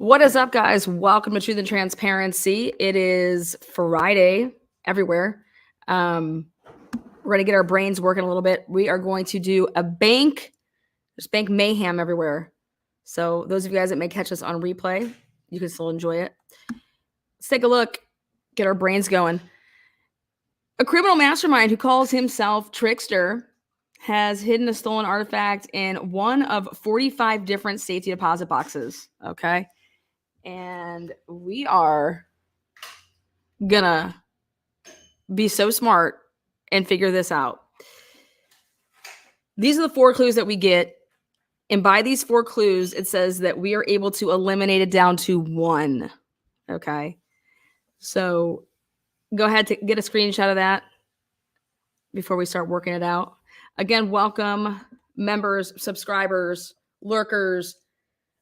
What is up, guys? Welcome to Truth and Transparency. It is Friday everywhere. We're going to get our brains working a little bit. We are going to do a bank. There's bank mayhem everywhere. So those of you guys that may catch us on replay, you can still enjoy it. Let's take a look. Get our brains going. A criminal mastermind who calls himself Trickster has hidden a stolen artifact in one of 45 different safety deposit boxes. Okay. And we are gonna be so smart and figure this out. These are the 4 clues that we get. And by these 4 clues, it says that we are able to eliminate it down to 1. Okay. So go ahead to get a screenshot of that before we start working it out. Again, welcome members, subscribers, lurkers,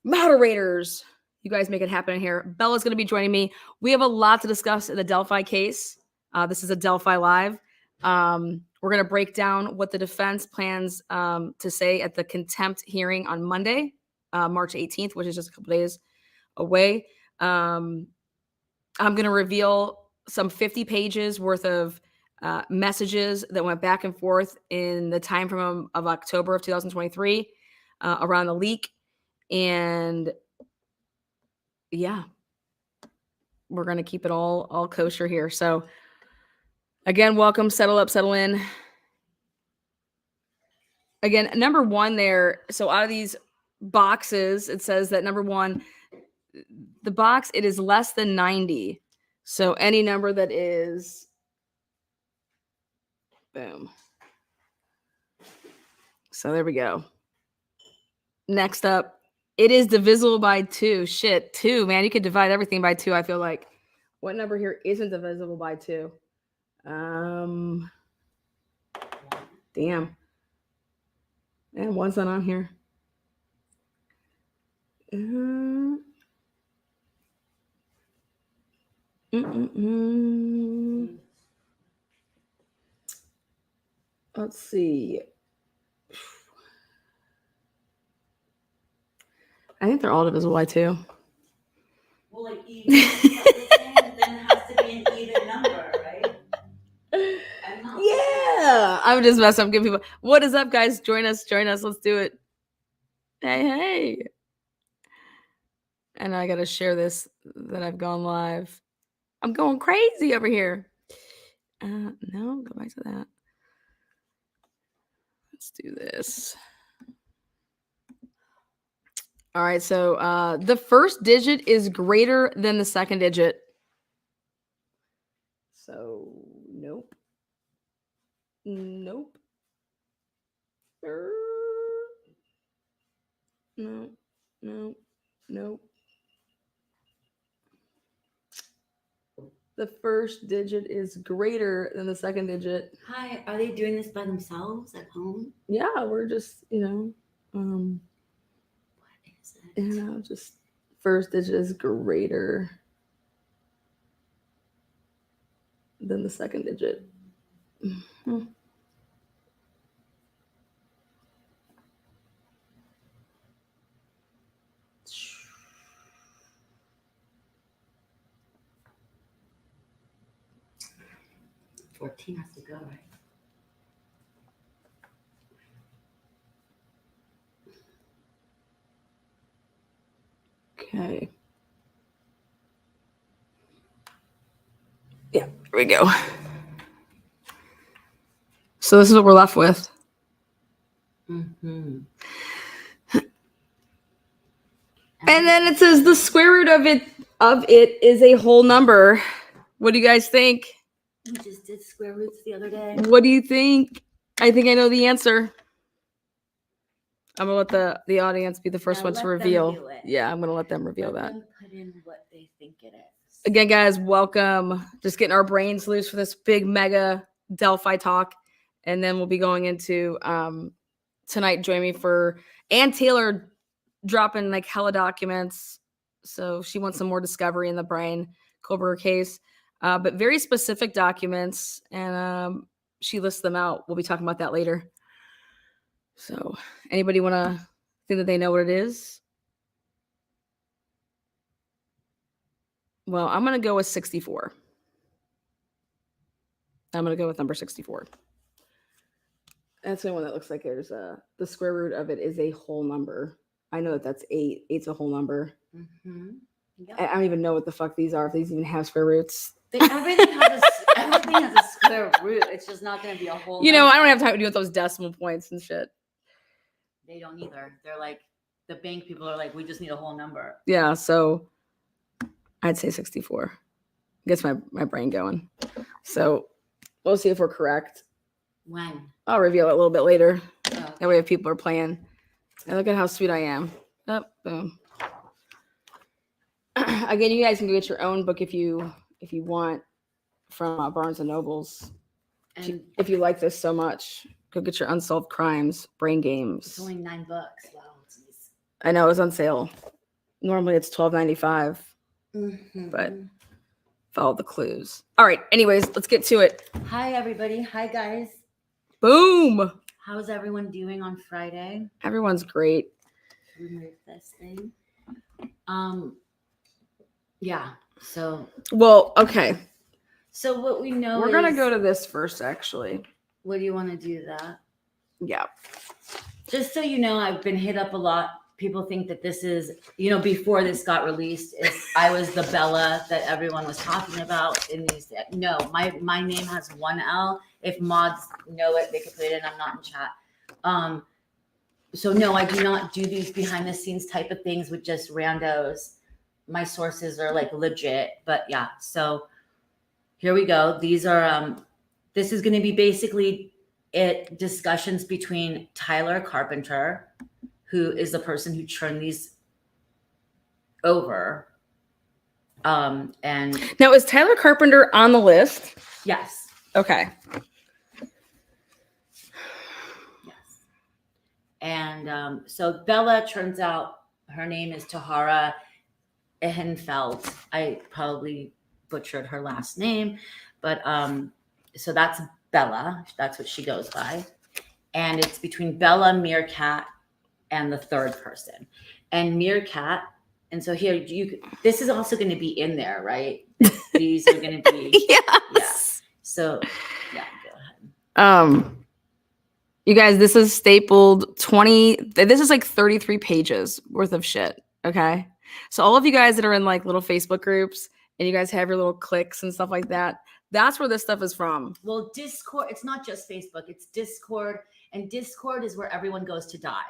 moderators. You guys make it happen in here. Bella's going to be joining me. We have a lot to discuss in the Delphi case. This is a Delphi Live. We're going to break down what the defense plans to say at the contempt hearing on Monday, March 18th, which is just a couple days away. I'm going to reveal some 50 pages worth of messages that went back and forth in the time frame of October of 2023 around the leak. And yeah, we're going to keep it all kosher here. So again, welcome, settle up, settle in. Again, number 1 there. So out of these boxes, it says that number 1, the box, it is less than 90. So any number that is, boom. So there we go. Next up, it is divisible by 2. Shit, 2, man. You could divide everything by 2, I feel like. What number here isn't divisible by 2? Damn. And 1's not on here. Let's see. I think they're all divisible by 2. Well, like even, then it has to be an even number, right? Yeah, I'm just messing up. Give people. What is up, guys? Join us. Let's do it. Hey. And I gotta share this that I've gone live. I'm going crazy over here. No, go back to that. Let's do this. All right, so the first digit is greater than the second digit. So, nope. No. The first digit is greater than the second digit. Hi, are they doing this by themselves at home? Yeah, we're just, What is it? Just first digit is greater than the second digit. Mm-hmm. $14 has to go, right? Okay. Yeah, here we go. So this is what we're left with. Mm-hmm. And then it says the square root of it is a whole number. What do you guys think? We just did square roots the other day. What do you think? I think I know the answer. I'm gonna let the audience be the first one to reveal. Yeah, I'm gonna let them reveal that. Them put in what they think it is. Again, guys, welcome. Just getting our brains loose for this big mega Delphi talk, and then we'll be going into tonight. Join me for Ann Taylor dropping like hella documents, so she wants some more discovery in the Brian Koberger case, but very specific documents, and she lists them out. We'll be talking about that later. So anybody want to think that they know what it is? Well, I'm going to go with 64. I'm going to go with number 64. That's the one that looks like there's the square root of it is a whole number. I know that that's 8. 8's a whole number. Mm-hmm. Yep. I don't even know what the fuck these are, if these even have square roots. Everything has a square root. It's just not going to be a whole You know, number. I don't have time to deal with those decimal points and shit. They don't either. They're like, the bank people are like, we just need a whole number. Yeah, so I'd say 64. Gets my brain going. So we'll see if we're correct. When? I'll reveal it a little bit later. Oh. That way if people are playing. And look at how sweet I am. Oh, boom. Again, you guys can go get your own book if you want from Barnes and Nobles. And If you like this so much, go get your Unsolved Crimes, Brain Games. it's only $9. Wow. Geez. I know, it was on sale. Normally it's $12.95, Mm-hmm. but follow the clues. All right, anyways, let's get to it. Hi, everybody. Hi, guys. Boom! How's everyone doing on Friday? Everyone's great. Remove this thing. Yeah. So Well, okay. what we know We're going to is- go to this first, actually. What do you want to do that? Yeah. Just so you know, I've been hit up a lot. People think that this is, before this got released, I was the Bella that everyone was talking about in these. No, my name has one L. If mods know it, they can put it in. I'm not in chat. So no, I do not do these behind the scenes type of things with just randos. My sources are like legit, but yeah. So here we go. These are, this is going to be basically discussions between Tyler Carpenter, who is the person who turned these over. And Now, is Tyler Carpenter on the list? yes, Okay. yes. And so Bella, turns out her name is Tahara Ehenfeld. I probably butchered her last name, but so that's Bella. That's what she goes by. And it's between Bella, Meerkat, and the third person. And Meerkat, and so here this is also going to be in there, right? These are going to be Yes. So yeah, go ahead. You guys, this is stapled 20. This is like 33 pages worth of shit. Okay. So all of you guys that are in like little Facebook groups and you guys have your little cliques and stuff like that, that's where this stuff is from. Well, Discord, it's not just Facebook, it's Discord, and Discord is where everyone goes to die.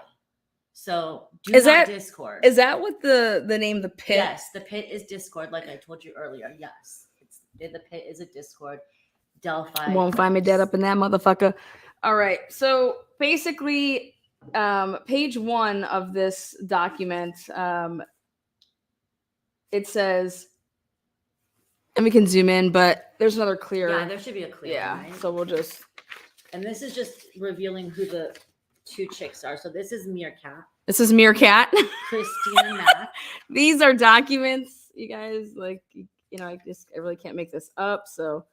So Discord. Is that what the name, the pit? Yes, the pit is Discord, like I told you earlier. Yes. The pit is a Discord. Delphi. Won't find me dead up in that motherfucker. All right. So basically, page 1 of this document, it says, and we can zoom in, but there's another clear. Yeah, there should be a clear. Yeah. Right? So we'll just. And this is just revealing who the two chicks are. So this is Meerkat. This is Meerkat. Christina Mack. These are documents, you guys. Like, I really can't make this up. So.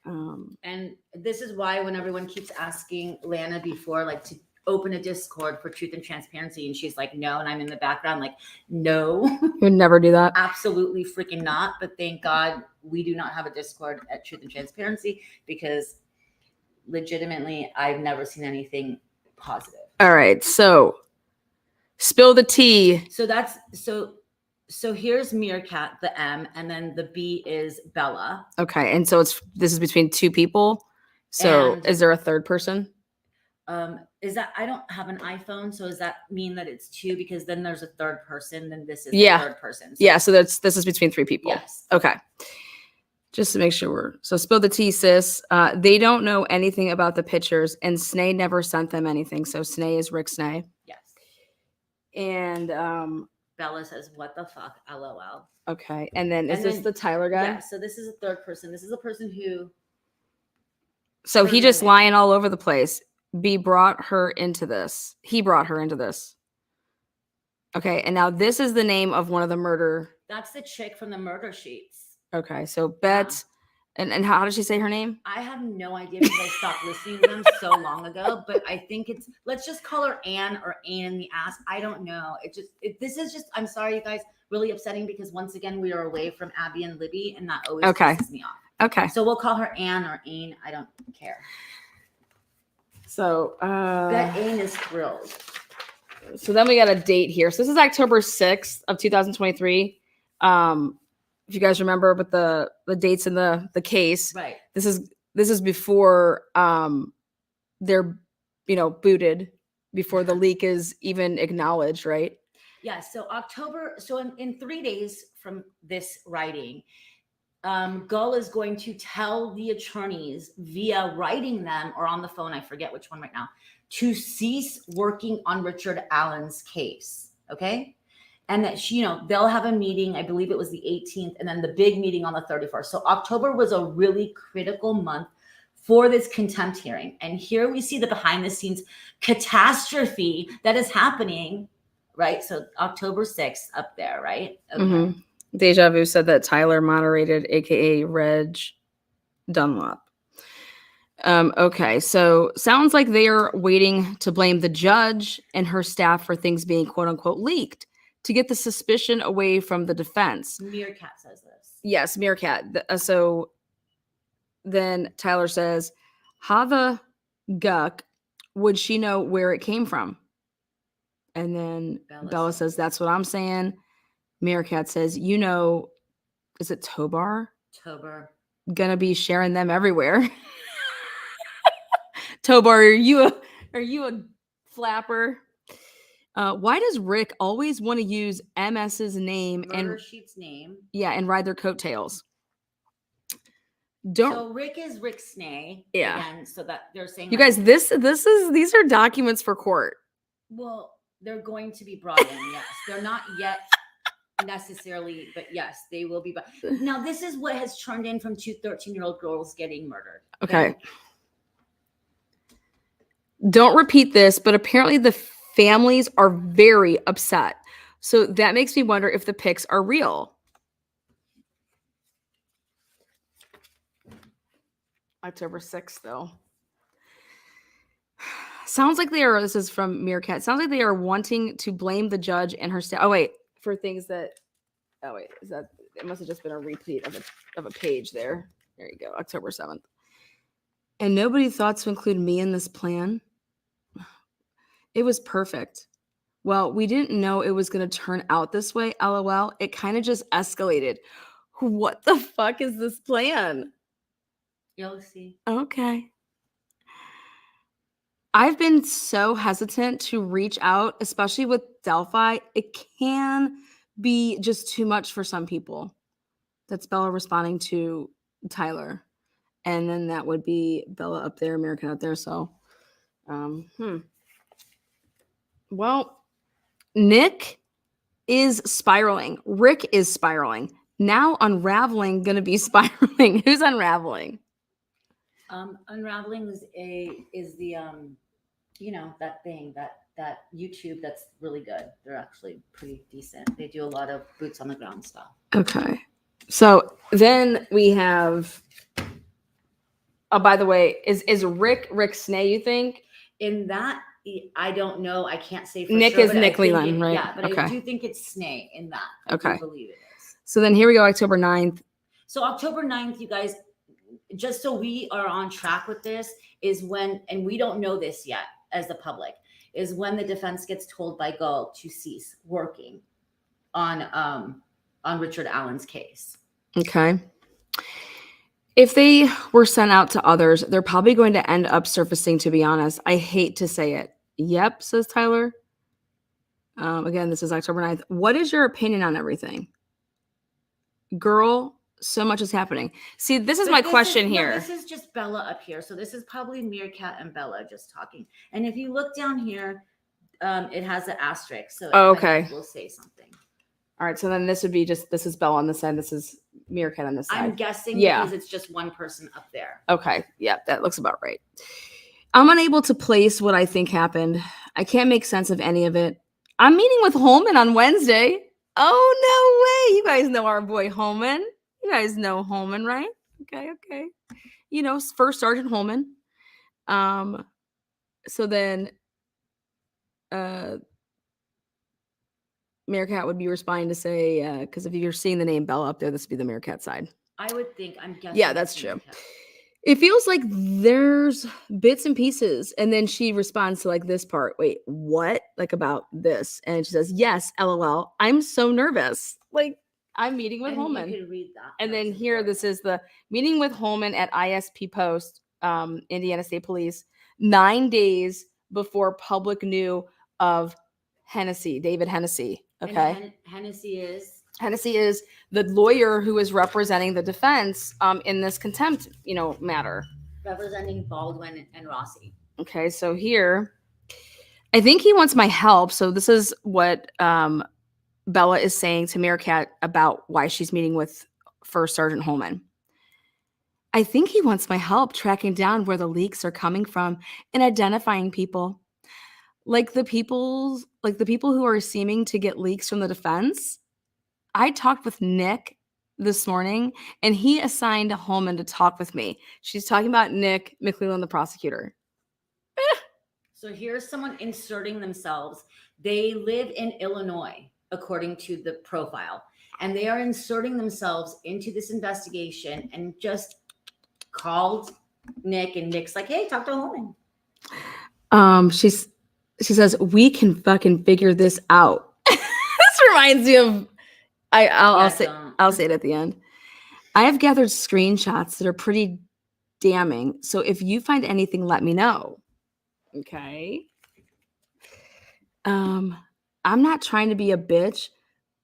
And this is why when everyone keeps asking Lana before, like, to open a Discord for Truth and Transparency, and she's like, no, and I'm in the background like, no. You would never do that. Absolutely freaking not. But thank God we do not have a Discord at Truth and Transparency, because legitimately I've never seen anything positive. All right. So spill the tea. So here's Meerkat, the M, and then the B is Bella. Okay. And so this is between two people. So And- is there a third person? Is that, I don't have an iPhone, so does that mean that it's 2? Because then there's a third person, then this is Yeah. the third person. So, Yeah. So this is between 3 people. yes. Okay. Just to make sure so spill the tea, sis. They don't know anything about the pictures, and Snay never sent them anything. So Snay is Rick Snay. Yes. And Bella says, what the fuck? LOL. okay. And then is And this then- the Tyler guy? Yeah, so this is a third person. This is a person who, So he just Ferdinand. lying all over the place. B brought her into this. He brought her into this. Okay. And now this is the name of one of the murder. that's the chick from the murder sheets. Okay. So Bet. And how did she say her name? I have no idea because I stopped listening to them so long ago, but I think let's just call her Anne or Anne in the ass. I don't know. This is just, I'm sorry, you guys. really upsetting because once again we are away from Abby and Libby, and that always Okay. pisses me off. Okay. So we'll call her Anne or Ain. I don't care. So Bet Ain is thrilled. so then we got a date here. So this is October 6th of 2023. If you guys remember with the dates in the case, Right. this is before they're booted, before the leak is even acknowledged, right? Yeah. So October. So in 3 days from this writing, Gull is going to tell the attorneys via writing them or on the phone, I forget which one right now, to cease working on Richard Allen's case. Okay. And that they'll have a meeting, I believe it was the 18th, and then the big meeting on the 31st. So October was a really critical month for this contempt hearing. And here we see the behind the scenes catastrophe that is happening, right? So October 6th up there, right? Okay. Mm-hmm. Deja Vu said that Tyler moderated, aka Reg Dunlop. Okay, so sounds like they are waiting to blame the judge and her staff for things being quote unquote leaked to get the suspicion away from the defense. Meerkat says this. Yes, Meerkat. So then Tyler says, how the guck would she know where it came from? And then Bella says, that's what I'm saying. Meerkat says, is it Tobar? Tobar. Gonna be sharing them everywhere. Tobar, are you a flapper? Why does Rick always want to use MS's name Murder Sheet's name? Yeah, and ride their coattails? So Rick is Rick Snay. Yeah. Again, so that they're saying you guys, these are documents for court. Well, they're going to be brought in. Yes, they're not yet necessarily, but yes, they will be. Now, this is what has turned in from 2 13-year-old girls getting murdered. Okay. Don't repeat this, but apparently the families are very upset. So that makes me wonder if the pics are real. October 6th, though. Sounds like this is from Meerkat. Sounds like they are wanting to blame the judge and her staff. Oh, wait, for things that, it must have just been a repeat of a page there. There you go, October 7th. And nobody thought to include me in this plan. It was perfect. Well, we didn't know it was going to turn out this way, LOL. It kind of just escalated. What the fuck is this plan? You'll see. Okay. I've been so hesitant to reach out, especially with Delphi. It can be just too much for some people. That's Bella responding to Tyler. And then that would be Bella up there, American out there. So, Well, Nick is spiraling. Rick is spiraling. Now Unraveling going to be spiraling. Who's Unraveling? Unraveling is the that thing that YouTube that's really good. They're actually pretty decent. They do a lot of boots on the ground stuff. Okay. So then we have. Oh, by the way, is Rick Snay, you think? In that, I don't know. I can't say for Nick sure. Is Nick Leland, right? Yeah, but okay. I do think it's Snay in that. I do believe it is. So then here we go, October 9th. So October 9th, you guys, just so we are on track with this, is when, and we don't know this yet as the public, is when the defense gets told by Gull to cease working on Richard Allen's case. Okay. If they were sent out to others, they're probably going to end up surfacing, to be honest. I hate to say it. Yep, says Tyler. Again, this is October 9th. What is your opinion on everything? Girl, so much is happening. See, this is my question here. No, this is just Bella up here. So this is probably Meerkat and Bella just talking. And if you look down here, it has an asterisk. So it will say something. All right, so then this would be this is Bella on this side. This is Meerkat on this side. I'm guessing because it's just one person up there. Okay, yeah, that looks about right. I'm unable to place what I think happened. I can't make sense of any of it. I'm meeting with Holman on Wednesday. Oh, no way. You guys know our boy Holman. You guys know Holman, right? Okay. First Sergeant Holman. So then Meerkat would be responding to say, because if you're seeing the name Bella up there, this would be the Meerkat side. I would think. I'm guessing. Yeah, that's it's true. Meerkat. It feels like there's bits and pieces. And then she responds to like this part. Wait, what? Like about this. And she says, yes, LOL. I'm so nervous. Like I'm meeting with And Holman. you can read that. And then That's here, important. this is the meeting with Holman at ISP Post, Indiana State Police, 9 days before public knew of Hennessy, David Hennessy. Okay. And Hennessy is. Hennessy is the lawyer who is representing the defense in this contempt, matter. Representing Baldwin and Rossi. Okay, so here, I think he wants my help. So this is what Bella is saying to Meerkat about why she's meeting with First Sergeant Holman. I think he wants my help tracking down where the leaks are coming from and identifying people. Like the people who are seeming to get leaks from the defense. I talked with Nick this morning, and he assigned Holman to talk with me. She's talking about Nick McClellan, the prosecutor. So here's someone inserting themselves. They live in Illinois, according to the profile, and they are inserting themselves into this investigation and just called Nick, and Nick's like, hey, talk to Holman. She says, we can fucking figure this out. This reminds me of I'll say it at the end. I have gathered screenshots that are pretty damning. So if you find anything, let me know. Okay. I'm not trying to be a bitch,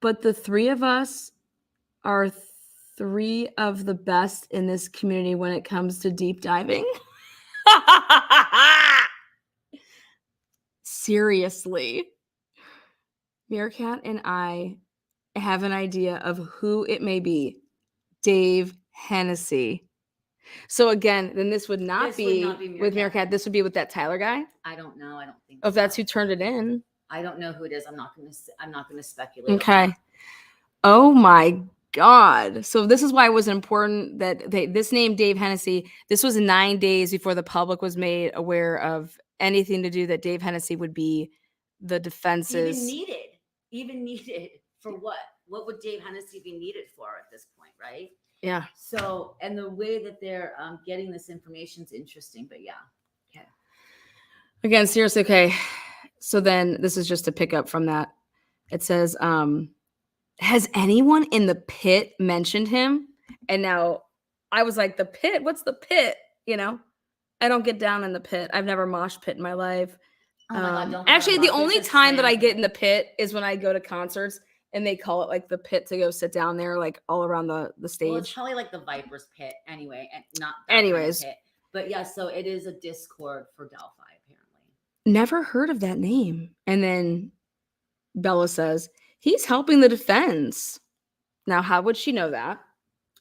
but the three of us are three of the best in this community when it comes to deep diving. Seriously. Meerkat and I have an idea of who it may be. Dave Hennessy. So again, then this would not be with Meerkat. This would be with that Tyler guy. I don't know. I don't think. If that's who turned it in. I don't know who it is. I'm not gonna speculate. Okay. Oh my God. So this is why it was important that this name Dave Hennessy. This was 9 days before the public was made aware of anything to do that Dave Hennessy would be the defense's. Even needed for what? What would Dave Hennessy be needed for at this point, right? Yeah. So, and the way that they're getting this information is interesting, but yeah. Okay. Again, seriously, okay. So then this is just to pick up from that. It says, has anyone in the pit mentioned him? And now I was like, the pit? What's the pit? I don't get down in the pit. I've never mosh pit in my life. Oh my God, actually, the only time that I get in the pit is when I go to concerts and they call it like the pit to go sit down there, like all around the stage. Well, it's probably like the Viper's pit anyway, and not that anyways. Kind of pit. But yeah, so it is a Discord for Delphi, apparently. Never heard of that name. And then Bella says, he's helping the defense. Now, how would she know that?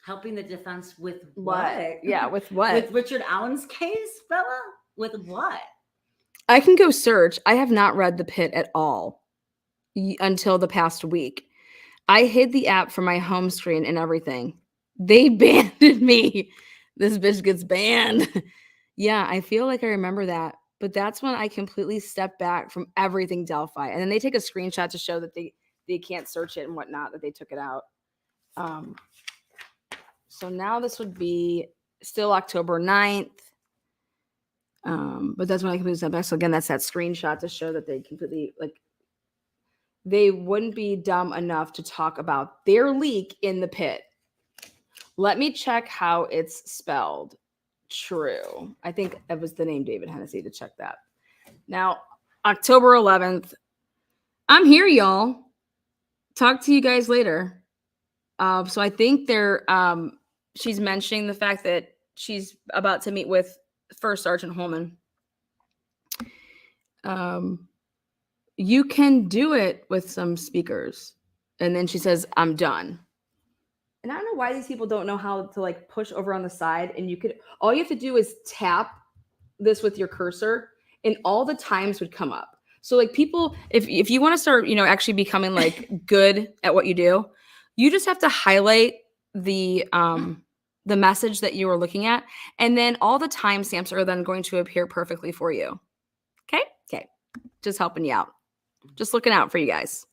Helping the defense with what? Yeah, with what? With Richard Allen's case, Bella? With what? I can go search. I have not read The Pit at all until the past week. I hid the app from my home screen and everything. They banned me. This bitch gets banned. Yeah, I feel like I remember that. But that's when I completely stepped back from everything Delphi. And then they take a screenshot to show that they can't search it and whatnot, that they took it out. So now this would be still October 9th. But that's when I completely stepped back. So again, that's that screenshot to show that they completely, they wouldn't be dumb enough to talk about their leak in the pit. Let me check how it's spelled. True. I think it was the name David Hennessy to check that. Now, October 11th. I'm here, y'all. Talk to you guys later. So I think she's mentioning the fact that she's about to meet with First Sergeant Holman. You can do it with some speakers. And then she says, I'm done. And I don't know why these people don't know how to push over on the side. And all you have to do is tap this with your cursor and all the times would come up. So people, if you want to start, actually becoming good at what you do, you just have to highlight the message that you are looking at. And then all the timestamps are then going to appear perfectly for you. Okay. Just helping you out. Just looking out for you guys.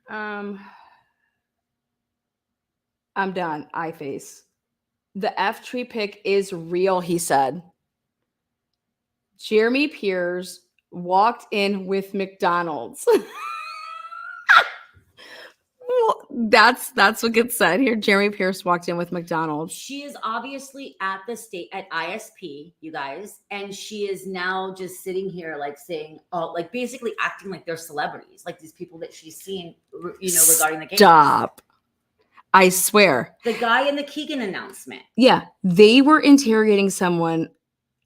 I'm done. Eye face. The F tree pick is real, he said. Jeremy Piers walked in with McDonald's. Well, that's what gets said here. Jeremy Pierce walked in with McDonald's. She is obviously at the state at ISP, you guys, and she is now just sitting here like saying, oh, like basically acting like they're celebrities, like these people that she's seen, regarding the game. Stop. I swear. The guy in the Keegan announcement. Yeah, they were interrogating someone,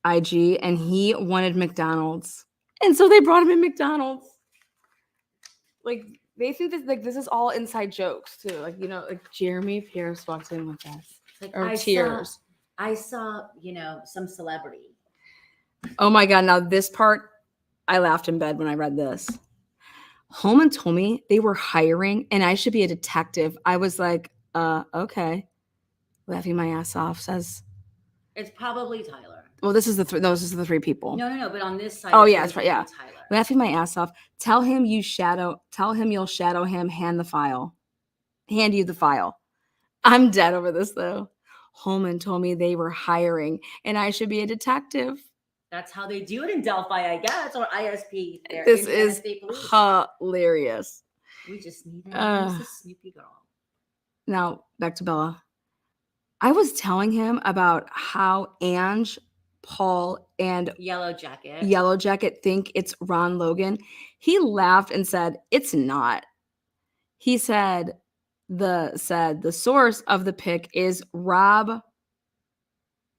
IG, and he wanted McDonald's, and so they brought him in McDonald's. Like. They think that like this is all inside jokes too. Like, like Jeremy Pierce walks in with us. Like or tears. I saw, some celebrity. Oh my God. Now this part, I laughed in bed when I read this. Holman told me they were hiring and I should be a detective. I was like, okay. Laughing my ass off, says. It's probably Tyler. Well, those are the three people. No, but on this side. Oh yeah, that's right. Yeah. Tyler. Laughing my ass off. Tell him you'll shadow him, hand you the file. I'm dead over this though. Holman told me they were hiring and I should be a detective. That's how they do it in Delphi, I guess, or ISP. This is hilarious. We just need a Snoopy girl. Now back to Bella. I was telling him about how Ange, Paul, and Yellow Jacket think it's Ron Logan. He laughed and said, "It's not." He said the source of the pick is Rob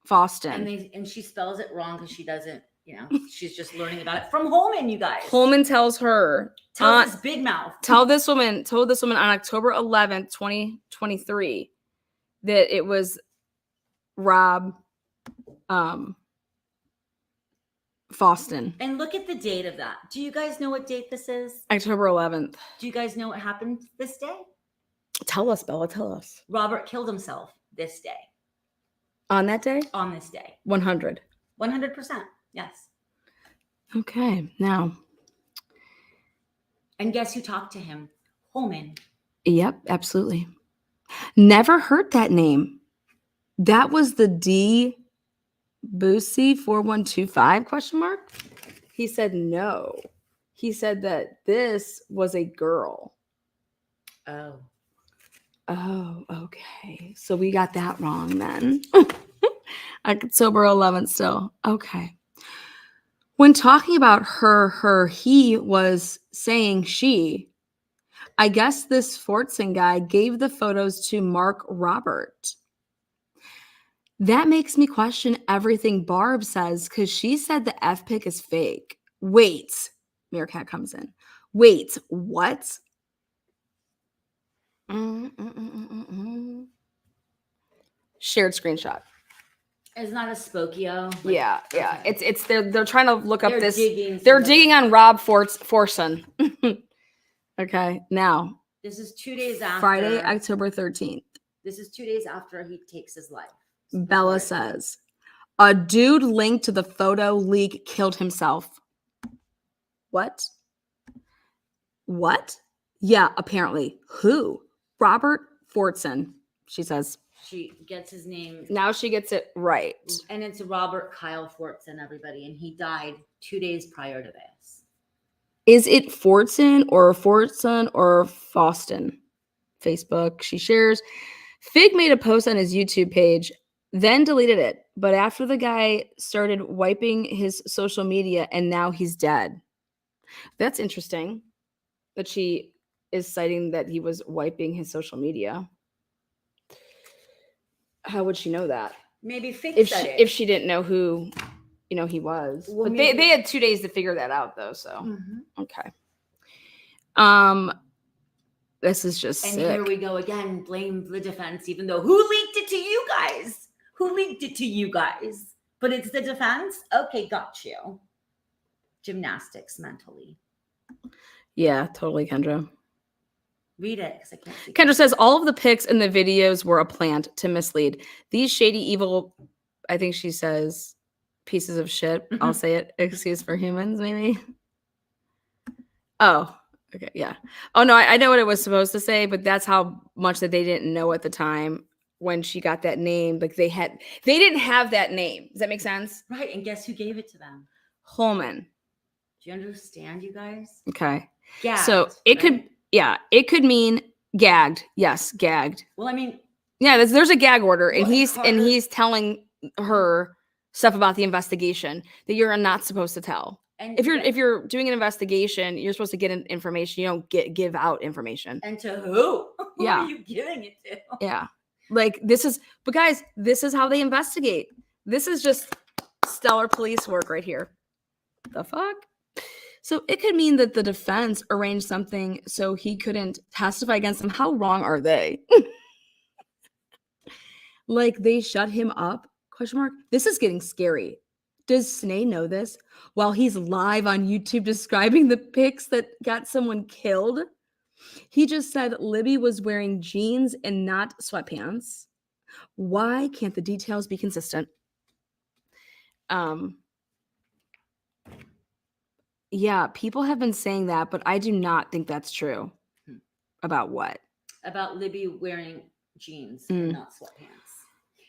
Foston. And she spells it wrong because she doesn't, she's just learning about it from Holman, you guys. Holman tells her. Tell this big mouth. Told this woman on October 11th, 2023 that it was Rob Foston. And look at the date of that. Do you guys know what date this is? October 11th. Do you guys know what happened this day? Tell us, Bella. Tell us. Robert killed himself this day. On that day? On this day. 100. 100%. Yes. Okay. Now. And guess who talked to him? Holman. Yep, absolutely. Never heard that name. That was the D Boosie 4125 question mark. He said no. He said that this was a girl. Oh, okay. So we got that wrong then. October 11th still. Okay. When talking about her, he was saying she. I guess this Fortson guy gave the photos to Mark Robert. That makes me question everything Barb says because she said the F pick is fake. Wait. Meerkat comes in. Wait, what? Shared screenshot. It's not a Spokio. Yeah. Okay. It's they're trying to look up this. They're digging on Rob Forson. Okay, now. This is 2 days after. Friday, October 13th. This is 2 days after he takes his life. Bella says, a dude linked to the photo leak killed himself. What? Yeah, apparently. Who? Robert Fortson, she says. She gets his name. Now she gets it right. And it's Robert Kyle Fortson, everybody. And he died 2 days prior to this. Is it Fortson or Foston? Facebook. She shares. Fig made a post on his YouTube page, then deleted it. But after the guy started wiping his social media and now he's dead. That's interesting that she is citing that he was wiping his social media. How would she know that? Maybe Fig said it. If she didn't know who, he was. Well, but they had 2 days to figure that out though. So, Okay. This is just and sick. Here we go again. Blame the defense, even though who leaked it to you guys? Who leaked it to you guys? But it's the defense? Okay, got you. Gymnastics mentally. Yeah, totally, Kendra. Read it, because I can't see. Kendra says, all of the pics in the videos were a plant to mislead. These shady, evil, I think she says, pieces of shit. I'll say it. Excuse for humans, maybe. Oh, Okay, yeah. Oh no, I know what it was supposed to say, but that's how much that they didn't know at the time when she got that name. Like they didn't have that name. Does that make sense? Right. And guess who gave it to them? Holman. Do you understand, you guys? Okay. Gagged, So it could, right? yeah, it could mean gagged. Yes, gagged. Well, I mean, Yeah, there's a gag order, and Well, he's telling her stuff about the investigation that you're not supposed to tell. and If you're doing an investigation, you're supposed to get information. You don't give out information. and to who? Who Yeah. are you giving it to? Yeah. Like but guys, this is how they investigate. This is just stellar police work right here. The fuck? So it could mean that the defense arranged something so he couldn't testify against them. How wrong are they? Like they shut him up? Question mark. This is getting scary. Does Snay know this? While he's live on YouTube describing the pics that got someone killed, he just said Libby was wearing jeans and not sweatpants. Why can't the details be consistent? Yeah, people have been saying that, but I do not think that's true. About what? About Libby wearing jeans and not sweatpants.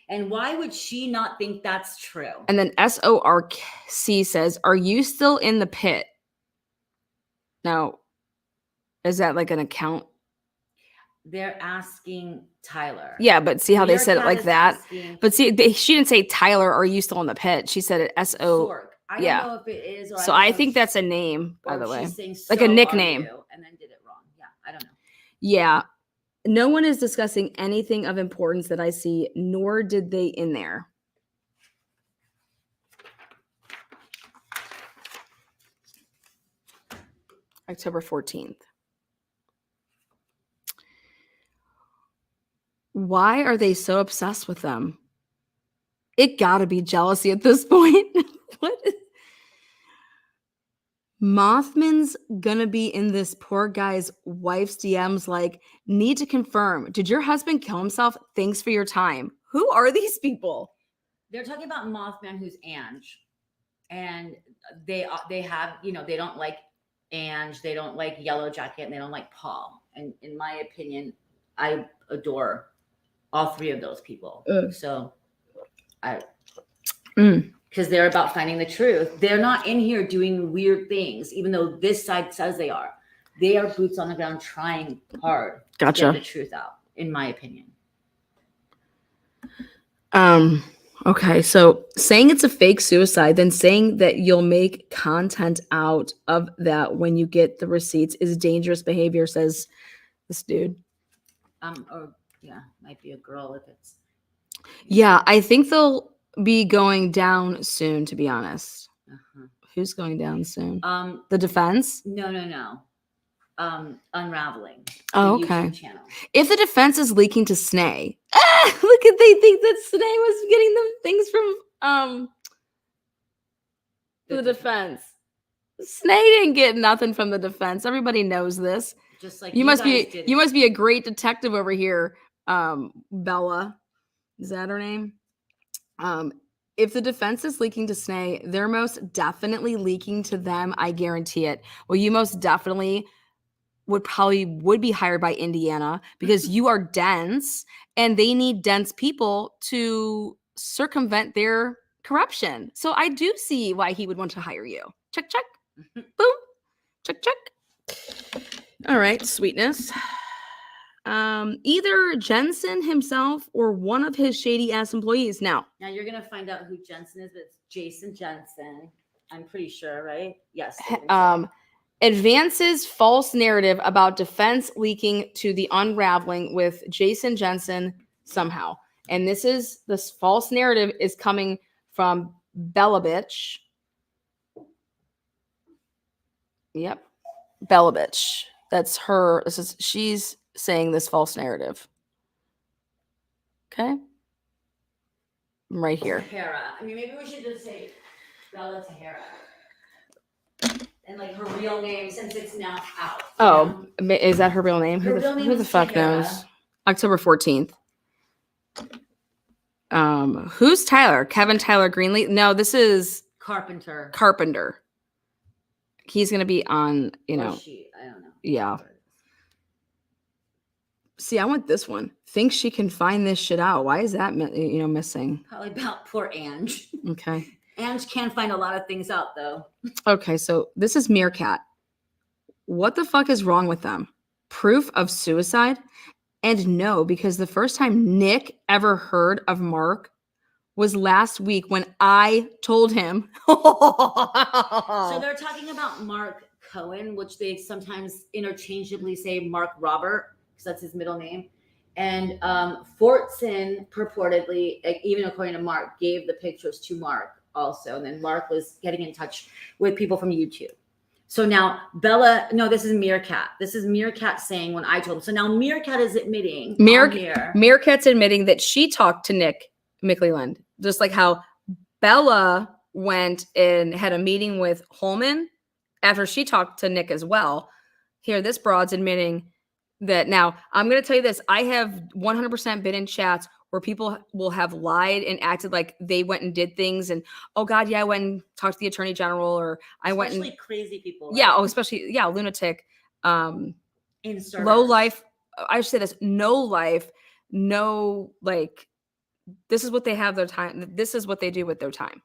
And why would she not think that's true? And then SORC says, "Are you still in the pit?" Now, is that like an account? They're asking Tyler. Yeah, but see how they said it like that? But see, she didn't say, "Tyler, are you still in the pit?" She said it Sork. I don't yeah. know if it is. Or So I think that's a name, by the way. Saying, like a nickname. And then did it wrong. Yeah, I don't know. Yeah. No one is discussing anything of importance that I see, nor did they in there. October 14th. Why are they so obsessed with them? It gotta be jealousy at this point. What? Mothman's gonna be in this poor guy's wife's DMs like, need to confirm. Did your husband kill himself? Thanks for your time. Who are these people? They're talking about Mothman, who's Ange. And they have, they don't like Ange, they don't like Yellow Jacket, and they don't like Paul. And in my opinion, I adore all three of those people. So because they're about finding the truth. They're not in here doing weird things, even though this side says they are. They are boots on the ground trying hard to get the truth out, in my opinion. Okay, so saying it's a fake suicide, then saying that you'll make content out of that when you get the receipts is dangerous behavior, says this dude. Or yeah, might be a girl if it's. Yeah, I think they'll be going down soon, to be honest. Who's going down soon? The defense? No. Unraveling. Oh, okay. YouTube channel. If the defense is leaking to Snay, look at they think that Snay was getting them things from the defense. Snay didn't get nothing from the defense. Everybody knows this. Just like you must be a great detective over here, Bella. Is that her name? If the defense is leaking to Snay, they're most definitely leaking to them. I guarantee it. Well, you most definitely would be hired by Indiana because you are dense and they need dense people to circumvent their corruption. So I do see why he would want to hire you. Check, check. Boom. Check, check. All right, sweetness. Either Jensen himself or one of his shady ass employees. Now you're gonna find out who Jensen is, but it's Jason Jensen. I'm pretty sure, right? Yes. Advances false narrative about defense leaking to the unraveling with Jason Jensen somehow. And this false narrative is coming from Bella Bitch. Yep. Bella Bitch. That's her. She's saying this false narrative. Okay. Right here. Tahara. I mean, maybe we should just say Bella Tahara. And like her real name, since it's now out. Oh, is that her real name? Her real name who the fuck Tahara. knows? October 14th. Who's Tyler? Kevin Tyler Greenlee? No, this is Carpenter. He's gonna be on, Or she, I don't know. Yeah. See, I want this one. Thinks she can find this shit out. Why is that missing? Probably about poor Ange. Okay. Ange can find a lot of things out though. Okay, so this is Meerkat. What the fuck is wrong with them? Proof of suicide? And no, because the first time Nick ever heard of Mark was last week when I told him. So they're talking about Mark Cohen, which they sometimes interchangeably say Mark Robert, because that's his middle name. And Fortson purportedly, even according to Mark, gave the pictures to Mark also. And then Mark was getting in touch with people from YouTube. So now Bella, no, this is Meerkat. This is Meerkat saying when I told him. So now Meerkat is admitting Meerkat's admitting that she talked to Nick McLeland, just like how Bella went and had a meeting with Holman after she talked to Nick as well. Here, this broad's admitting that. Now, I'm going to tell you this. I have 100% been in chats where people will have lied and acted like they went and did things. And, oh, God, yeah, I went and talked to the attorney general, or I went and. Especially crazy people. Right? Yeah, especially, lunatic. In low life. I should say this. No life. No, like, this is what they have their time. This is what they do with their time.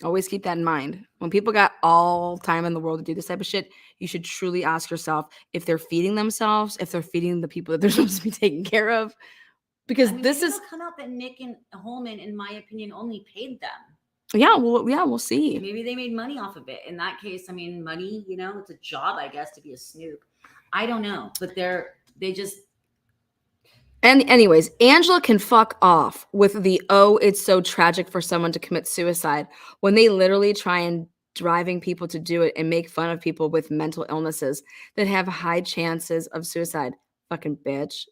Always keep that in mind. When people got all time in the world to do this type of shit, you should truly ask yourself if they're feeding themselves, if they're feeding the people that they're supposed to be taking care of. Because this is come out that Nick and Holman, in my opinion, only paid them. Yeah, we'll see. Maybe they made money off of it. In that case, I mean, money, it's a job, I guess, to be a snoop. I don't know, but they just. And anyways, Angela can fuck off with the, oh, it's so tragic for someone to commit suicide when they literally try and driving people to do it and make fun of people with mental illnesses that have high chances of suicide. Fucking bitch.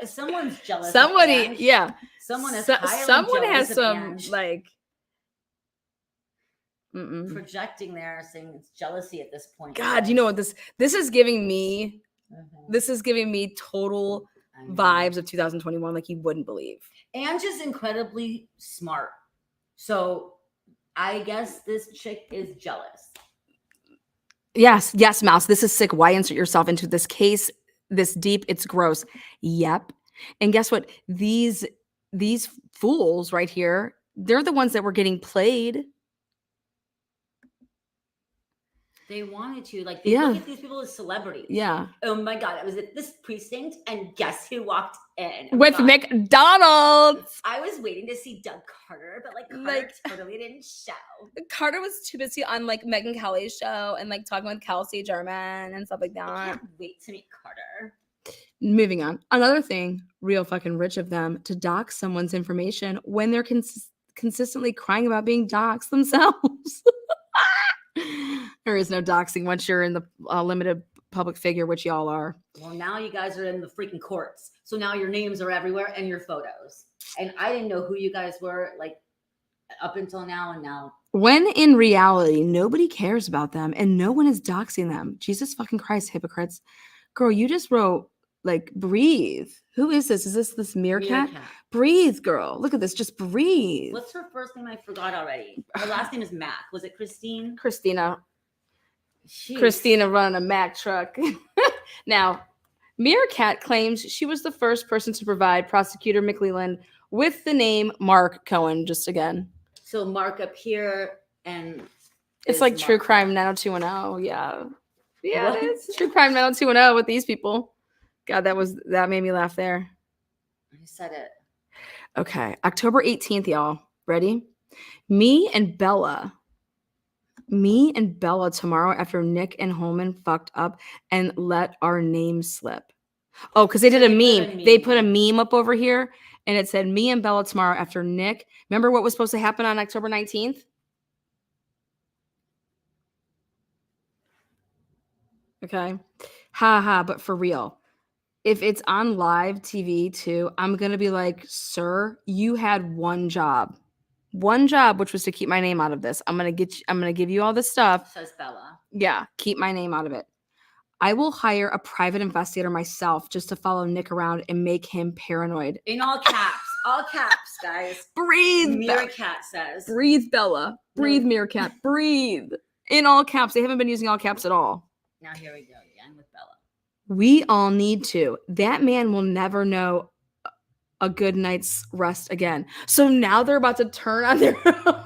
Someone's jealous. Somebody, yeah. Someone has some like projecting there, saying it's jealousy at this point. God, you know what this is giving me? This is giving me total vibes of 2021, like you wouldn't believe. Ange is incredibly smart, so I guess this chick is jealous. Yes, Mouse. This is sick. Why insert yourself into this case this deep? It's gross. Yep. And guess what? These fools right here, they're the ones that were getting played. They wanted to. Like, they look at these people as celebrities. Yeah. Oh my God, I was at this precinct, and guess who walked in? With McDonald's. I was waiting to see Doug Carter, but Carter totally didn't show. Carter was too busy on Megyn Kelly's show and talking with Kelsey German and stuff like that. I can't wait to meet Carter. Moving on. Another thing, real fucking rich of them to dox someone's information when they're consistently crying about being doxxed themselves. There is no doxing once you're in the limited public figure, which y'all are. Well, now you guys are in the freaking courts. So now your names are everywhere and your photos. And I didn't know who you guys were up until now and now. When in reality, nobody cares about them and no one is doxing them. Jesus fucking Christ, hypocrites. Girl, you just wrote breathe. Who is this? Is this Meerkat? Breathe, girl. Look at this. Just breathe. What's her first name? I forgot already. Her last name is Mac. Was it Christine? Christina. Jeez. Christina running a Mack truck. Now, Meerkat claims she was the first person to provide prosecutor McLeland with the name Mark Cohen, just again. So Mark up here, and it's like True Crime 90210. Yeah. Yeah, what? It's True Crime 90210 with these people. God, that made me laugh there. I said it. Okay. October 18th, y'all. Ready? Me and Bella tomorrow after Nick and Holman fucked up and let our names slip. Oh, because they did a meme. They put a meme up over here and it said me and Bella tomorrow after Nick. Remember what was supposed to happen on October 19th? Okay. Ha, but for real. If it's on live TV too, I'm going to be like, sir, you had one job, which was to keep my name out of this. I'm going to give you all this stuff. Says Bella. Yeah. Keep my name out of it. I will hire a private investigator myself just to follow Nick around and make him paranoid. In all caps, guys. Breathe. Meerkat says. Breathe, Bella. Breathe, Meerkat. Breathe. In all caps. They haven't been using all caps at all. Now here we go again with Bella. We all need to. That man will never know a good night's rest again. So now they're about to turn on their own.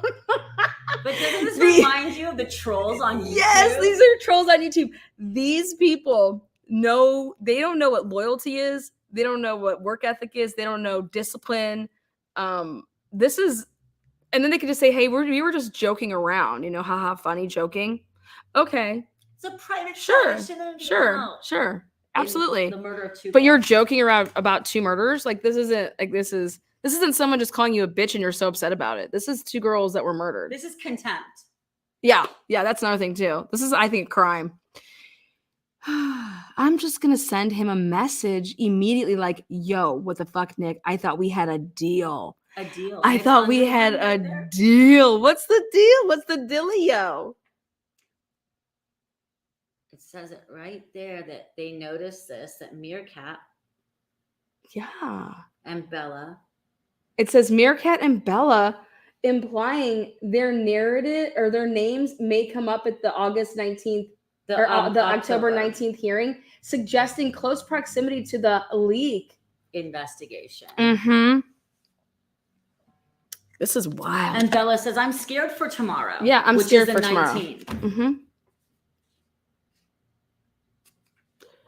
But doesn't this remind you of the trolls on YouTube? Yes, these are trolls on YouTube. These people they don't know what loyalty is. They don't know what work ethic is. They don't know discipline. This is, and then they could just say, hey, we were just joking around, haha, funny joking. Okay. It's a private Sure. show. Sure. Absolutely. The murder of 2 But you're girls. joking around about 2 murders. Like this isn't someone just calling you a bitch and you're so upset about it. This is 2 girls that were murdered. This is contempt. Yeah, that's another thing too. This is, I think, a crime. I'm just gonna send him a message immediately, like, "Yo, what the fuck, Nick? I thought we had a deal. A deal. I thought we had a deal. What's the deal? What's the dealio?" It says it right there that they noticed this, that Meerkat Yeah. and Bella. It says Meerkat and Bella, implying their narrative or their names may come up at the August 19th or the October 19th hearing, suggesting close proximity to the leak investigation. Mm-hmm. This is wild. And Bella says, I'm scared for tomorrow. Yeah, I'm scared for tomorrow. 19th. Mm-hmm.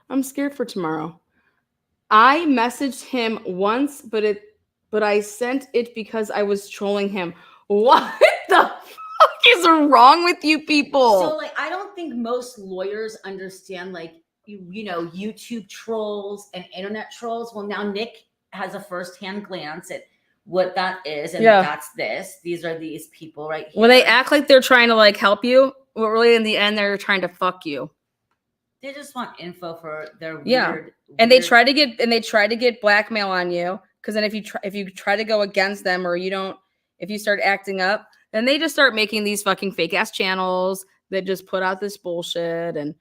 I'm scared for tomorrow. I messaged him once, but I sent it because I was trolling him. What the fuck is wrong with you people? So, I don't think most lawyers understand, YouTube trolls and internet trolls. Well, now Nick has a firsthand glance at what that is, and that's this. These are these people right here. Well, they act like they're trying to help you, but really in the end they're trying to fuck you. They just want info for their weird. And they try to get blackmail on you, because then if you try to go against them, or if you start acting up, then they just start making these fucking fake ass channels that just put out this bullshit. And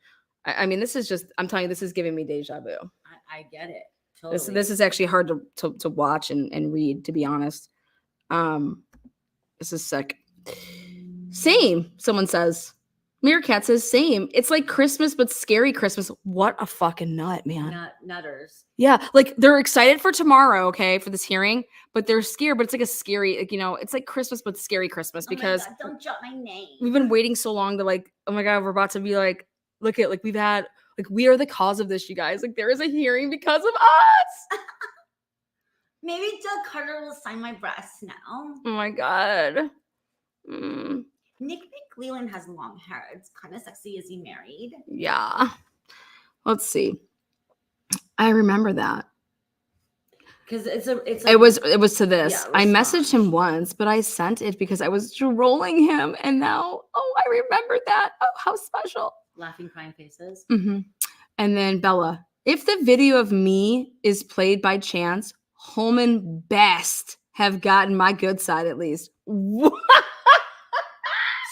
I mean, this is just, I'm telling you, this is giving me deja vu. I get it. Totally. This is actually hard to watch and read, to be honest. This is sick. Same, someone says. Meerkat says same. It's like Christmas, but scary Christmas. What a fucking nut, man. Nutters. Yeah, they're excited for tomorrow, okay, for this hearing, but they're scared. But it's like a scary, it's like Christmas, but scary Christmas, because don't drop my name. We've been waiting so long to oh my God, we're about to be look at, we've had, we are the cause of this, you guys. There is a hearing because of us. Maybe Doug Carter will sign my breasts now. Oh my God. Nick McClellan has long hair. It's kind of sexy. Is he married? Yeah. Let's see. I remember that. Because it was to this. Yeah, I messaged him once, but I sent it because I was trolling him, and now, I remember that. Oh, how special. Laughing, crying faces. Mm-hmm. And then Bella, if the video of me is played by chance, Holman best have gotten my good side at least. What?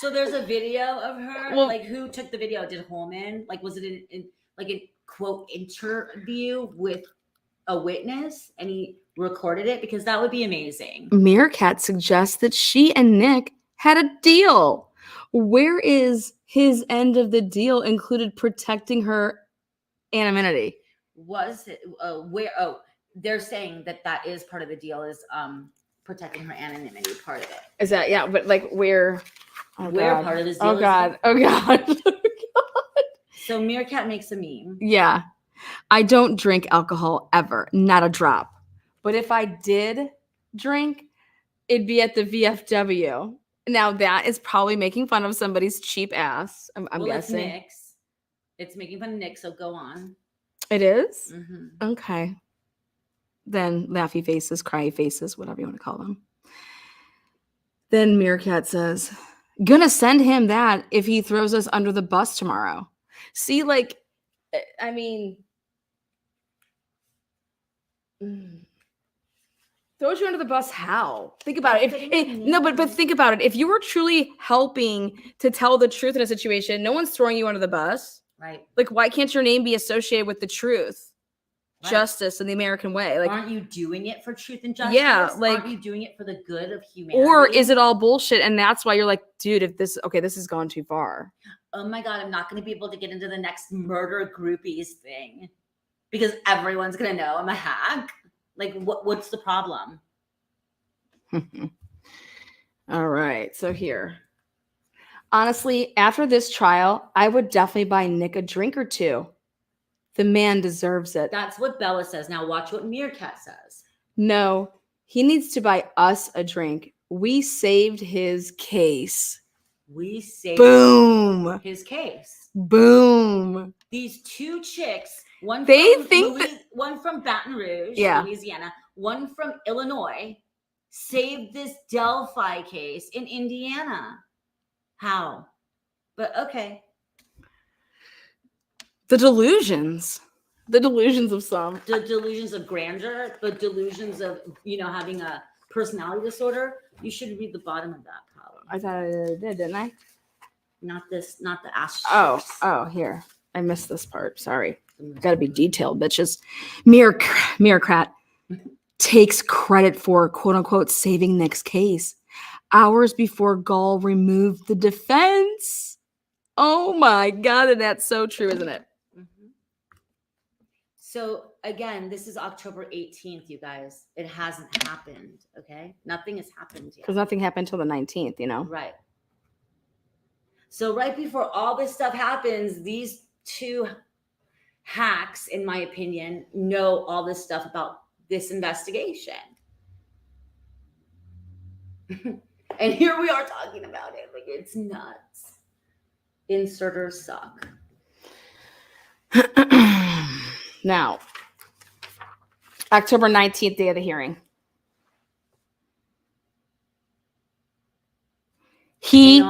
So there's a video of her. Well, who took the video? Did Holman? Was it in a quote interview with a witness, and he recorded it? Because that would be amazing. Meerkat suggests that she and Nick had a deal. Where is his end of the deal included protecting her anonymity? Was it where? Oh, they're saying that is part of the deal, is protecting her anonymity. Part of it is that, yeah, but where? Oh, where God. part of this deal? Oh God! Oh God! Oh God! So Meerkat makes a meme. Yeah, I don't drink alcohol ever, not a drop. But if I did drink, it'd be at the VFW. Now that is probably making fun of somebody's cheap ass. I'm guessing. It's Nick's. It's making fun of Nick. So go on. It is? Mm-hmm. Okay. Then laughy faces, cry faces, whatever you want to call them. Then Meerkat says, gonna send him that if he throws us under the bus tomorrow. See, I mean, throws you under the bus how? Think about it. But think about it. If you were truly helping to tell the truth in a situation, no one's throwing you under the bus. Right. Why can't your name be associated with the truth? justice in the American way. Like, aren't you doing it for truth and justice? Yeah, like, aren't you doing it for the good of humanity? or is it all bullshit? And that's why you're like, dude, if this has gone too far. Oh my God, I'm not going to be able to get into the next murder groupies thing because everyone's going to know I'm a hack. Like, what's the problem? All right. So here, honestly, after this trial, I would definitely buy Nick a drink or two. The man deserves it. That's what Bella says. Now watch what Meerkat says. No, he needs to buy us a drink. We saved his case. We saved Boom. his case. Boom. These two chicks, one from Baton Rouge, Louisiana, one from Illinois, saved this Delphi case in Indiana. How? But okay. The delusions of some. The delusions of grandeur, the delusions of, having a personality disorder. You should read the bottom of that column. I thought I did, didn't I? Not the asterisk. Oh, here. I missed this part. Sorry. Got to be detailed, bitches. Meerkat takes credit for, quote unquote, saving Nick's case hours before Gall removed the defense. Oh my God. And that's so true, isn't it? Mm-hmm. So again, this is October 18th, you guys. It hasn't happened. Okay. Nothing has happened yet. Because nothing happened until the 19th, Right. So right before all this stuff happens, these two hacks, in my opinion, know all this stuff about this investigation. And here we are talking about it. Like, it's nuts. Inserters suck. Now, October 19th, day of the hearing. He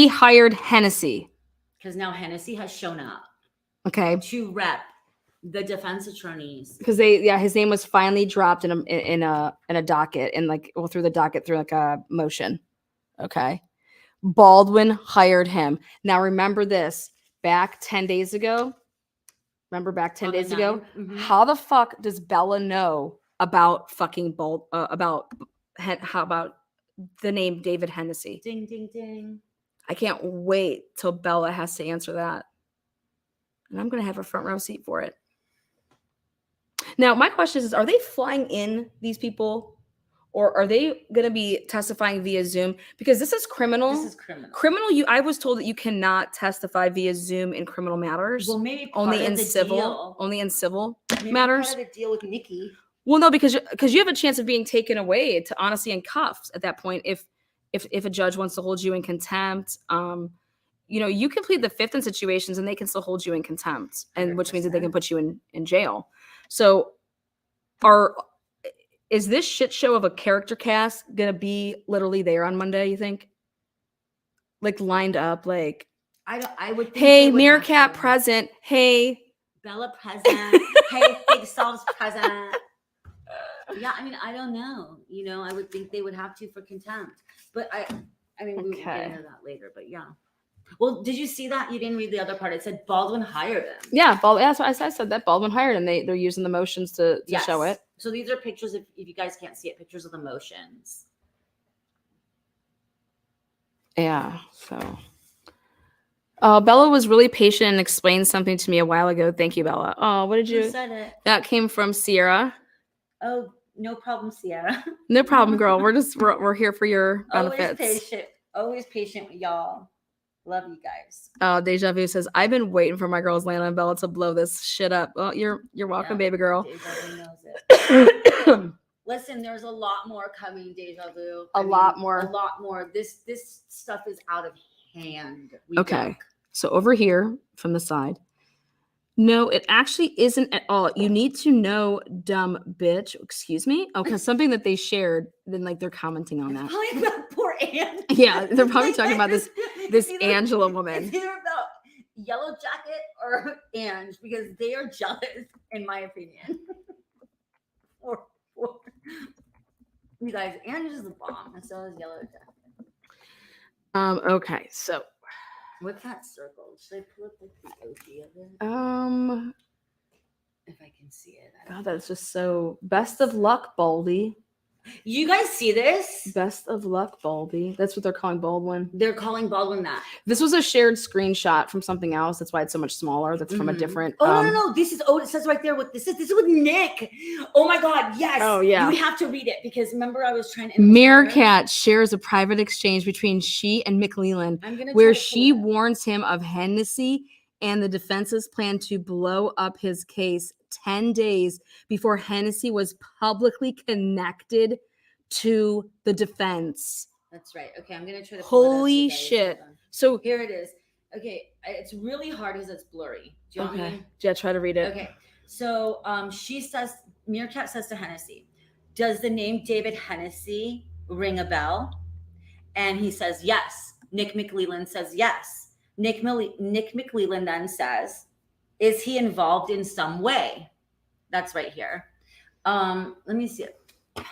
hired Hennessy. Because now Hennessy has shown up. Okay. To rep the defense attorneys. Because his name was finally dropped in a docket, through the docket through like a motion. Okay. Baldwin hired him. Now remember this, back 10 days ago. Mm-hmm. How the fuck does Bella know about fucking about the name David Hennessy? Ding, ding, ding. I can't wait till Bella has to answer that. And I'm going to have a front row seat for it. Now, my question is, are they flying in these people? Or are they going to be testifying via Zoom? Because this is criminal. This is criminal. I was told that you cannot testify via Zoom in criminal matters. Well, maybe only in civil. Deal. Only in civil maybe matters. Part of the deal with Nikki. Well, no, because you have a chance of being taken away to honesty and cuffs at that point if a judge wants to hold you in contempt. You can plead the fifth in situations and they can still hold you in contempt, and 100%. Which means that they can put you in jail. So is this shit show of a character cast gonna be literally there on Monday, you think? Like lined up, like I would think hey, Meerkat present. Hey, Bella present. Hey, Big Solve's present. Yeah, I mean, I don't know. I would think they would have to for contempt. But we will get into that later, but yeah. Well, did you see that? You didn't read the other part. It said Baldwin hired him. Yeah, that's what I said that Baldwin hired him. They're using the motions to show it. So these are pictures, if you guys can't see it, pictures of the motions. Yeah, so. Bella was really patient and explained something to me a while ago. Thank you, Bella. Oh, what did you? Who said it? That came from Sierra. Oh, no problem, Sierra. No problem, girl. We're here for your benefits. Always patient with y'all. Love you guys. Oh, Deja Vu says, I've been waiting for my girls Lana and Bella to blow this shit up. Well, you're welcome, baby girl. Deja Vu knows it. Listen, there's a lot more coming, Deja Vu. A lot more. This stuff is out of hand. Okay. So over here from the side. No, it actually isn't at all. You need to know, dumb bitch. Excuse me? Oh, because something that they shared, then they're commenting on that. Probably about poor Anne. Yeah, they're probably talking about this Angela woman. It's either about Yellow Jacket or Ange, because they are jealous, in my opinion. You guys, Ange is the bomb, and so is Yellow Jacket. Okay, so. What's that circle? Should I pull up the OG of it? if I can see it. God, that's just so. Best of luck, Baldy. You guys see this? Best of luck, Baldy. That's what they're calling Baldwin. They're calling Baldwin that. This was a shared screenshot from something else. That's why it's so much smaller. That's from a different. Oh no! This is. Oh, it says right there what this is. This is with Nick. Oh my God! Yes. Oh yeah. You have to read it because remember I was trying to. Meerkat shares a private exchange between she and Mick Leland, where she warns him of Hennessy and the defense's plan to blow up his case 10 days before Hennessy was publicly connected to the defense. That's right. Okay, I'm gonna try to. Holy shit! So here it is. Okay, it's really hard because it's blurry. Do you want me? Yeah, try to read it. Okay, so she says, Meerkat says to Hennessy, "Does the name David Hennessy ring a bell?" And he says, "Yes." Nick McLeland says, "Yes." Nick McLeland then says, "Is he involved in some way?" That's right here. Let me see it.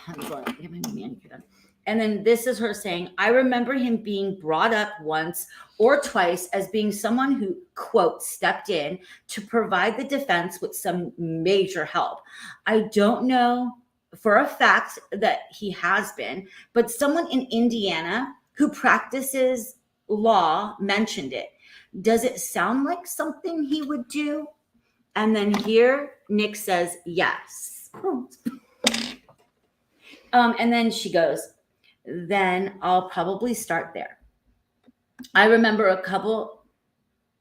I'm going to get my manicure done. And then this is her saying, "I remember him being brought up once or twice as being someone who, quote, stepped in to provide the defense with some major help. I don't know for a fact that he has been, but someone in Indiana who practices law mentioned it. Does it sound like something he would do?" And then here Nick says, "Yes." And then she goes, "Then I'll probably start there. I remember a couple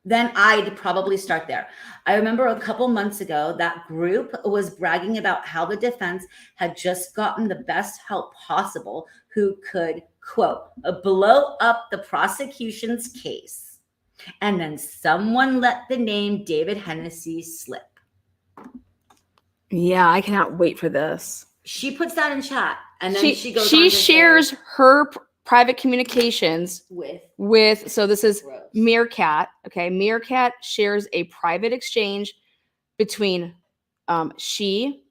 months ago, that group was bragging about how the defense had just gotten the best help possible who could, quote, blow up the prosecution's case. And then someone let the name David Hennessy slip." Yeah, I cannot wait for this. She puts that in chat, and then she goes. She shares her private communications with. So this is Gross. Meerkat. Okay, Meerkat shares a private exchange between she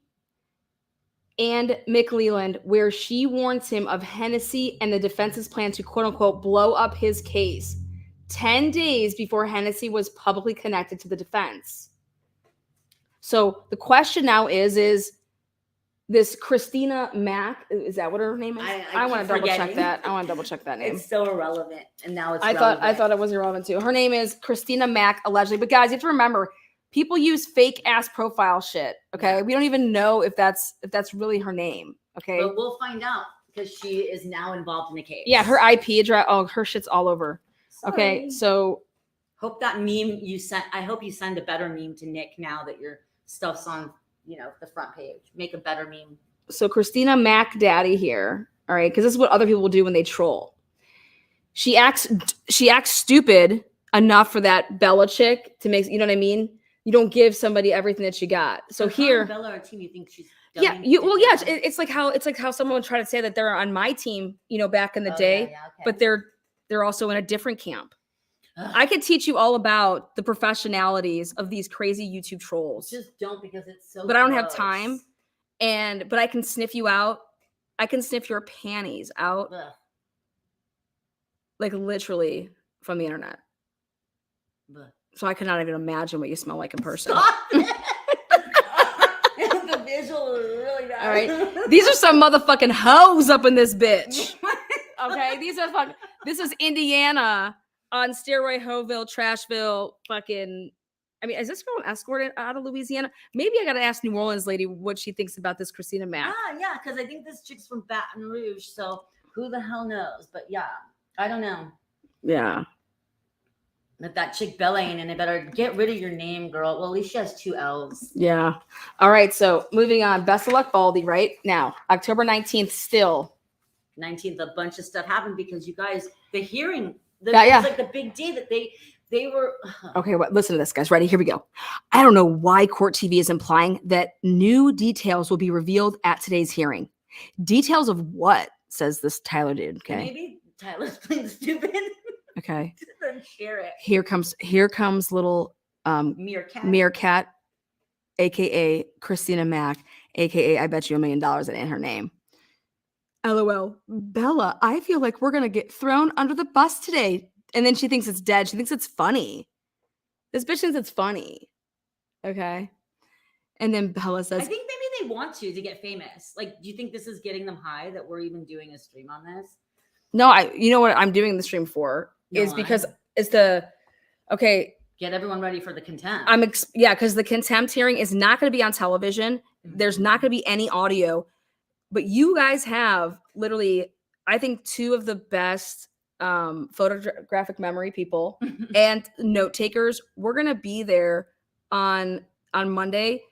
and Mick Leland, where she warns him of Hennessy and the defense's plan to, quote unquote, blow up his case 10 days before Hennessy was publicly connected to the defense. So the question now is this Christina Mack, is that what her name is? I want to double check that. I want to double check that name. It's so irrelevant, and now it's. I thought it was irrelevant too. Her name is Christina Mack, allegedly. But guys, you have to remember, people use fake ass profile shit. Okay, we don't even know if that's really her name. Okay, but we'll find out because she is now involved in the case. Yeah, her IP address. Oh, her shit's all over. Sorry. Okay, so hope that meme you sent. I hope you send a better meme to Nick now that your stuff's on, the front page. Make a better meme. So Christina Mac Daddy here, all right, because this is what other people will do when they troll. She acts stupid enough for that Bella chick to make, you know what I mean? You don't give somebody everything that you got. So here, Bella, our team, you think she's yeah, it's like how someone would try to say that they're on my team, back in the day, okay. But they're also in a different camp. I could teach you all about the professionalities of these crazy YouTube trolls. Just don't, because it's so. But I don't have time, but I can sniff you out. I can sniff your panties out, like literally from the internet. So I could not even imagine what you smell like in person. Stop it. The visual is really bad. All right, these are some motherfucking hoes up in this bitch. Okay, this is Indiana. On steroid, Hoville, Trashville, fucking. I mean, is this girl escorted out of Louisiana? Maybe I got to ask New Orleans lady what she thinks about this Christina Mack. Yeah, because I think this chick's from Baton Rouge, so who the hell knows? But yeah, I don't know. Yeah. But that chick Bella ain't, and they better get rid of your name, girl. Well, at least she has 2 L's. Yeah. All right, so moving on. Best of luck, Baldy, right? Now, October 19th, still. 19th, a bunch of stuff happened because you guys, the hearing... It's like the big day that they were. Okay, well, listen to this, guys. Ready? Here we go. I don't know why Court TV is implying that new details will be revealed at today's hearing. Details of what? Says this Tyler dude. Okay. Maybe Tyler's playing stupid. Okay. Then share it. Here comes little Meerkat, aka Christina Mack, aka I bet you $1 million it ain't her name. LOL. Bella, I feel like we're going to get thrown under the bus today. And then she thinks it's dead. She thinks it's funny. This bitch thinks it's funny. Okay. And then Bella I says, think maybe they want to get famous. Like, do you think this is getting them high that we're even doing a stream on this? no, you know what I'm doing the stream for No, is because why? it's the, okay, Get everyone ready for the contempt. because the contempt hearing is not going to be on television. There's not going to be any audio, but you guys have literally, I think, two of the best photographic memory people and note takers. We're going to be there on Monday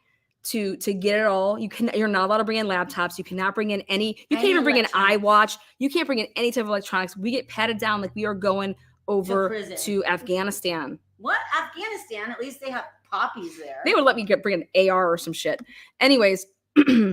to get it all. You're not allowed to bring in laptops. You cannot bring in you can't even bring in iWatch. You can't bring in any type of electronics. We get patted down like we are going over to Afghanistan. What? Afghanistan? At least they have poppies there. They would let me bring an AR or some shit. Anyways,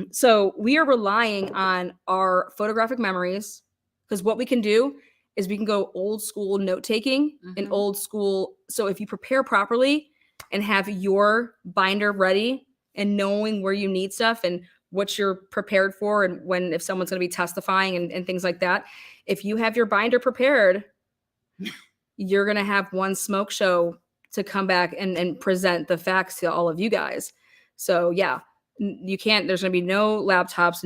so we are relying on our photographic memories, because what we can do is we can go old school note taking and old school. So if you prepare properly and have your binder ready and knowing where you need stuff and what you're prepared for, and if someone's going to be testifying and things like that, if you have your binder prepared, you're going to have one smoke show to come back and present the facts to all of you guys. So yeah, you can't, there's going to be no laptops,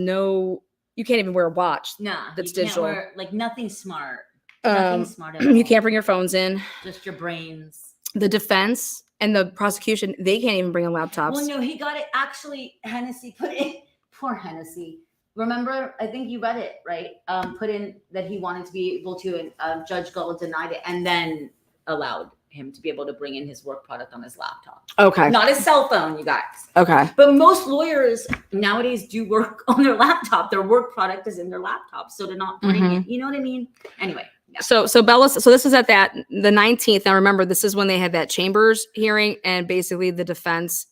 you can't even wear a watch. Nah, that's you can't digital. Wear, like nothing smart. Nothing smart at all. You can't bring your phones in. Just your brains. The defense and the prosecution, they can't even bring in laptops. Well, no, he got it. Actually, Hennessy put in, poor Hennessy. Remember, I think you read it, right? Put in that he wanted to be able to, and Judge Gull denied it and then allowed him to be able to bring in his work product on his laptop. Okay. Not his cell phone, you guys. Okay. But most lawyers nowadays do work on their laptop. Their work product is in their laptop. So to not bring it, you know what I mean? Anyway. Yeah. So Bella, so this is at the 19th. Now remember, this is when they had that Chambers hearing, and basically the defense,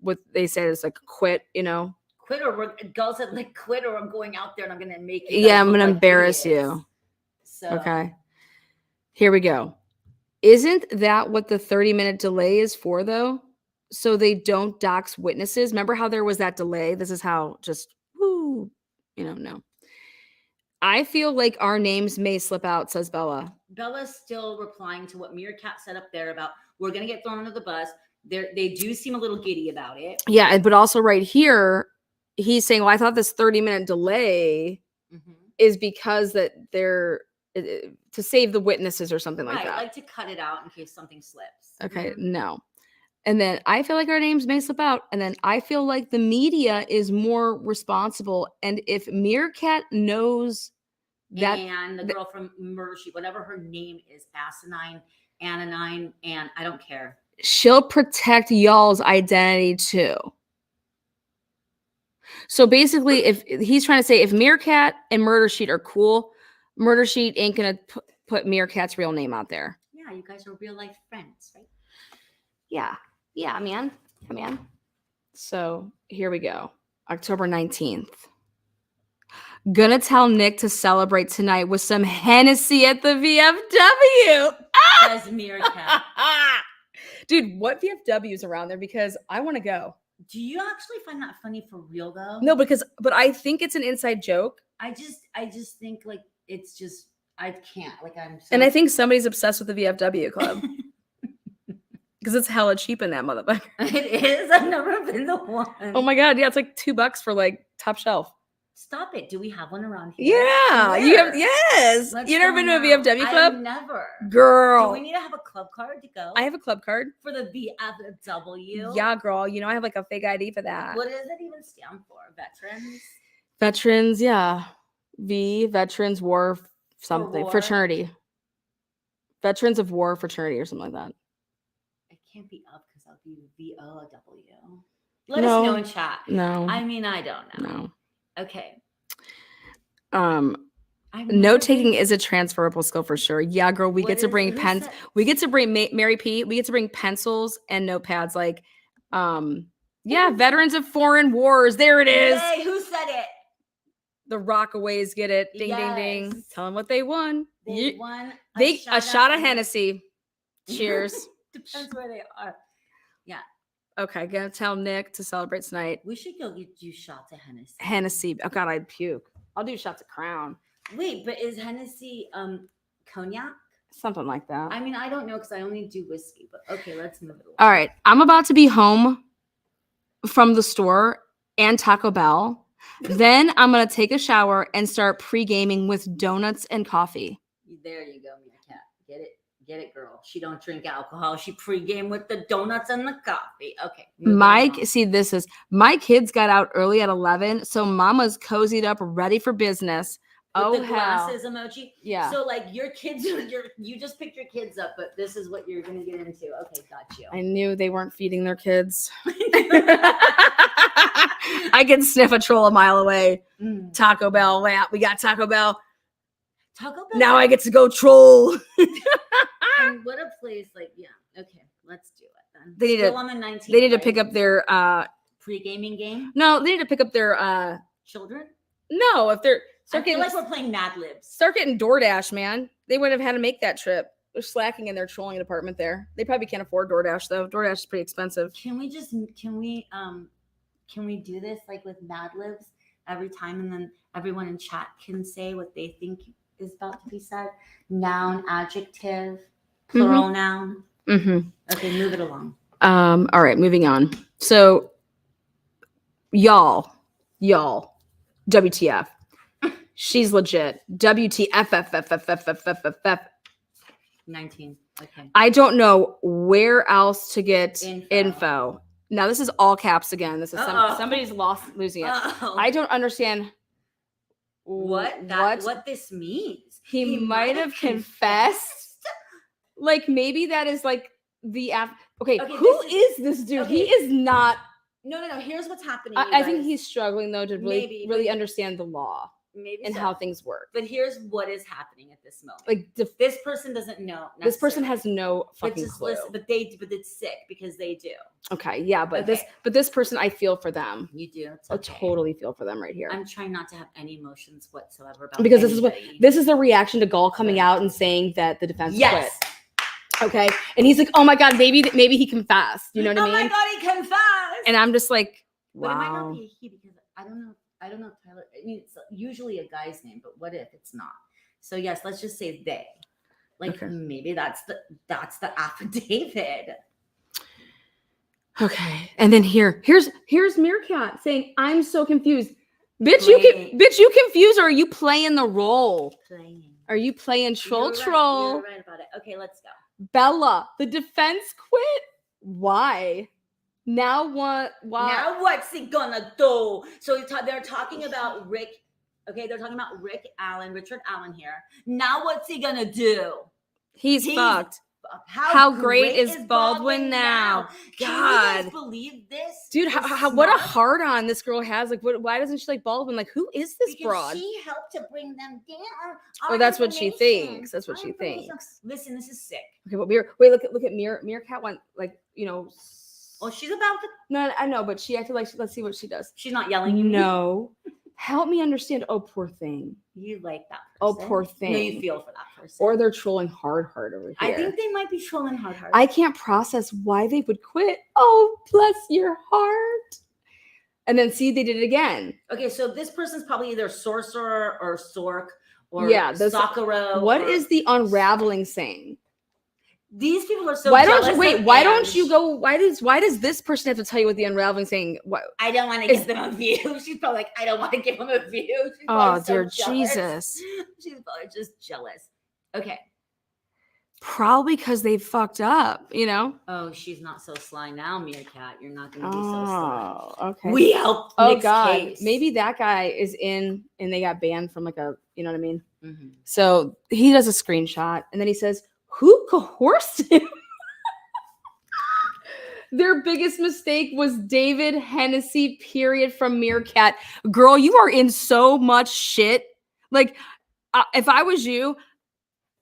what they said is like quit, Quit, or Gull said like quit, or I'm going out there and I'm going to make you. Yeah, I'm going to embarrass you. So. Okay. Here we go. Isn't that what the 30-minute delay is for, though? So they don't dox witnesses. Remember how there was that delay? This is how no. I feel like our names may slip out, says Bella. Bella's still replying to what Meerkat said up there about we're going to get thrown under the bus. They do seem a little giddy about it. Yeah, but also right here, he's saying, well, I thought this 30-minute delay is because that they're to save the witnesses or something like that. Like to cut it out in case something slips. Okay, no. And then I feel like our names may slip out. And then I feel like the media is more responsible. And if Meerkat knows that. And the girl from Murder Sheet, whatever her name is, Asinine, Ananine, and I don't care. She'll protect y'all's identity too. So basically, if he's trying to say if Meerkat and Murder Sheet are cool, Murder Sheet ain't going to put Meerkat's real name out there. Yeah, you guys are real life friends, right? Yeah, man. Come on. So here we go. October 19th. Gonna tell Nick to celebrate tonight with some Hennessy at the VFW. Says Meerkat. Dude, what VFW is around there? Because I want to go. Do you actually find that funny for real though? No, but I think it's an inside joke. I just think like it's just I can't like I'm. And I think somebody's obsessed with the VFW club because it's hella cheap in that motherfucker. It is. I've never been the one. Oh my god, yeah, it's like $2 for like top shelf. Stop it. Do we have one around here? Yeah, Where? you have. Yes, Let's you never been to a VFW club? I've never. Girl, Do we need to have a club card to go? I have a club card for the VFW. Yeah, girl. I have like a fake ID for that. What does it even stand for? Veterans. Veterans, yeah. Veterans War something War. Fraternity. Veterans of War Fraternity or something like that. It can't be up because I'll be VOW. Let us know in chat. No. I mean, I don't know. No. Okay. Note taking is a transferable skill for sure. Yeah, girl, we get to bring pens. We get to bring Mary P. We get to bring pencils and notepads. Like, veterans of foreign wars. There it is. Hey, who said it? The Rockaways get it. Ding, ding, ding. Tell them what they won. They won a shot of Hennessy. Cheers. Depends where they are. Yeah. Okay, gonna tell Nick to celebrate tonight. We should go do shots of Hennessy. Hennessy. Oh God, I'd puke. I'll do shots of Crown. Wait, but is Hennessy cognac? Something like that. I mean, I don't know because I only do whiskey. But okay, let's move it along. All right, I'm about to be home from the store and Taco Bell. Then I'm going to take a shower and start pre-gaming with donuts and coffee. There you go, Meerkat. Get it, girl. She don't drink alcohol. She pregame with the donuts and the coffee. Okay. My kids got out early at 11, so mama's cozied up, ready for business. With the glasses emoji. Yeah. So like your kids are you just picked your kids up, but this is what you're gonna get into. Okay, got you. I knew they weren't feeding their kids. I can sniff a troll a mile away. Taco Bell. Wow, we got Taco Bell. Taco Bell. Now I get to go troll. And what a place! Like, yeah. Okay, let's do it then. They need Still to. on the 19th, They need to right? pick up their. Pre-gaming game. No, they need to pick up their. Children. No, if they're. I feel like we're playing Mad Libs. Start getting DoorDash, man. They wouldn't have had to make that trip. They're slacking in their trolling department there. They probably can't afford DoorDash though. DoorDash is pretty expensive. Can we do this like with Mad Libs every time, and then everyone in chat can say what they think is about to be said? Noun, adjective, plural noun. Mm-hmm. Okay, move it along. All right, moving on. So, y'all, WTF? She's legit. WTF. 19. Okay. I don't know where else to get info. Now this is all caps again. This is somebody's losing it. I don't understand what this means. He might have confessed. Like maybe that is like the okay. Who is this dude? Okay. He is not. No. Here's what's happening. I think he's struggling though to really understand the law. Maybe and how things work. But here's what is happening at this moment. Like this person doesn't know. This person has no fucking clue. Listen, but it's sick because they do. Okay, yeah, but this person, I feel for them. You do. I totally feel for them right here. I'm trying not to have any emotions whatsoever about because this is the reaction to Gall coming out and saying that the defense quit. Okay, and he's like, oh my god, maybe he confessed. You know what I mean? Oh my god, he confessed. And I'm just like, wow. But it might not be a he because I don't know, Tyler. I mean, it's usually a guy's name, but what if it's not? So yes, let's just say they. Like maybe that's the affidavit. Okay, and then here's Meerkat saying, "I'm so confused, bitch. You confused, or are you playing the role? Are you playing troll? You're right about it. Okay, let's go. Bella, the defense quit. Why? Now what? Now what's he gonna do? So they're talking about Rick. Okay, they're talking about Richard Allen here. Now what's he gonna do? He's fucked. How great is Baldwin now? God, can you guys believe this, dude? What a hard on this girl has. Like, why doesn't she like Baldwin? Like, who is this broad? She helped to bring them down. Oh, that's what she thinks. That's what she thinks. Listen, this is sick. Okay, but look at Meerkat went like Oh, she's about to. No, I know, but she acted like let's see what she does. She's not yelling. No, help me understand. Oh, poor thing. You like that person. Oh, poor thing. No, you feel for that person. Or they're trolling hard over here. I think they might be trolling hard. I can't process why they would quit. Oh, bless your heart. And then see, they did it again. Okay, so this person's probably either sorcerer or sork or Sakura. What is the unraveling saying? These people are so. Why don't you wait? Why don't you go? Why does this person have to tell you what the unraveling saying? What? I don't want to give them a view. She's probably like, I don't want to give them a view. She's oh dear Jesus! She's probably just jealous. Okay. Probably because they fucked up, you know. Oh, she's not so sly now, Meerkat. You're not going to be so sly. Okay. We helped. Oh God, case. Maybe that guy is in, and they got banned from like a, you know what I mean. Mm-hmm. So he does a screenshot, and then he says, who coerced him? Their biggest mistake was David Hennessy, period, from Meerkat. Girl, you are in so much shit. Like, if I was you,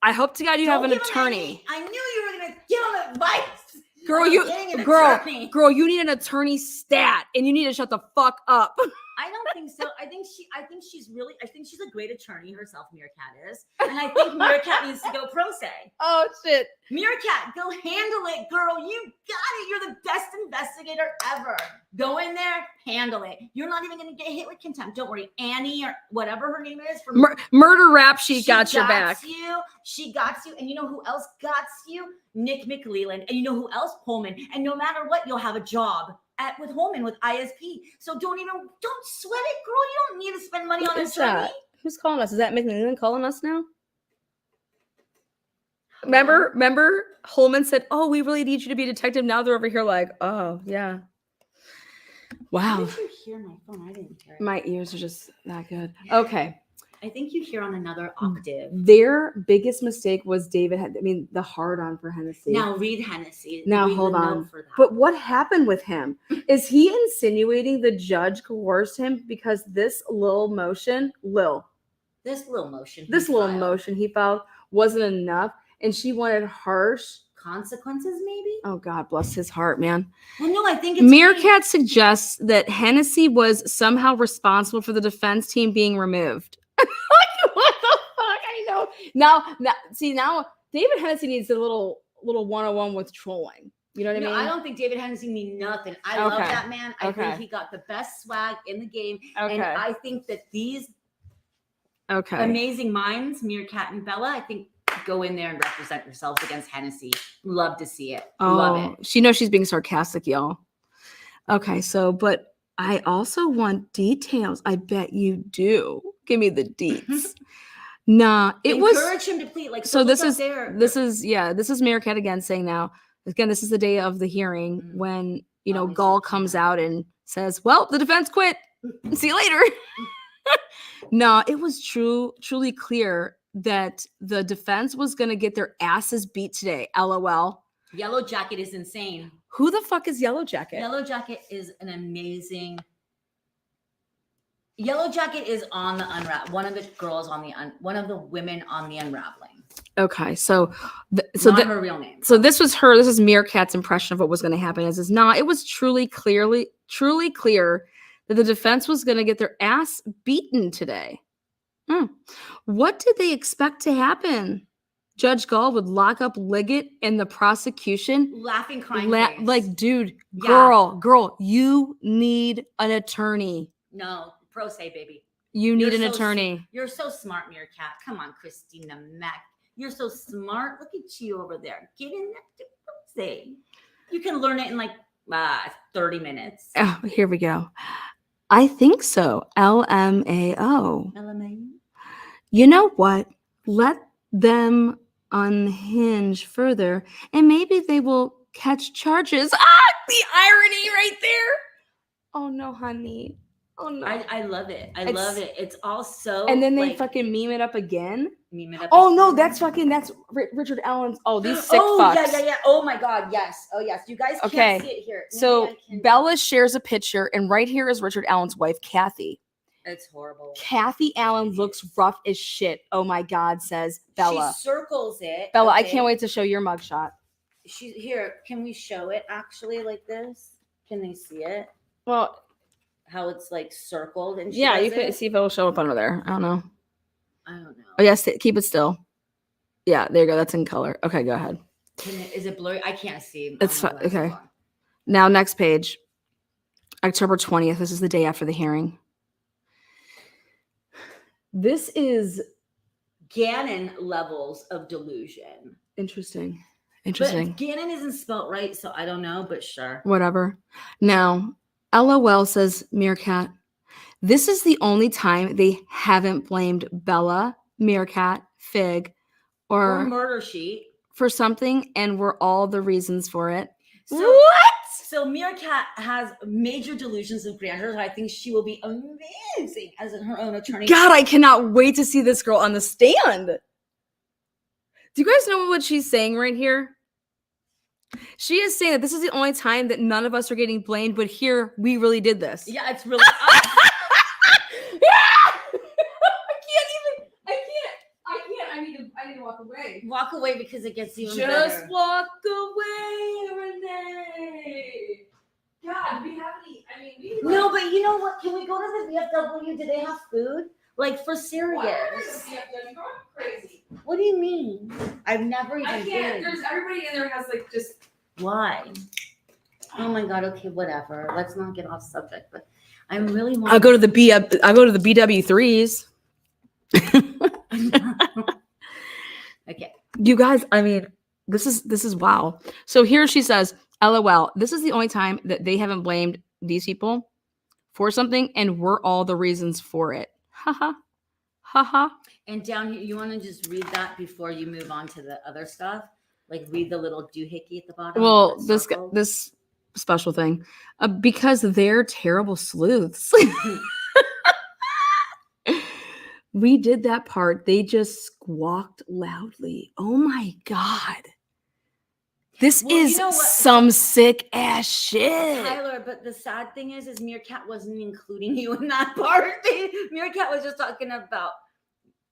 I hope to God you have an attorney. I knew you were going to give him advice. Girl, you need an attorney stat, and you need to shut the fuck up. I don't think so. I think she's a great attorney herself, Meerkat is. And I think Meerkat needs to go pro se. Oh shit. Meerkat, go handle it, girl. You got it. You're the best investigator ever. Go in there, handle it. You're not even gonna get hit with contempt. Don't worry. Annie or whatever her name is from Murder Rap Sheet got your back. She got you. And you know who else got you? Nick McLeland. And you know who else? Pullman. And no matter what, you'll have a job. with Holman with ISP. So don't sweat it, girl. You don't need to spend money on Who's a journey. that? Who's calling us? Is that McNeelan calling us now? Remember Holman said, "Oh, we really need you to be a detective." Now they're over here like, "Oh, yeah." Wow. How did you hear my phone? I didn't hear it. My ears are just that good. Okay. I think you hear on another octave. Their biggest mistake was the hard on for Hennessy. Now read Hennessy. Now Read hold the on. note for that. But what happened with him? Is he insinuating the judge coerced him because this little motion he filed wasn't enough and she wanted harsh consequences, maybe? Oh, God bless his heart, man. Well, no, I think it's Meerkat suggests that Hennessy was somehow responsible for the defense team being removed. What the fuck? I know. Now David Hennessy needs a little 101 with trolling. You know what I mean? I don't think David Hennessy means nothing. I love that man. I think he got the best swag in the game. Okay. And I think that these amazing minds, Meerkat and Bella, I think go in there and represent yourselves against Hennessy. Love to see it. Love it. She knows she's being sarcastic, y'all. Okay, but I also want details. I bet you do. Give me the deets. Nah, encourage him to plead. Like so. This is Meerkat again saying now. Again, this is the day of the hearing when Gall comes out and says, "Well, the defense quit. See you later." No, it was truly clear that the defense was going to get their asses beat today. LOL. Yellow Jacket is insane. Who the fuck is Yellow Jacket? Yellow Jacket is an amazing. Yellow Jacket is on the unwrap. One of the girls one of the women on the unraveling. Okay, so not her real name. So this was her. This is Meerkat's impression of what was going to happen. It was truly clear that the defense was going to get their ass beaten today. What did they expect to happen? Judge Gall would lock up Liggett and the prosecution, laughing, crying, like, dude, girl, you need an attorney. No, pro se, baby. You need an attorney. You're so smart, Meerkat. Come on, Christina Mack. You're so smart. Look at you over there. Get in that pro se. You can learn it in like 30 minutes. Oh, here we go. I think so. LMAO. LMAO. You know what? Let them unhinge further and maybe they will catch charges. The irony right there. Oh no, honey. Oh no. I love it. I love it. It's all so. And then they fucking meme it up again. No, that's Richard Allen's. Oh, these sick fucks. Yeah. Oh my God, yes. Oh yes. You guys can't see it here. So Bella shares a picture, and right here is Richard Allen's wife, Kathy. It's horrible. Kathy Allen looks rough as shit. Oh my God, says Bella. She circles it. Bella, I can't wait to show your mugshot. She's here. Can we show it actually like this? Can they see it? Well, how it's like circled and yeah, you can see if it'll show up under there. I don't know. Oh yes, keep it still. Yeah, there you go. That's in color. Okay, go ahead. Is it blurry? I can't see. It's fine. Okay. Now, next page. October 20th. This is the day after the hearing. This is Gannon levels of delusion. Interesting. But Gannon isn't spelt right, so I don't know, but sure. Whatever. Now, LOL, says Meerkat. This is the only time they haven't blamed Bella, Meerkat, Fig, or Murder Sheet for something, and were all the reasons for it. What? So Meerkat has major delusions of grandeur. I think she will be amazing as her own attorney. God, I cannot wait to see this girl on the stand. Do you guys know what she's saying right here? She is saying that this is the only time that none of us are getting blamed, but here we really did this. Yeah, it's really. I need to walk away. Walk away because it gets even better. Just walk away, Renee. God, do we have any? No, but you know what? Can we go to the VFW? Do they have food? Like for serious? You're crazy. What do you mean? I've never even. I can't. There's everybody in there has like just. Why? Oh my God. Okay, whatever. Let's not get off subject. But I'm really. I'll go to the BW3s. Okay. You guys, this is wow. So here she says, LOL. This is the only time that they haven't blamed these people for something, and we're all the reasons for it. Haha. Haha. And down here, you want to just read that before you move on to the other stuff? Like read the little doohickey at the bottom. Well, that's circled. this special thing, because they're terrible sleuths. We did that part. They just squawked loudly. Oh my God. This Well, is you know what? some sick ass shit. Tyler, but the sad thing is Meerkat wasn't including you in that part. Meerkat was just talking about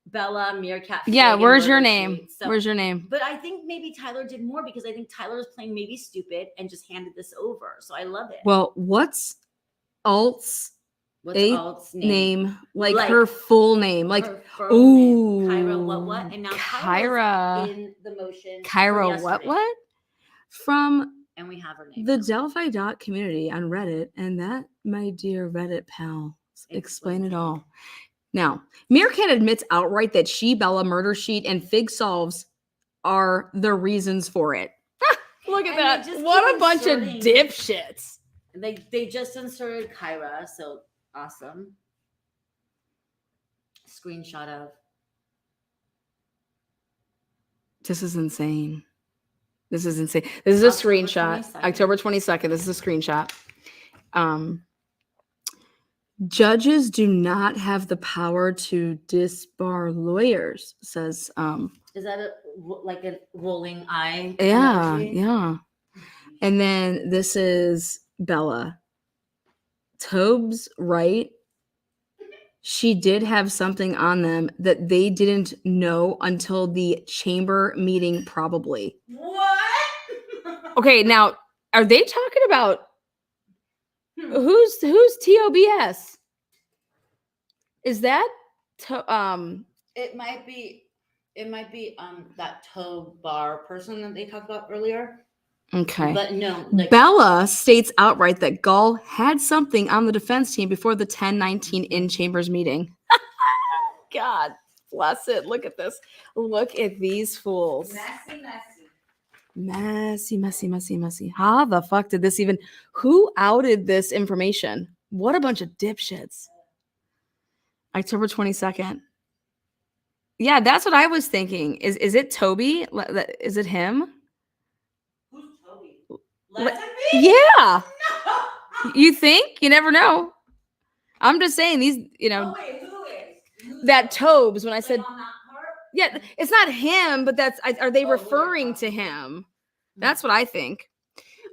Bella, Meerkat. Yeah, Fig, and where's your Murder name? Sheet. So, Where's your name? But I think maybe Tyler did more because I think Tyler was playing maybe stupid and just handed this over. So I love it. Well, what's Alt's name? Like her full name. Like, ooh. Kyra what? And now Kyra in the motion. Kyra what? From and we have her name. The Delphi community on Reddit, and that, my dear Reddit pal, explain it all. Now, Meerkat admits outright that she, Bella, Murder Sheet, and Fig Solves are the reasons for it. Look at that. What a bunch of dipshits. They just inserted Kyra, so awesome. Screenshot of. This is insane. This is insane. This is a screenshot. October 22nd. This is a screenshot. Judges do not have the power to disbar lawyers, says. Is that like a rolling eye? Yeah, yeah. And then this is Bella. Tobes right. She did have something on them that they didn't know until the chamber meeting, probably. What? Okay, now are they talking about who's TOBS? Is that It might be that toe bar person that they talked about earlier. Okay. But no. Bella states outright that Gull had something on the defense team before the 10-19 in chambers meeting. God bless it. Look at this. Look at these fools. Messy. How the fuck did this even? Who outed this information? What a bunch of dipshits. October 22nd. Yeah, that's what I was thinking. Is it Toby? Is it him? Who's Toby? Yeah. No. You think? You never know. I'm just saying these, Oh, wait, who is? That Tobes, when I said, on that part? yeah, it's not him, but are they referring to him? That's what I think.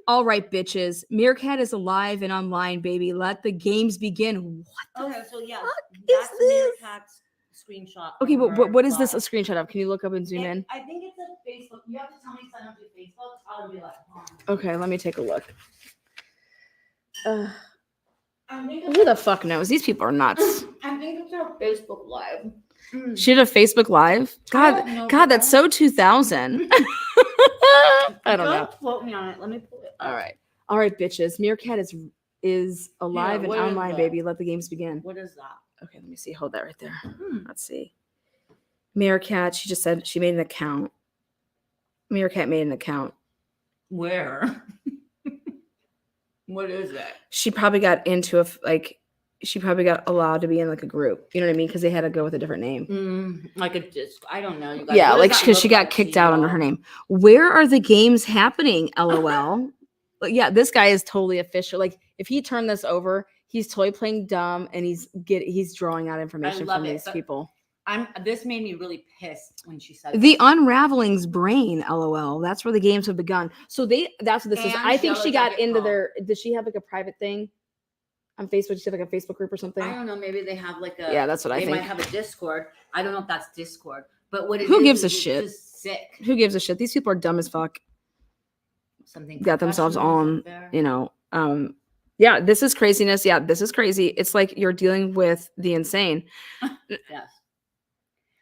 All right, bitches. Meerkat is alive and online, baby. Let the games begin. What the Okay, so yeah, that's this? Meerkat's screenshot. Okay, but what is this a screenshot of? Can you look up and zoom in? I think it's a Facebook. You have to tell me sign up to Facebook. I'll be like, okay, let me take a look. Who the fuck knows? These people are nuts. I think it's our Facebook Live. She did a Facebook Live? God, that's so 2000. I don't know. Don't quote me on it. Let me pull it up. All right, bitches. Meerkat is alive and online, baby. Let the games begin. What is that? Okay, let me see. Hold that right there. Let's see. Meerkat, she just said she made an account. Meerkat made an account. Where? What is that? She probably got into she probably got allowed to be in like a group. You know what I mean? Because they had to go with a different name. Like a disc. I don't know. You guys. Yeah, like because she got kicked out under her name. Where are the games happening? LOL. Yeah, this guy is totally official. Like if he turned this over, he's totally playing dumb and he's drawing out information from these people. This made me really pissed when she said the unraveling's brain. LOL. That's where the games have begun. So that's what this is. I think she got into their. Does she have like a private thing on Facebook? Does she have like a Facebook group or something? I don't know. Maybe they have like a. Yeah, that's what I think. They might have a Discord. I don't know if that's Discord, but what? Who gives a shit? Just sick. Who gives a shit? These people are dumb as fuck. Something got themselves on. Yeah, this is craziness. Yeah, this is crazy. It's like you're dealing with the insane. Yes.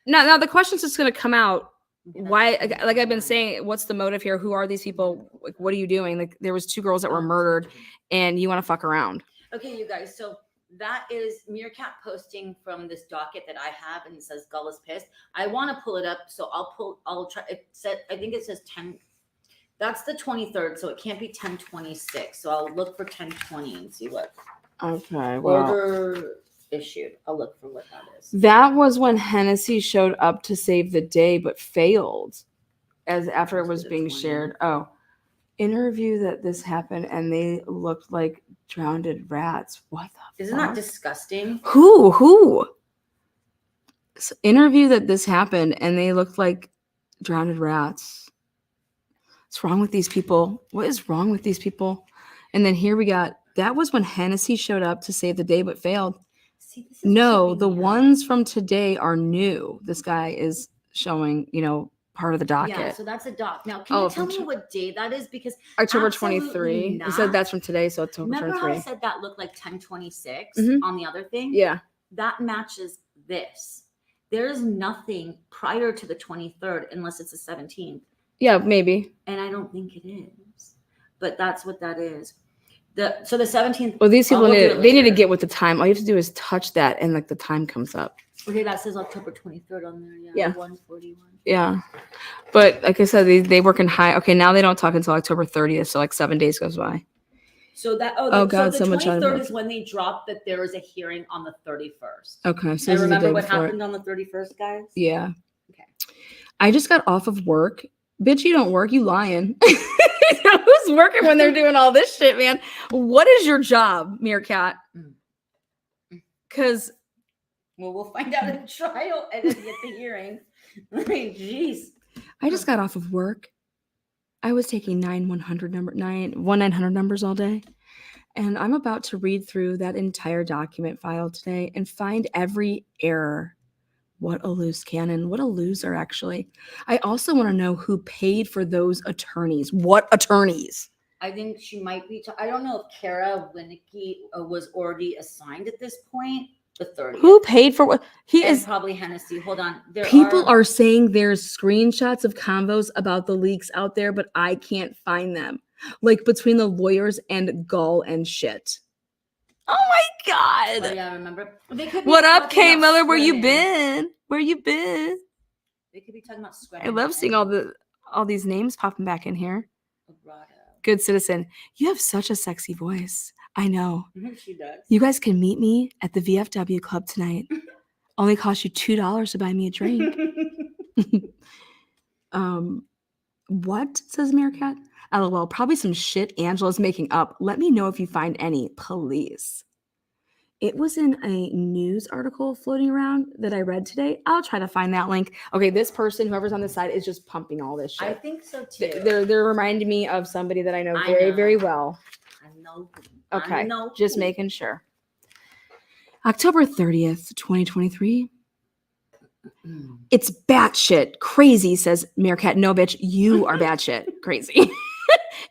Now the question's just going to come out. Why, like I've been saying, what's the motive here? Who are these people? Like, what are you doing? Like, there was 2 girls that were murdered, and you want to fuck around. Okay, you guys. So that is Meerkat posting from this docket that I have, and it says Gull is pissed. I want to pull it up, so I'll try. I think it says That's the 23rd, so it can't be 10/26. So I'll look for 10/20 and see what Okay, well, order issued. I'll look for what that is. that was when Hennessy showed up to save the day, but failed as after it was The being 20th. shared. Oh, interview that this happened and they looked like drowned rats. What the Isn't fuck? that disgusting? Who? Interview that this happened and they looked like drowned rats. What's wrong with these people? What is wrong with these people? And then here we got, that was when Hennessy showed up to save the day but failed. See, this is No, tripping the me out. ones from today are new. This guy is showing, part of the docket. Yeah, so that's a doc. Now, can you tell from me what day that is? Because October absolutely 23. You not. said that's from today, so October remember 23. how I said that looked like 10/26 Mhm. on the other thing? Yeah. That matches this. There's nothing prior to the 23rd unless it's the 17th. Yeah, maybe. And I don't think it is. But that's what that is. So the 17th. Well, these people we'll do it they need to later. get with the time. All you have to do is touch that and like the time comes up. Okay, that says October 23rd on there. Yeah. 1:41. Yeah. But like I said, they work in high. Okay, now they don't talk until October 30th, so like 7 days goes by. So that God, so the someone shot 23rd him. is when they dropped that there is a hearing on the 31st. Okay, so I this is the remember day what before. happened on the 31st, guys. Yeah. Okay. I just got off of work. Bitch, you don't work. You lying. Who's working when they're doing all this shit, man? What is your job, Meerkat? Because Well, we'll find out in trial and then get the hearing. Jeez. I just got off of work. I was taking 1-900 numbers all day. And I'm about to read through that entire document file today and find every error. What a loose cannon. What a loser, actually. I also want to know who paid for those attorneys. What attorneys? I think she might be. I don't know if Kara Winnicke was already assigned at this point. The 30th. Who paid for what? He And is. probably Hennessy. Hold on. People are saying there's screenshots of convos about the leaks out there, but I can't find them. Like between the lawyers and Gull and shit. Oh my God. Oh, yeah, remember? They could be What up, talking Kay about Miller? Where you swimming. been? Where you been? They could be talking about swimming. I love seeing all these names popping back in here. Vibrato. Good citizen. You have such a sexy voice. I know. She does. You guys can meet me at the VFW club tonight. Only cost you $2 to buy me a drink. What, says Meerkat? LOL, probably some shit Angela's making up. Let me know if you find any, please. It was in a news article floating around that I read today. I'll try to find that link. Okay, this person, whoever's on the side, is just pumping all this shit. I think so too. They're reminding me of somebody that I know I very, know. very well. I know. Okay, I know. just making sure. October 30th, 2023. It's batshit crazy, says Meerkat. No, bitch, you are batshit crazy.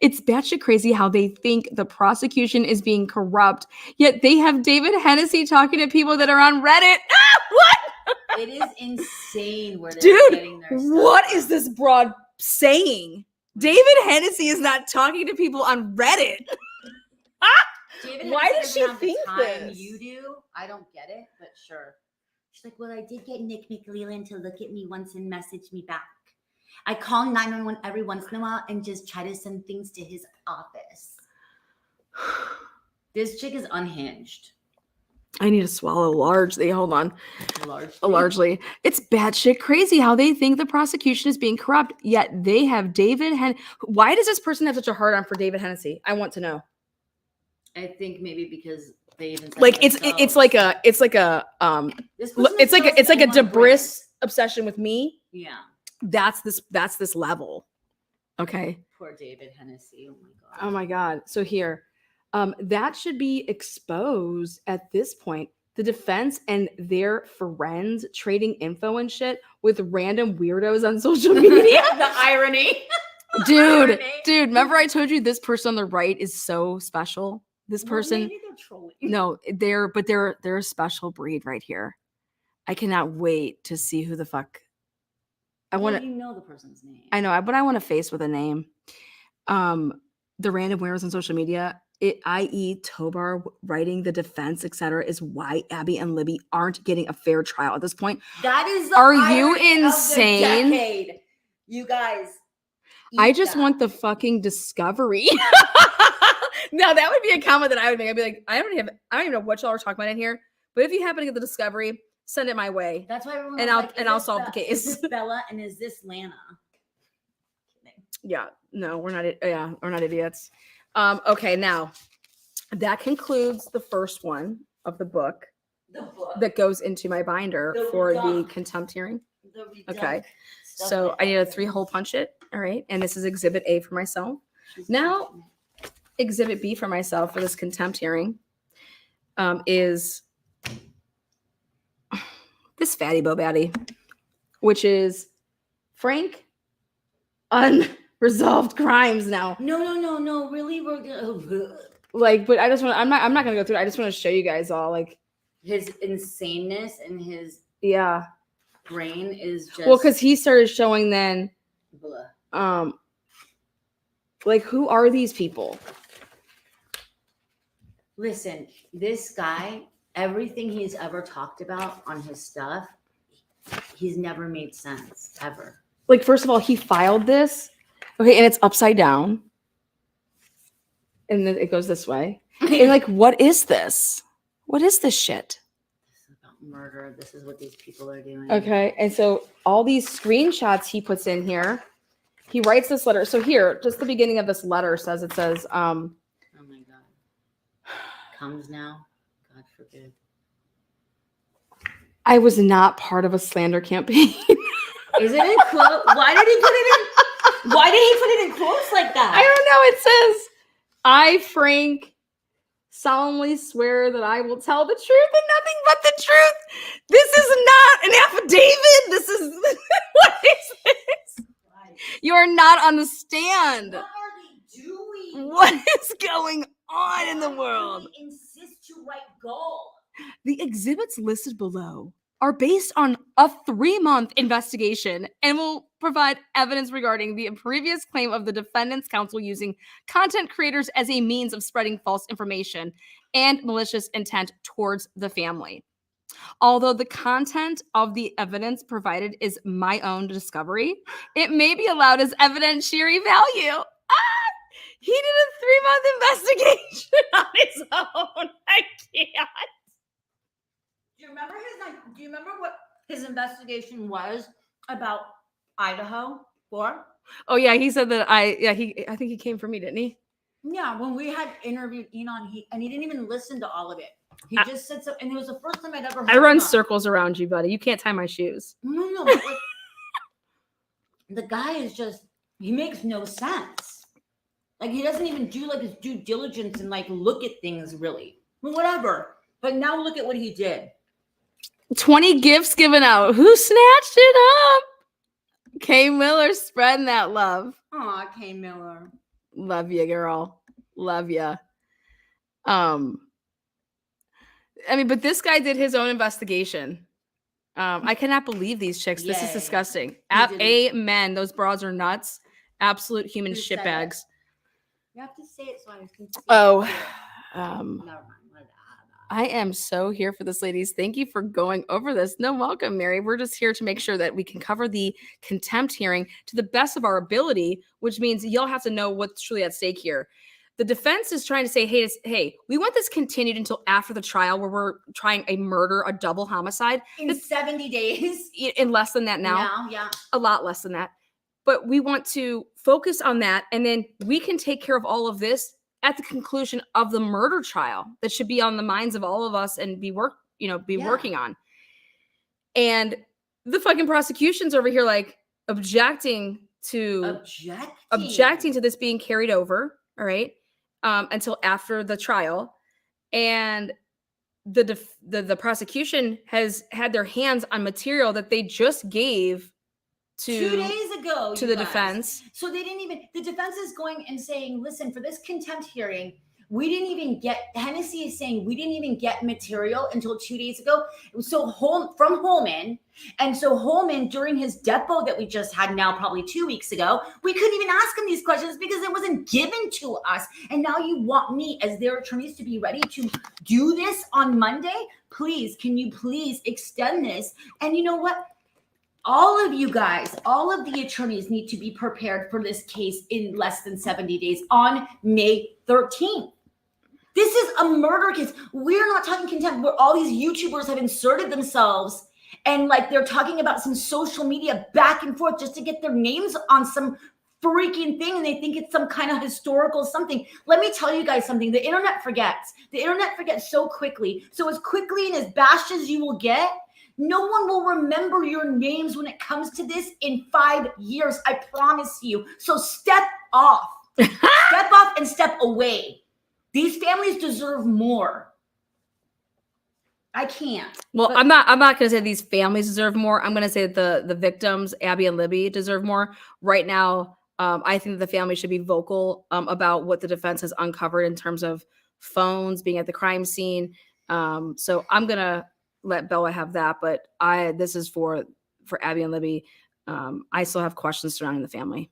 It's batshit crazy how they think the prosecution is being corrupt, yet they have David Hennessy talking to people that are on Reddit. Ah, what? It is insane where they're Dude, getting their stuff what from. is this broad saying? David Hennessy is not talking to people on Reddit. David Why Hennessy does she doesn't have the think time this? You do. I don't get it, but sure. She's like, well, I did get Nick McLeland to look at me once and message me back. I call 911 every once in a while and just try to send things to his office. This chick is unhinged. I need to swallow largely. Hold on. Largely. Largely. It's batshit crazy how they think the prosecution is being corrupt, yet they have David Hennessy. Why does this person have such a hard on for David Hennessy? I want to know. I think maybe because they even said Like it it's themselves. like a This person it's like throws a anyone Debris brand. obsession with me. Yeah. That's this level. Okay. Poor David Hennessy. Oh my god. Oh my God. So here, that should be exposed at this point. The defense and their friends trading info and shit with random weirdos on social media. The irony. Dude, remember I told you this person on the right is so special? This Well, person, maybe they're trolling. no, they're a special breed right here. I cannot wait to see who the fuck. I want to. You know the person's name. I know, but I want a face with a name. The random weirdos on social media, i.e., Tobar writing the defense, etc., is why Abby and Libby aren't getting a fair trial at this point. That is the Are you irony of the insane? decade. You guys. I just want the fucking discovery. Now that would be a comment that I would make. I'd be like, I don't even know what y'all are talking about in here. But if you happen to get the discovery, send it my way. That's why everyone and was I'll solve the case. Is this Bella and is this Lana? Yeah, no, we're not. Yeah, we're not idiots. Okay, now that concludes the first one of the book. That goes into my binder for the contempt hearing. Okay, so I need to 3-hole punch it. All right, and this is Exhibit A for myself. Now, Exhibit B for myself for this contempt hearing is this fatty Bobatty, which is Frank unresolved crimes. Now, no, really, we're gonna like, but I just want. I'm not gonna go through it. I just want to show you guys all like his insaneness and his brain is just because he started showing then blah. Like, who are these people? Listen, this guy, everything he's ever talked about on his stuff, he's never made sense ever. Like, first of all, he filed this, okay, and it's upside down, and then it goes this way. And like, what is this? What is this shit? This is about murder. This is what these people are doing. Okay, and so all these screenshots he puts in here, he writes this letter. So here, just the beginning of this letter says, oh my God. Comes now, God forbid. I was not part of a slander campaign. Isn't it close? Why did he put it in quotes like that? I don't know. It says, I, Frank, solemnly swear that I will tell the truth and nothing but the truth. This is not an affidavit. This is what is this? You are not on the stand. What are they doing? What is going on in the world? They insist to write gold. The exhibits listed below are based on a 3-month investigation and will provide evidence regarding the previous claim of the defendant's counsel using content creators as a means of spreading false information and malicious intent towards the family. Although the content of the evidence provided is my own discovery, it may be allowed as evidentiary value. He did a 3-month investigation on his own. I can't. Do you remember what his investigation was about Idaho for? Oh yeah, he said that I think he came for me, didn't he? Yeah, when we had interviewed Enon, he didn't even listen to all of it. He just said so, and it was the first time I'd ever heard I run about. circles around you, buddy. You can't tie my shoes. No, but like, the guy is he makes no sense. Like, he doesn't even do like his due diligence and like look at things really. Whatever. But now look at what he did. 20 gifts given out. Who snatched it up? Kay Miller spreading that love. Aw, Kay Miller. Love you, girl. Love you. I mean, but this guy did his own investigation. I cannot believe these chicks. This is disgusting. Amen. Those broads are nuts. Absolute human shitbags. You have to say it so I can see Never mind. I am so here for this, ladies. Thank you for going over this. No, welcome, Mary. We're just here to make sure that we can cover the contempt hearing to the best of our ability, which means y'all have to know what's truly at stake here. The defense is trying to say, hey, we want this continued until after the trial where we're trying a double homicide. In 70 days. In less than that now. Yeah. A lot less than that. But we want to focus on that, and then we can take care of all of this at the conclusion of the murder trial that should be on the minds of all of us and be working on. And the fucking prosecution's over here like objecting to this being carried over, all right, until after the trial. And the prosecution has had their hands on material that they just gave to 2 days ago to the defense. So they didn't even, the defense is going and saying, listen, for this contempt hearing, we didn't even get, Hennessy is saying we didn't even get material until 2 days ago. So from Holman. And so Holman, during his depo that we just had now, probably 2 weeks ago, we couldn't even ask him these questions because it wasn't given to us. And now you want me as their attorneys to be ready to do this on Monday? Please, can you please extend this? And you know what? all of you guys, all of the attorneys need to be prepared for this case in less than 70 days on May 13th. This is a murder case. We're not talking contempt where all these YouTubers have inserted themselves and like they're talking about some social media back and forth just to get their names on some freaking thing, and they think it's some kind of historical something. Let me tell you guys something. The internet forgets. The internet forgets so quickly. So as quickly and as bashed as you will get, no one will remember your names when it comes to this in 5 years. I promise you. So step off. Step off and step away. These families deserve more. I can't. Well, I'm not going to say these families deserve more. I'm going to say that the victims, Abby and Libby, deserve more. Right now, I think that the family should be vocal about what the defense has uncovered in terms of phones being at the crime scene. So I'm going to let Bella have that, but this is for Abby and Libby. I still have questions surrounding the family.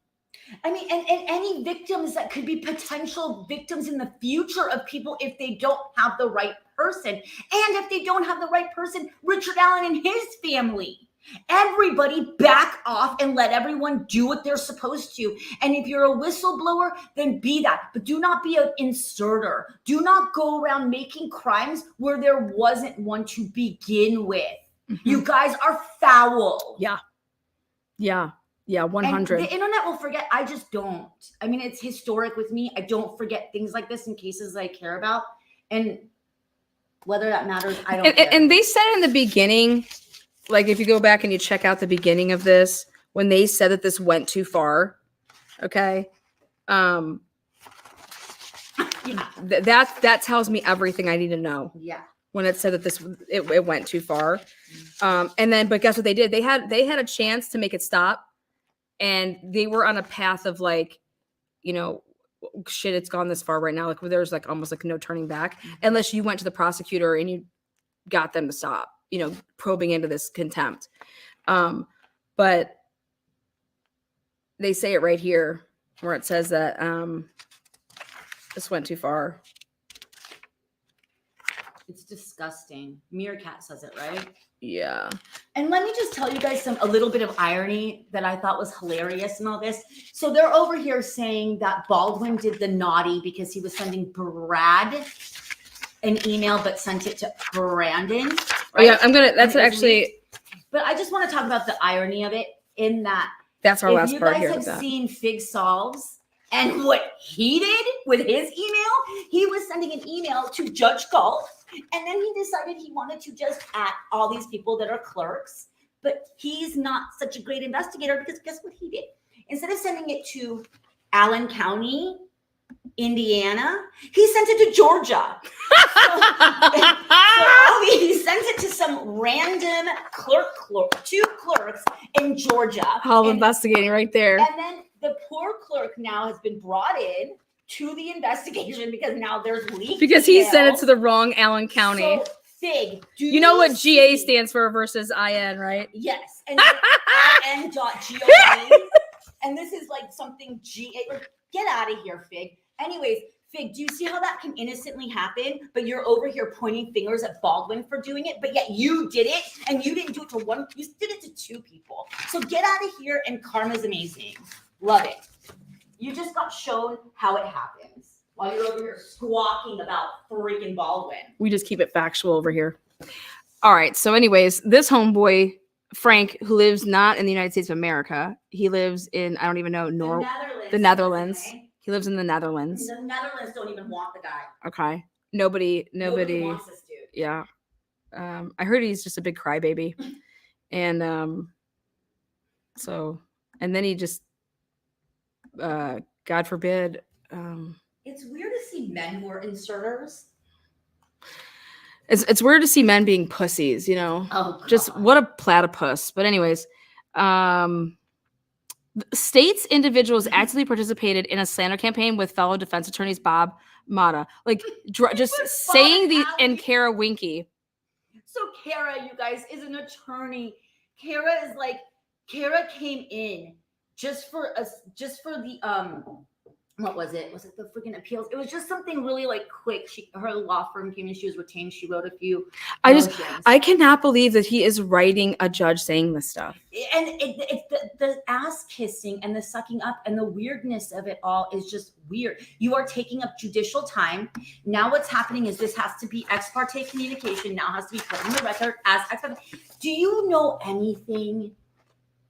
I mean, and any victims that could be potential victims in the future of people if they don't have the right person. And if they don't have the right person, Richard Allen and his family. Everybody back off and let everyone do what they're supposed to. And if you're a whistleblower, then be that. But do not be an inserter. Do not go around making crimes where there wasn't one to begin with. Mm-hmm. You guys are foul. Yeah. Yeah. Yeah, 100. And the internet will forget. I just don't. I mean, it's historic with me. I don't forget things like this in cases I care about. And whether that matters, I don't care. And they said in the beginning, like if you go back and you check out the beginning of this, when they said that this went too far, okay? Yeah. That tells me everything I need to know. Yeah. When it said that it went too far. And then, but guess what they did? They had a chance to make it stop. And they were on a path of like, you know, shit, it's gone this far right now. Like there's like almost like no turning back unless you went to the prosecutor and you got them to stop, you know, probing into this contempt. But they say it right here where it says that this went too far. It's disgusting. Meerkat says it, right? Yeah. And let me just tell you guys a little bit of irony that I thought was hilarious in all this. So they're over here saying that Baldwin did the naughty because he was sending Brad an email, but sent it to Brandon. Right? Oh, yeah, that's actually. But I just want to talk about the irony of it in that. That's our last part here. If you guys have seen Fig Solves and what he did with his email, he was sending an email to Judge Galt. And then he decided he wanted to just at all these people that are clerks, but he's not such a great investigator because guess what he did? Instead of sending it to Allen County, Indiana, he sent it to Georgia. He sent it to some random two clerks in Georgia. All investigating right there. And then the poor clerk now has been brought in to the investigation because now there's leaks. Because he sent it to the wrong Allen County. So, Fig, you know what GA stands for versus IN, right? Yes. And IN.gov. And this is like something GA. Get out of here, Fig. Anyways, Fig, do you see how that can innocently happen? But you're over here pointing fingers at Baldwin for doing it, but yet you did it, and you didn't do it to one. You did it to two people. So get out of here, and karma's amazing. Love it. You just got shown how it happens while you're over here squawking about freaking Baldwin. We just keep it factual over here. All right. So anyways, this homeboy, Frank, who lives not in the United States of America, he lives in, I don't even know, the Netherlands. He lives in the Netherlands. The Netherlands don't even want the guy. Okay. Nobody wants this dude. Yeah. I heard he's just a big crybaby. And so, and then he just, God forbid. It's weird to see men who are inserters. It's weird to see men being pussies, you know. Oh, God. Just what a platypus. But anyways, states individuals actively participated in a slander campaign with fellow defense attorneys Bob Mata, like just saying the and Kara Winky. So Kara, you guys, is an attorney. Kara came in just for the what was it? Was it the freaking appeals? It was just something really like quick. Her law firm came and she was retained. She wrote a few motions. I cannot believe that he is writing a judge saying this stuff. And it's the ass kissing and the sucking up and the weirdness of it all is just weird. You are taking up judicial time. Now what's happening is this has to be ex parte communication. Now has to be put on the record as ex parte. Do you know anything?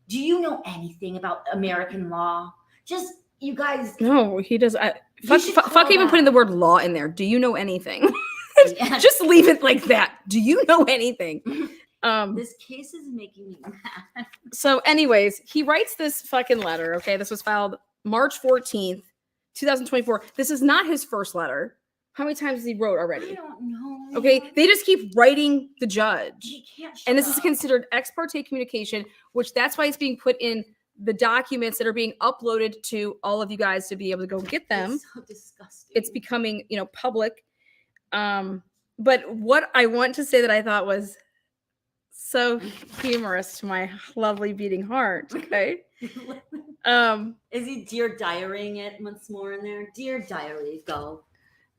Do you know anything about American law? Just you guys. No, he does. Fuck even putting the word law in there. Do you know anything? Yeah. Just leave it like that. Do you know anything? This case is making me mad. So anyways, he writes this fucking letter. Okay. This was filed March 14th, 2024. This is not his first letter. How many times has he wrote already? I don't know. Okay. They just keep writing the judge. He can't shut and this up. is considered ex parte communication, which that's why it's being put in the documents that are being uploaded to all of you guys to be able to go get them. It's so disgusting. It's becoming, public. But what I want to say that I thought was so humorous to my lovely beating heart. Okay. Is he dear diarying it once more in there? Dear diary, go.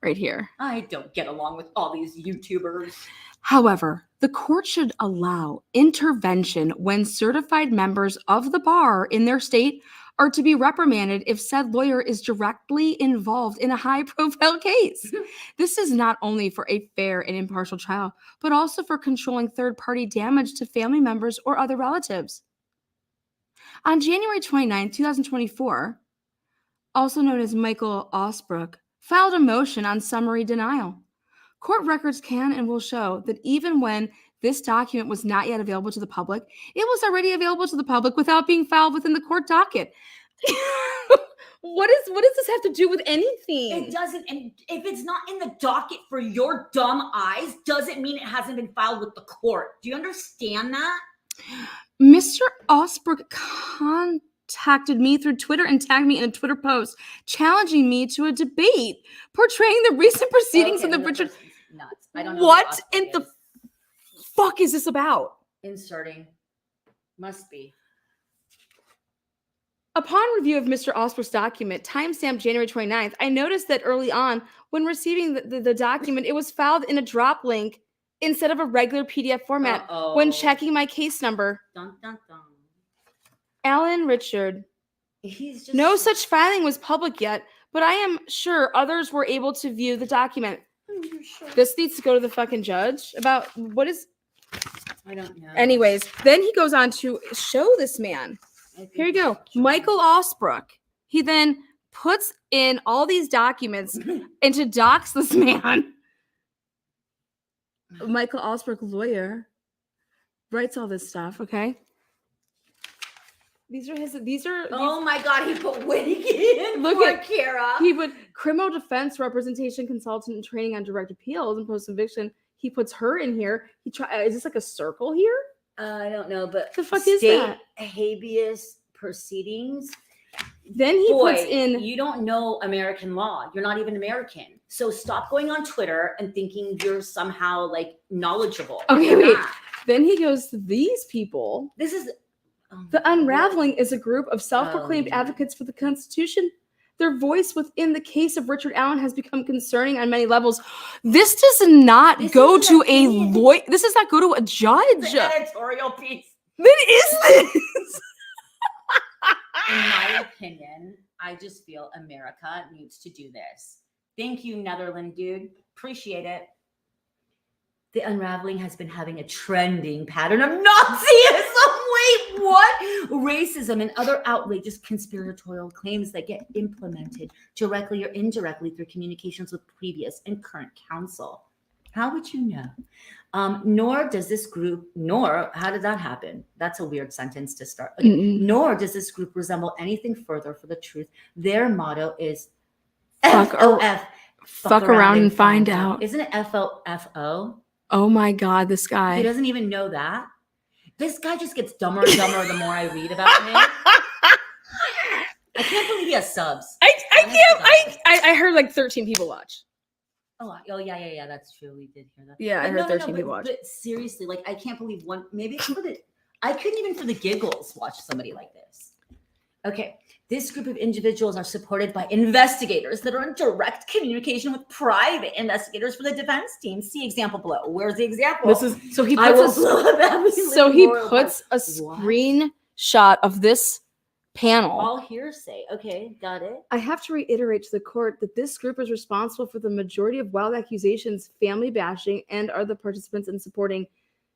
Right here. I don't get along with all these YouTubers. However, the court should allow intervention when certified members of the bar in their state are to be reprimanded if said lawyer is directly involved in a high-profile case. This is not only for a fair and impartial trial, but also for controlling third-party damage to family members or other relatives. On January 29, 2024, also known as Michael Osbrook, filed a motion on summary denial. Court records can and will show that even when this document was not yet available to the public, it was already available to the public without being filed within the court docket. What does this have to do with anything? It doesn't. And if it's not in the docket for your dumb eyes, doesn't mean it hasn't been filed with the court. Do you understand that? Mr. Osbrook contacted me through Twitter and tagged me in a Twitter post challenging me to a debate portraying the recent proceedings of the Richard. Nuts. I don't know what in the fuck is this about? Inserting. Must be. Upon review of Mr. Osbrook's document, timestamped January 29th, I noticed that early on, when receiving the document, it was filed in a drop link instead of a regular PDF format. When checking my case number. Dun, dun, dun. Alan Richard. He's just no such filing was public yet, but I am sure others were able to view the document. Sure. This needs to go to the fucking judge about what is. I don't know. Anyways, then he goes on to show this man. Here you go. Michael Osbrook. He then puts in all these documents and to dox this man. Michael Osbrook, lawyer, writes all this stuff, okay? These are oh my god, he put Whitney in. Look for at Kara. He put criminal defense representation consultant and training on direct appeals and post conviction. He puts her in here. Is this like a circle here? I don't know, but the fuck is that? Habeas proceedings. Then he puts in. You don't know American law. You're not even American. So stop going on Twitter and thinking you're somehow like knowledgeable. Okay, wait. Then he goes to these people. This is the Unraveling is a group of self-proclaimed advocates for the Constitution. Their voice within the case of Richard Allen has become concerning on many levels. This does not go to a lawyer. This does not go to a judge. It's an editorial piece. What is this? In my opinion, I just feel America needs to do this. Thank you, Netherlands dude. Appreciate it. The Unraveling has been having a trending pattern of Nazism. Wait, what? Racism and other outrageous conspiratorial claims that get implemented directly or indirectly through communications with previous and current counsel. How would you know? Nor does this group, how did that happen? That's a weird sentence to start. Okay. Nor does this group resemble anything further for the truth. Their motto is fuck around and find out. Isn't it FOFO? Oh my God, this guy. He doesn't even know that. This guy just gets dumber and dumber the more I read about him. I can't believe he has subs. I heard like 13 people watch. Oh yeah, that's true. We did hear that. Yeah, I heard 13 people watch. But seriously, like I can't believe one. Maybe I couldn't even for the giggles watch somebody like this. Okay, This group of individuals are supported by investigators that are in direct communication with private investigators for the defense team. See example below. Where's the example? This is so he I will puts blow up Abby so Lee he Memorial puts Park. a What? screenshot of this panel. All hearsay. Okay, got it. I have to reiterate to the court that this group is responsible for the majority of wild accusations, family bashing, and are the participants in supporting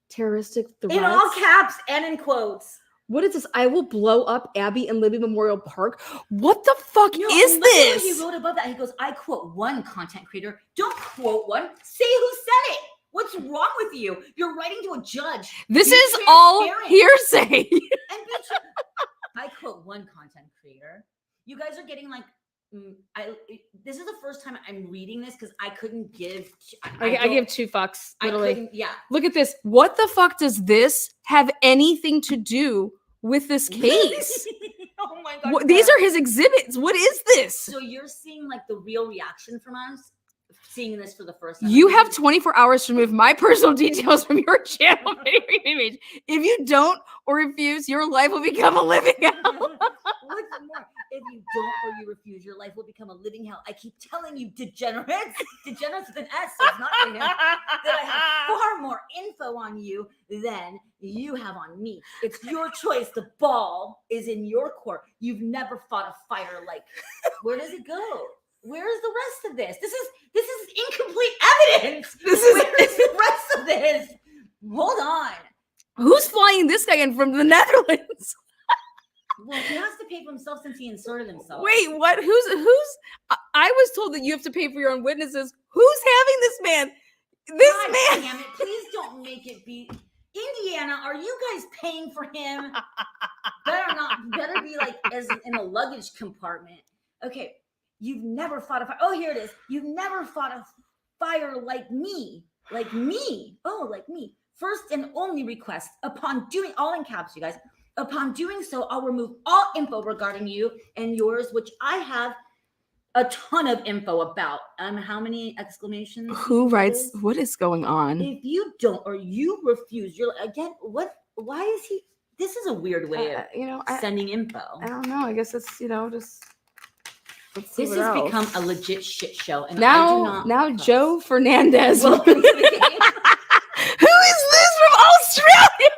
terroristic threats. In all caps and in quotes. What is this? I will blow up Abby and Libby Memorial Park. What the fuck No, is and look at what this? he wrote above that. He goes, I quote one content creator. Don't quote one. Say who said it. What's wrong with you? You're writing to a judge. This Be is all transparent. hearsay. And I quote one content creator. You guys are getting like, this is the first time I'm reading this because I couldn't give. I give 2 fucks. I Literally. couldn't. Yeah. Look at this. What the fuck does this have anything to do with this case? Oh my god. These are his exhibits. What is this? So you're seeing like the real reaction from us, seeing this for the first time. You have 24 hours to remove my personal details from your channel image. If you don't or refuse, your life will become a living hell. What's more, if you don't or you refuse, your life will become a living hell. I keep telling you, degenerates with an S, so it's not for him, that I have far more info on you than you have on me. It's your choice. The ball is in your court. You've never fought a fire like. Where does it go? Where is the rest of this? This is incomplete evidence. Where is the rest of this? Hold on. Who's flying this guy in from the Netherlands? Well, he has to pay for himself since he inserted himself. Wait, what? I was told that you have to pay for your own witnesses. Who's having this man? This God man. damn it! Please don't make it be Indiana. Are you guys paying for him? Better be like as in a luggage compartment. Okay, you've never fought a fire. Oh, here it is. You've never fought a fire like me. Like me. Oh, like me. First and only request upon doing all in caps, you guys. Upon doing so, I'll remove all info regarding you and yours, which I have a ton of info about. How many exclamations? Who writes? What is going on? If you don't or you refuse, you're again. What? Why is he? This is a weird way of sending info. I don't know. I guess it's just. This has become a legit shit show, and now Joe Fernandez. Welcome to the game. Who is this from Australia?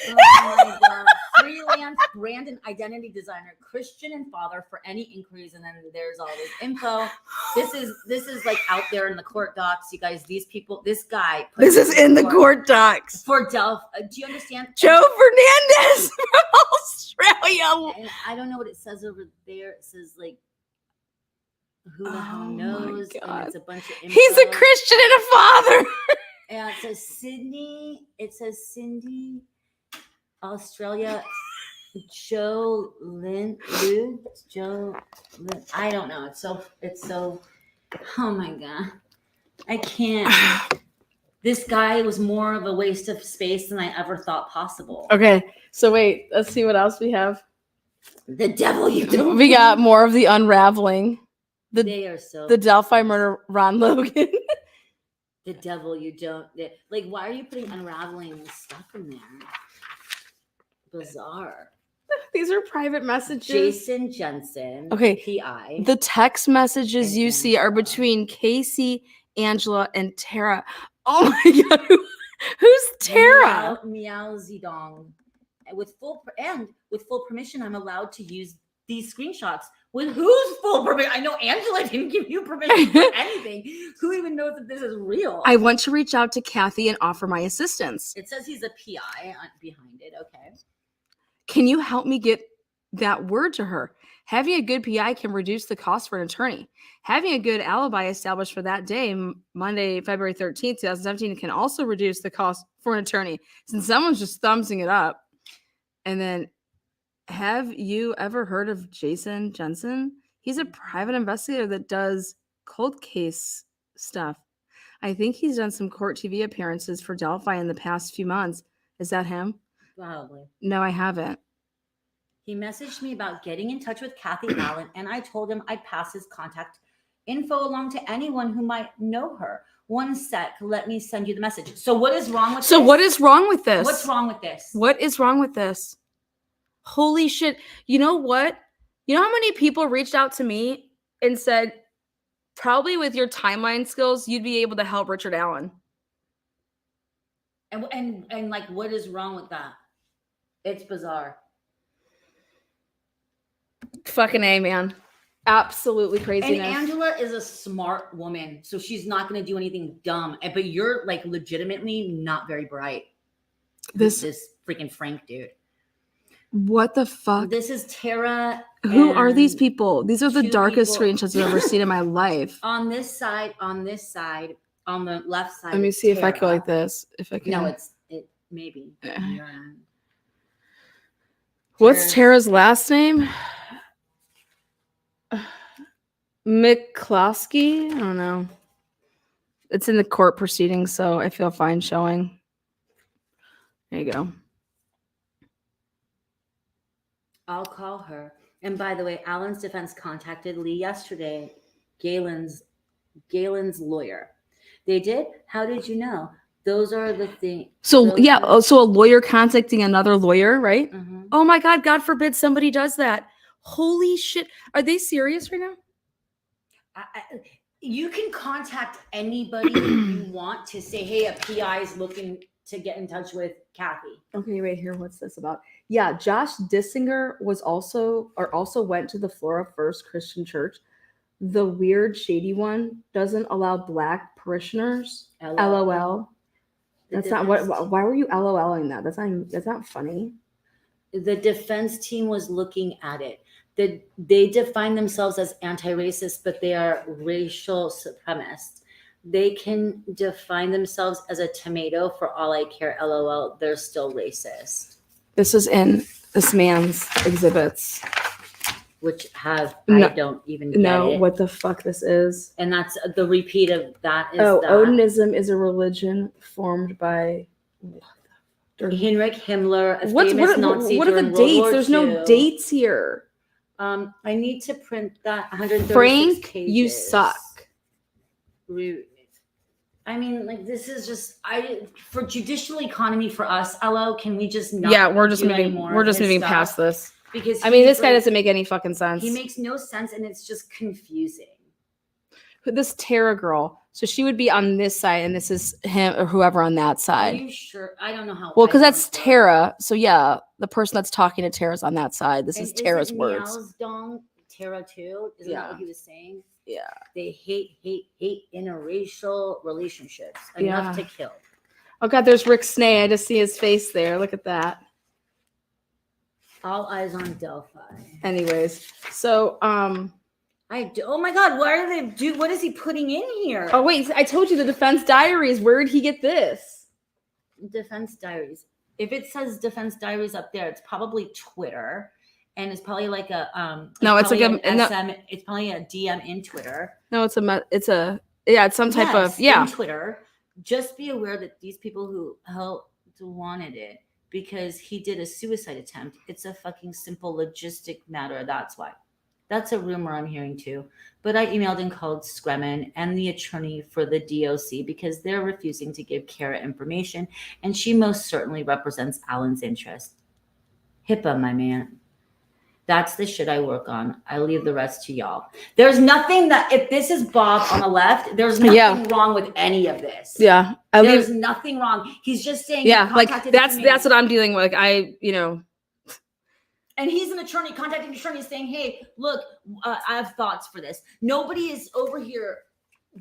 Oh my god. Freelance brand and identity designer, Christian and father for any inquiries, and then there's all this info. This is like out there in the court docs, you guys. These people, this guy. This is in the court docs for Delphi. Do you understand? Joe Fernandez from Australia. And I don't know what it says over there. It says like, who the hell knows? And it's a bunch of info. He's a Christian and a father. And it says Sydney. It says Cindy. Australia, Joe Lynn, I don't know. It's so, oh my God. I can't. This guy was more of a waste of space than I ever thought possible. Okay, so wait, let's see what else we have. The devil you don't. We got more of the unraveling. They are so. The Delphi murder, Ron Logan. The devil you don't. Like, why are you putting unraveling stuff in there? Bizarre. These are private messages. Jason Jensen. Okay. PI. The text messages you see are between Casey, Angela, and Tara. Oh my God. Who's Tara? Meow Zedong. With full permission, I'm allowed to use these screenshots. With whose full permission? I know Angela didn't give you permission for anything. Who even knows if this is real? I want to reach out to Kathy and offer my assistance. It says he's a PI behind it. Okay. Can you help me get that word to her? Having a good PI can reduce the cost for an attorney. Having a good alibi established for that day, Monday, February 13th, 2017, can also reduce the cost for an attorney since someone's just thumbsing it up. And then, have you ever heard of Jason Jensen? He's a private investigator that does cold case stuff. I think he's done some court TV appearances for Delphi in the past few months. Is that him? Probably. No, I haven't. He messaged me about getting in touch with Kathy Allen, and I told him I'd pass his contact info along to anyone who might know her. One sec, let me send you the message. So what is wrong with this? So what is wrong with this? What's wrong with this? What is wrong with this? Holy shit. You know what? You know how many people reached out to me and said, probably with your timeline skills, you'd be able to help Richard Allen. And like, what is wrong with that? It's bizarre. Fucking A, man. Absolutely craziness. And Angela is a smart woman, so she's not going to do anything dumb. But you're like legitimately not very bright. This freaking Frank dude. What the fuck? This is Tara. Who are these people? These are the darkest people. screenshots I've ever seen in my life. On this side, on the left side. Let me see if I can go like this. If I can. No, it maybe. What's Tara's last name? McCloskey? I don't know. It's in the court proceedings, so I feel fine showing. There you go. I'll call her. And by the way, Alan's defense contacted Lee yesterday, Galen's lawyer. They did? How did you know? Those are the things. So so a lawyer contacting another lawyer, right? Mm-hmm. Oh my God, God forbid somebody does that. Holy shit. Are they serious right now? You can contact anybody you want to say, hey, a PI is looking to get in touch with Kathy. Okay, wait here. What's this about? Yeah, Josh Dissinger also went to the Flora First Christian Church. The weird, shady one doesn't allow Black parishioners. LOL. That's not what. Why were you LOLing that? That's not funny. The defense team was looking at it. They define themselves as anti-racist, but they are racial supremacists. They can define themselves as a tomato for all I care. LOL. They're still racist. This is in this man's exhibits, which I don't even know what the fuck this is. And that's the repeat of that. Odinism is a religion formed by Heinrich Himmler, a what famous Nazi are the during dates? World War There's II. no dates here. I need to print that 136 Frank, pages. you suck. I mean, like, this is just for judicial economy for us. LO, can we just not? Yeah, we're just moving past this. Because this guy doesn't make any fucking sense. He makes no sense, and it's just confusing. This Tara girl, so she would be on this side, and this is him or whoever on that side. Are you sure? I don't know how. Well, because that's Tara. So yeah, the person that's talking to Tara's on that side. This is Tara's words. Meow's dong Tara too? Isn't that what he was saying? Yeah. They hate interracial relationships enough to kill. Oh God, there's Rick Snay. I just see his face there. Look at that. All eyes on Delphi. Anyways, so oh my God, what is he putting in here? Oh wait, I told you the defense diaries. Where did he get this? Defense diaries. If it says defense diaries up there, it's probably Twitter. And it's probably like it's probably a DM in Twitter. No, it's some type of in Twitter. Just be aware that these people who wanted it because he did a suicide attempt. It's a fucking simple logistic matter. That's why. That's a rumor I'm hearing too. But I emailed and called Scremen and the attorney for the DOC because they're refusing to give Kara information, and she most certainly represents Alan's interest. HIPAA, my man. That's the shit I work on. I leave the rest to y'all. There's nothing if this is Bob on the left, there's nothing wrong with any of this. Yeah. There's nothing wrong. He's just saying. Yeah. Like that's what I'm dealing with. Like and he's an attorney contacting an attorney saying, hey, look, I have thoughts for this. Nobody is over here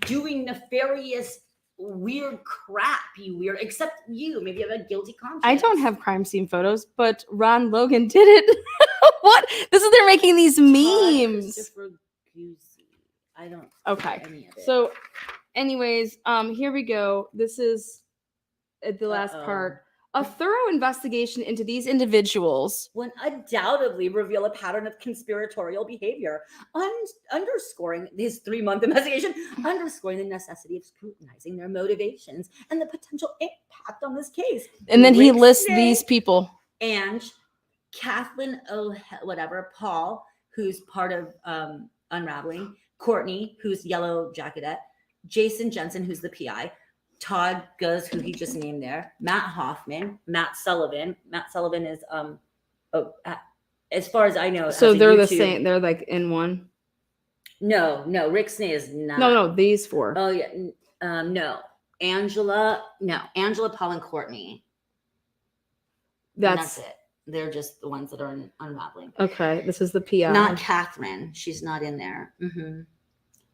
doing nefarious, weird crap, except you. Maybe you have a guilty conscience. I don't have crime scene photos, but Ron Logan did it. What? They're making these memes. I don't. Okay. So, anyways, here we go. This is the last part. A thorough investigation into these individuals would undoubtedly reveal a pattern of conspiratorial behavior, underscoring his 3-month investigation, underscoring the necessity of scrutinizing their motivations and the potential impact on this case. And then he lists these people. And Kathleen Paul, who's part of Unraveling, Courtney, who's Yellow Jacketette, Jason Jensen, who's the PI, Todd Guz, who he just named there, Matt Hoffman, Matt Sullivan. Matt Sullivan is as far as I know. So as a they're the YouTube- same. They're like in one. No, Rick Snay is not. No, these four. Oh yeah, no. Angela, Paul, and Courtney. And that's it. They're just the ones that are unraveling. Okay, this is the PI. Not Catherine. She's not in there.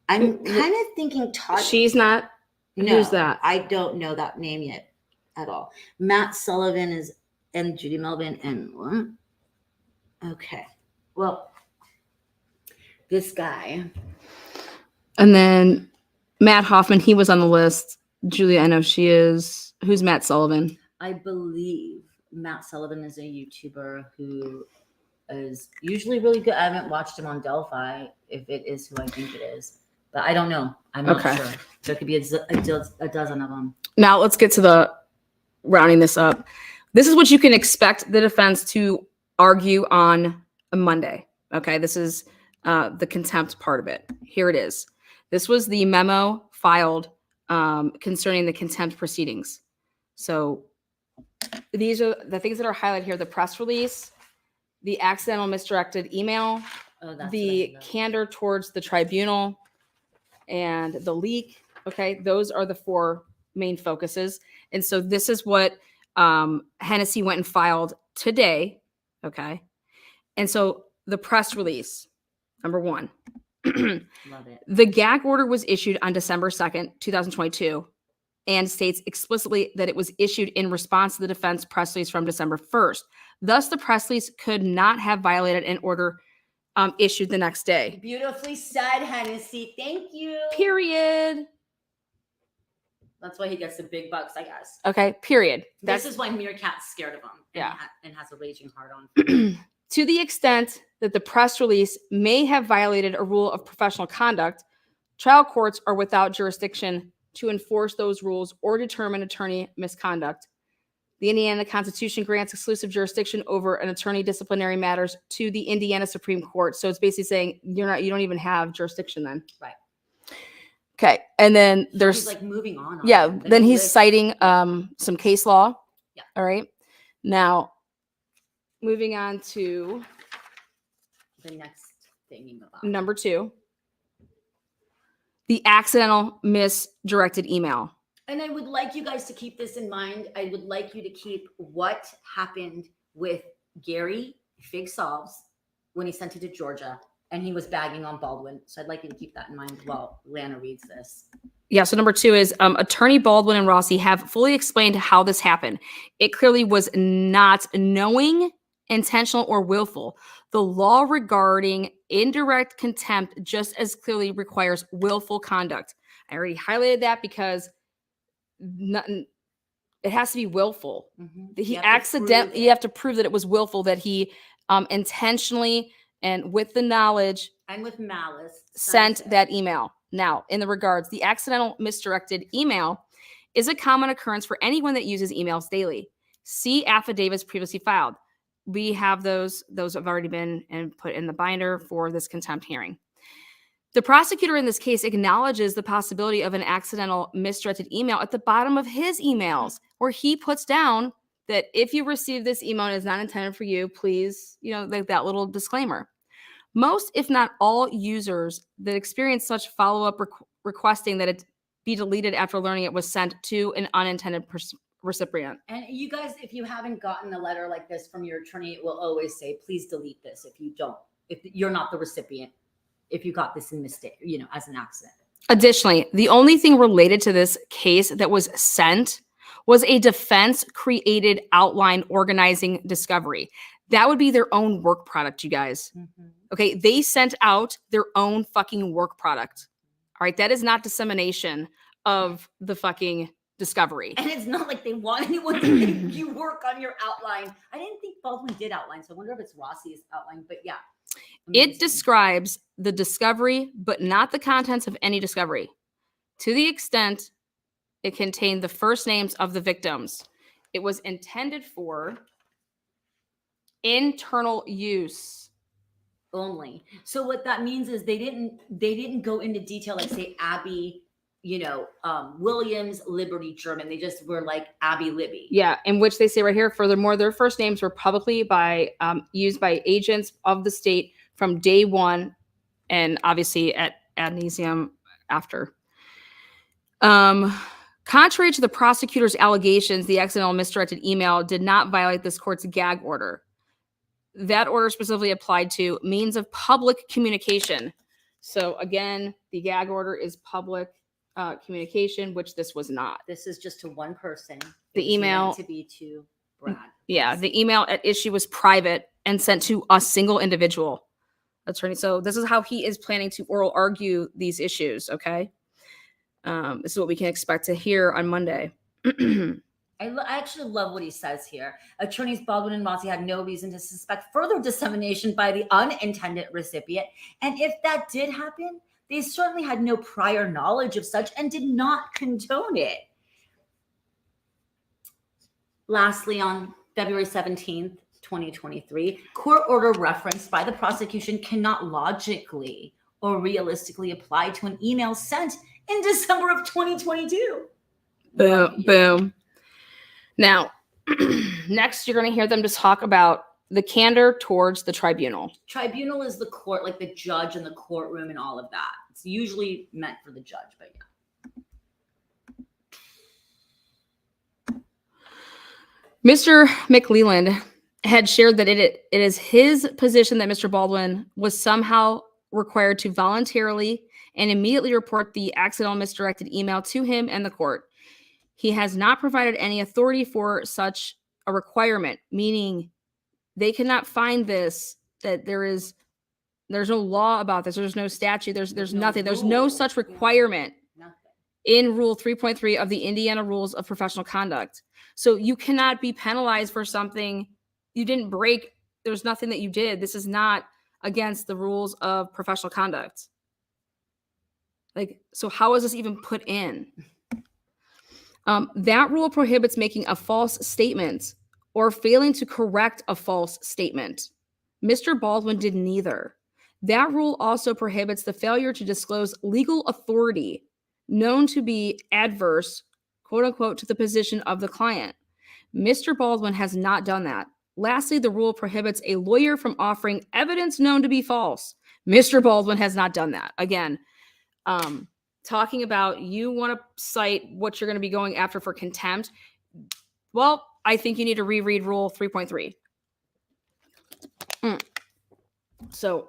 I'm kind of thinking Todd. She's not. No, who's that? I don't know that name yet at all. Matt Sullivan is and Judy Melvin and what? Okay. Well, this guy. And then Matt Hoffman, he was on the list. Julia, I know she is. Who's Matt Sullivan? I believe Matt Sullivan is a YouTuber who is usually really good. I haven't watched him on Delphi, if it is who I think it is. But I don't know. I'm not sure. There could be a dozen of them. Now let's get to the rounding this up. This is what you can expect the defense to argue on a Monday. Okay, this is the contempt part of it. Here it is. This was the memo filed concerning the contempt proceedings. So these are the things that are highlighted here: the press release, the accidental misdirected email, the candor towards the tribunal, and the leak. Okay, those are the four main focuses. And so this is what Hennessy went and filed today. Okay, and so the press release, number one. Love it. The gag order was issued on December 2nd, 2022, and states explicitly that it was issued in response to the defense press release from December 1st. Thus, the press release could not have violated an order issued the next day. Beautifully said, Hennessy. Thank you. Period. That's why he gets the big bucks, I guess. Okay, period. This is why Meerkat's scared of him. Yeah. And has a raging heart on. To the extent that the press release may have violated a rule of professional conduct, trial courts are without jurisdiction to enforce those rules or determine attorney misconduct. The Indiana Constitution grants exclusive jurisdiction over an attorney disciplinary matters to the Indiana Supreme Court. So it's basically saying you don't even have jurisdiction then. Right. Okay. And then there's he's like moving on. Yeah. Then he's citing some case law. Yeah. All right. Now, moving on to the next thing about number 2, the accidental misdirected email. And I would like you guys to keep this in mind. I would like you to keep what happened with Gary Fig Solves when he sent it to Georgia and he was bagging on Baldwin. So I'd like you to keep that in mind while Lana reads this. Yeah, so number 2 is Attorney Baldwin and Rossi have fully explained how this happened. It clearly was not knowing, intentional, or willful. The law regarding indirect contempt just as clearly requires willful conduct. I already highlighted that because it has to be willful. Mm-hmm. You have to prove that it was willful, that he intentionally and with the knowledge and with malice sent that email. Now, in the regards, the accidental misdirected email is a common occurrence for anyone that uses emails daily. See affidavits previously filed. We have those have already been and put in the binder for this contempt hearing. The prosecutor in this case acknowledges the possibility of an accidental misdirected email at the bottom of his emails, where he puts down that if you receive this email and it's not intended for you, please, like that little disclaimer. Most, if not all, users that experience such follow-up requesting that it be deleted after learning it was sent to an unintended recipient. And you guys, if you haven't gotten a letter like this from your attorney, it will always say, please delete this if you're not the recipient, if you got this in mistake, as an accident. Additionally, the only thing related to this case that was sent was a defense-created outline organizing discovery. That would be their own work product, you guys. Mm-hmm. Okay, they sent out their own fucking work product. All right, that is not dissemination of the fucking discovery. And it's not like they want anyone to make you work on your outline. I didn't think Baldwin did outline, so I wonder if it's Rossi's outline, but yeah. Amazing. It describes the discovery, but not the contents of any discovery. To the extent it contained the first names of the victims, it was intended for internal use only. So what that means is they didn't go into detail, like say Abby Williams, Liberty, German. They just were like Abby Libby. Yeah, in which they say right here, furthermore, their first names were publicly used by agents of the state from day one, and obviously at ad nauseum after. Contrary to the prosecutor's allegations, the accidental misdirected email did not violate this court's gag order. That order specifically applied to means of public communication. So again, the gag order is public communication, which this was not. This is just to one person. The email to be to Brad. Yeah, the email at issue was private and sent to a single individual attorney. So this is how he is planning to oral argue these issues. Okay, this is what we can expect to hear on Monday. I actually love what he says here. Attorneys Baldwin and Rossi had no reason to suspect further dissemination by the unintended recipient, and if that did happen, they certainly had no prior knowledge of such and did not condone it. Lastly, on February 17th, 2023, court order referenced by the prosecution cannot logically or realistically apply to an email sent in December of 2022. Boom. Now, next you're going to hear them just talk about the candor towards the tribunal. Tribunal is the court, like the judge in the courtroom and all of that. It's usually meant for the judge, but yeah. Mr. McLeland had shared that it is his position that Mr. Baldwin was somehow required to voluntarily and immediately report the accidental misdirected email to him and the court. He has not provided any authority for such a requirement, meaning they cannot find this, that there's no law about this. There's no statute. There's nothing. There's no such requirement in Rule 3.3 of the Indiana Rules of Professional Conduct. So you cannot be penalized for something you didn't break. There's nothing that you did. This is not against the rules of professional conduct. Like, so how is this even put in? That rule prohibits making a false statement or failing to correct a false statement. Mr. Baldwin did neither. That rule also prohibits the failure to disclose legal authority known to be adverse, quote unquote, to the position of the client. Mr. Baldwin has not done that. Lastly, the rule prohibits a lawyer from offering evidence known to be false. Mr. Baldwin has not done that. Again, talking about you want to cite what you're going to be going after for contempt. Well, I think you need to reread Rule 3.3. So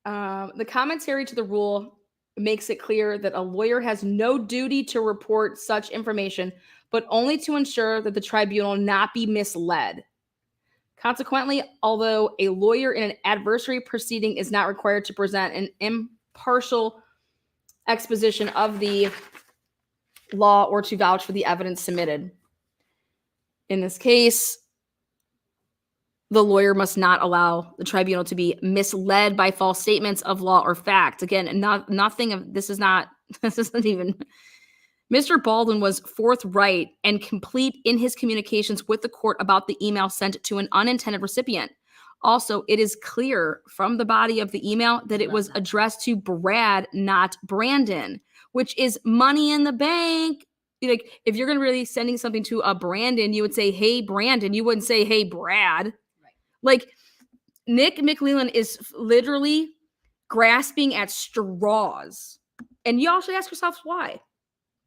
the commentary to the rule makes it clear that a lawyer has no duty to report such information, but only to ensure that the tribunal not be misled. Consequently, although a lawyer in an adversary proceeding is not required to present an impartial exposition of the law or to vouch for the evidence submitted. In this case, the lawyer must not allow the tribunal to be misled by false statements of law or fact. Again, nothing of this isn't even. Mr. Baldwin was forthright and complete in his communications with the court about the email sent to an unintended recipient. Also, it is clear from the body of the email that it was addressed to Brad, not Brandon, which is money in the bank. Like, if you're going to really sending something to a Brandon, you would say, hey, Brandon. You wouldn't say, hey, Brad. Right. Like, Nick McLeland is literally grasping at straws. And you also ask yourselves why.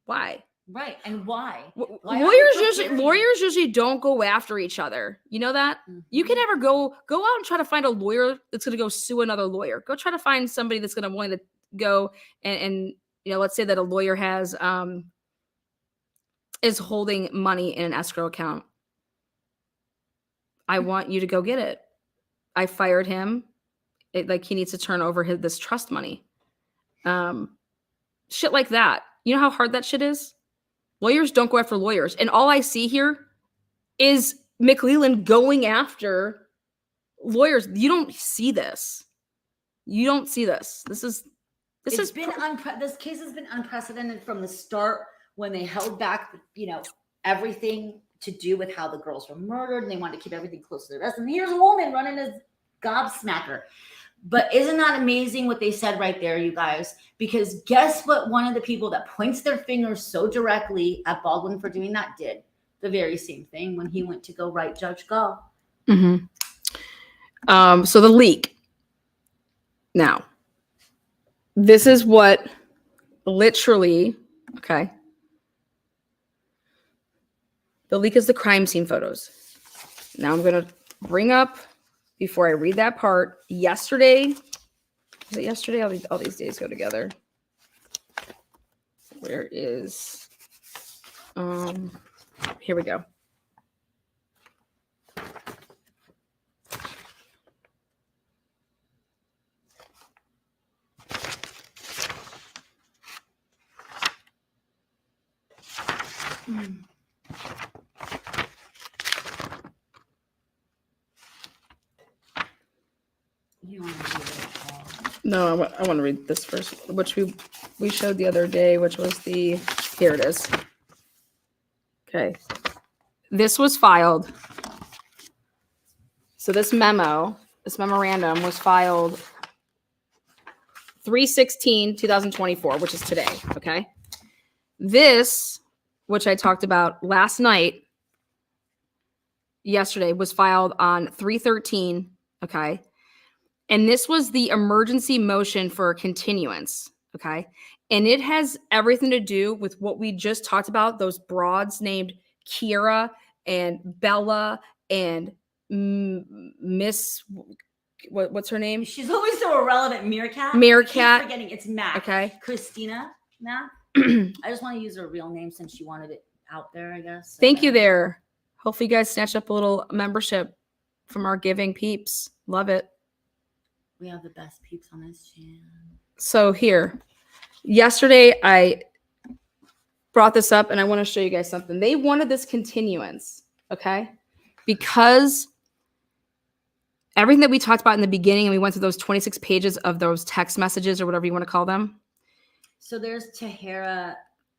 Why? Right. And why? Lawyers usually don't go after each other. You know that? Mm-hmm. You can never go out and try to find a lawyer that's going to go sue another lawyer. Go try to find somebody that's going to want to go and let's say that a lawyer has is holding money in an escrow account. I want you to go get it. I fired him. He needs to turn over this trust money. Shit like that. You know how hard that shit is? Lawyers don't go after lawyers. And all I see here is McLeland going after lawyers. You don't see this. You don't see this. This case has been unprecedented from the start when they held back, everything to do with how the girls were murdered and they wanted to keep everything close to the rest. And here's a woman running as gobsmacker. But isn't that amazing what they said right there, you guys? Because guess what? One of the people that points their finger so directly at Baldwin for doing that did the very same thing when he went to go write Judge Go. Mm-hmm. So the leak. Now, this is what literally, okay. The leak is the crime scene photos. Now I'm going to bring up, before I read that part, yesterday. Was it yesterday? All these days go together. Where is, here we go. You want to do it all. No, I want to read this first, which we showed the other day, which was the, here it is. Okay. This was filed. So this memorandum was filed 3/16/2024, which is today. Okay. This, which I talked about last night, yesterday, was filed on 3/13. Okay. And this was the emergency motion for continuance. Okay. And it has everything to do with what we just talked about, those broads named Kira and Bella and Miss, what's her name? She's always so irrelevant. Meerkat. Meerkat. I keep forgetting. It's Mac. Okay. Christina Mac. I just want to use her real name since she wanted it out there, I guess. So Thank you there. Hopefully you guys snatch up a little membership from our giving peeps. Love it. We have the best peeps on this channel. So here, yesterday I brought this up and I want to show you guys something. They wanted this continuance, okay? Because everything that we talked about in the beginning, and we went through those 26 pages of those text messages or whatever you want to call them. So there's Tahara,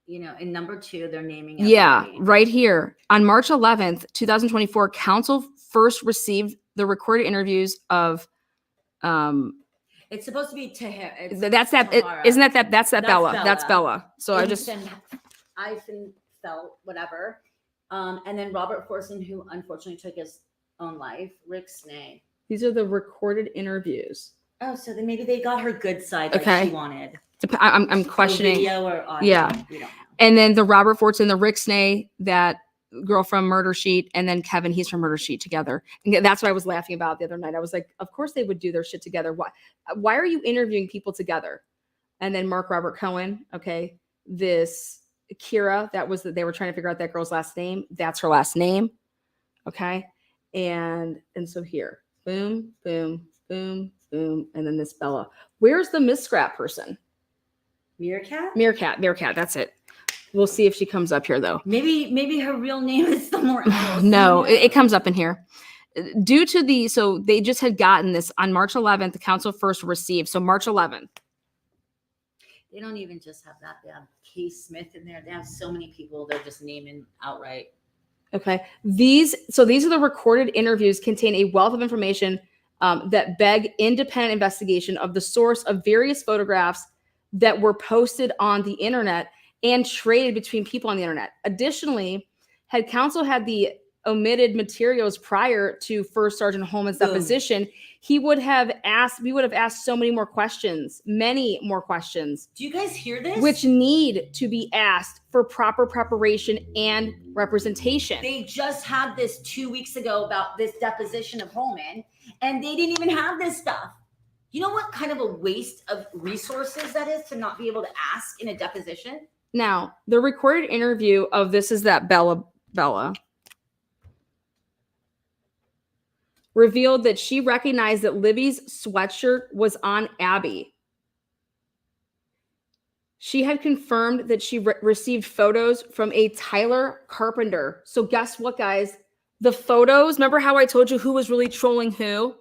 in number 2, they're naming it. Yeah, right here. On March 11th, 2024, counsel first received the recorded interviews of it's supposed to be Tahara. That's that. Isn't that that's Bella. That's Bella. So I felt whatever. And then Robert Forson, who unfortunately took his own life. Rick Snay. These are the recorded interviews. Oh, so then maybe they got her good side like she wanted. I'm questioning. Video or audio. Yeah. We don't know. And then the Robert Forson, the Rick Snay, that girl from Murder Sheet, and then Kevin, he's from Murder Sheet together. And that's what I was laughing about the other night. I was like, of course they would do their shit together. Why are you interviewing people together? And then Mark Robert Cohen, okay, this Kira, they were trying to figure out that girl's last name. That's her last name. Okay. And so here, boom, boom, boom, boom. And then this Bella. Where's the Miss Scrap person? Meerkat. That's it. We'll see if she comes up here, though. Maybe her real name is somewhere else. No, it comes up in here. Due to so they just had gotten this on March 11th, the council first received. So March 11th. They don't even just have that. They have Case Smith in there. They have so many people they're just naming outright. Okay. These are the recorded interviews, contain a wealth of information that beg independent investigation of the source of various photographs that were posted on the internet and traded between people on the internet. Additionally, had counsel had the omitted materials prior to First Sergeant Holman's deposition, we would have asked so many more questions. Do you guys hear this? Which need to be asked for proper preparation and representation. They just had this 2 weeks ago about this deposition of Holman, and they didn't even have this stuff. You know what kind of a waste of resources that is to not be able to ask in a deposition? Now, the recorded interview of this is that Bella revealed that she recognized that Libby's sweatshirt was on Abby. She had confirmed that she received photos from a Tyler Carpenter. So guess what, guys? The photos, remember how I told you who was really trolling who?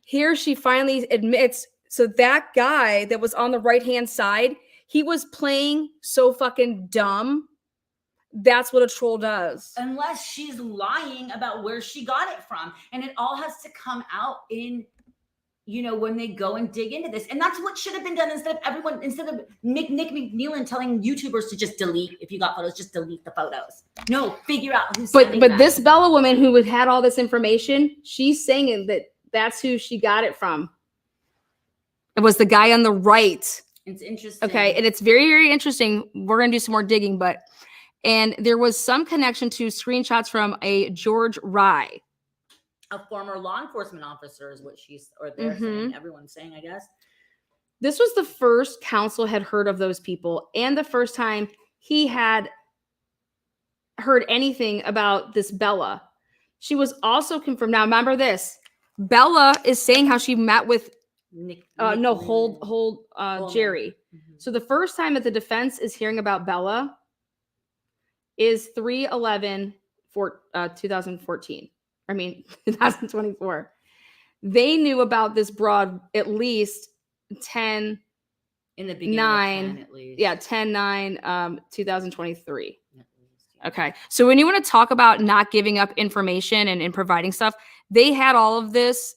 Here she finally admits, so that guy that was on the right-hand side, he was playing so fucking dumb. That's what a troll does. Unless she's lying about where she got it from. And it all has to come out in when they go and dig into this. And that's what should have been done instead of Nick McNeilin telling YouTubers to just delete, if you got photos, just delete the photos. No, figure out who's sending But them. this Bella woman who had all this information, she's saying that that's who she got it from. It was the guy on the right. It's interesting. Okay, and it's very, very interesting. We're going to do some more digging, and there was some connection to screenshots from a George Rye. A former law enforcement officer is what they're saying. Everyone's saying, I guess. This was the first counsel had heard of those people, and the first time he had heard anything about this Bella. She was also confirmed. Now, remember this. Bella is saying how she met with Jerry. So the first time that the defense is hearing about Bella is 3/11/2014. 2024. They knew about this broad at least 10 in the beginning 9 of 10 at least. Yeah, 10/9 2023. Okay. So when you want to talk about not giving up information and providing stuff, they had all of this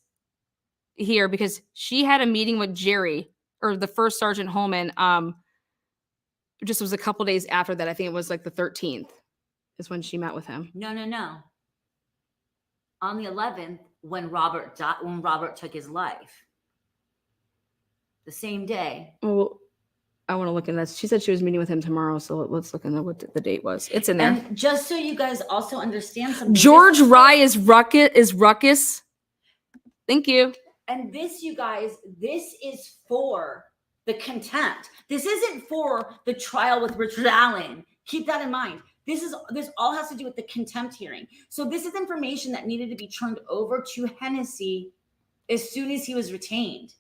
here because she had a meeting with Jerry, or the first Sergeant Holman. Just was a couple days after that. I think it was like the 13th is when she met with him. No. On the 11th, when Robert took his life, the same day. Well, I want to look in this. She said she was meeting with him tomorrow, so let's look in what the date was. It's in there. And just so you guys also understand something, George Rye is Ruckus. Thank you. And this, you guys, this is for the contempt. This isn't for the trial with Richard Allen. Keep that in mind. This all has to do with the contempt hearing. So this is information that needed to be turned over to Hennessy as soon as he was retained.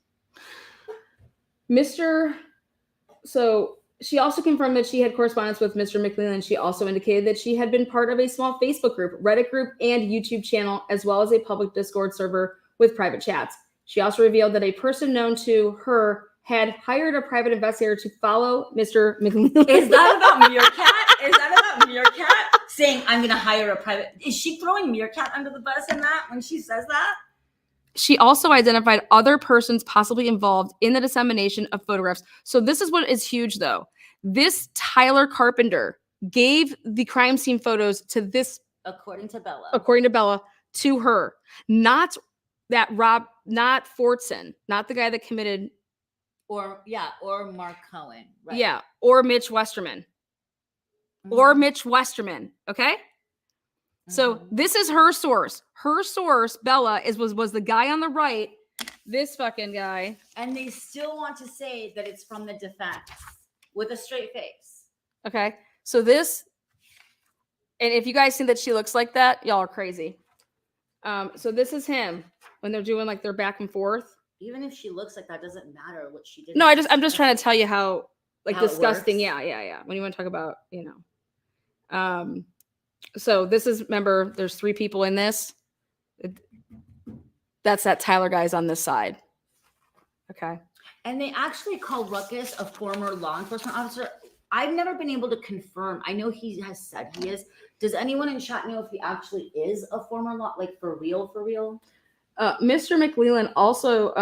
So she also confirmed that she had correspondence with Mr. McNeilin. She also indicated that she had been part of a small Facebook group, Reddit group, and YouTube channel, as well as a public Discord server with private chats. She also revealed that a person known to her had hired a private investigator to follow Mr. McNeilin. Is that about Meerkat? Is that about Meerkat saying, I'm going to hire a private? Is she throwing Meerkat under the bus in that when she says that? She also identified other persons possibly involved in the dissemination of photographs. So this is what is huge, though. This Tyler Carpenter gave the crime scene photos to this, according to Bella, to her. Not Fortson, not the guy that committed. Or Mark Cohen. Right. Yeah, or Mitch Westerman. Okay? So this is her source. Her source, Bella, was the guy on the right, this fucking guy. And they still want to say that it's from the defense with a straight face. Okay. So this, and if you guys think that she looks like that, y'all are crazy. So this is him when they're doing like their back and forth. Even if she looks like that, doesn't matter what she did. No, I'm just trying to tell you how disgusting. Yeah. When you want to talk about, so this is, remember, there's 3 people in this. That's that Tyler guy's on this side. Okay. And they actually call Ruckus a former law enforcement officer. I've never been able to confirm. I know he has said he is. Does anyone in chat know if he actually is a former law, like for real? Mr. McNeilin also,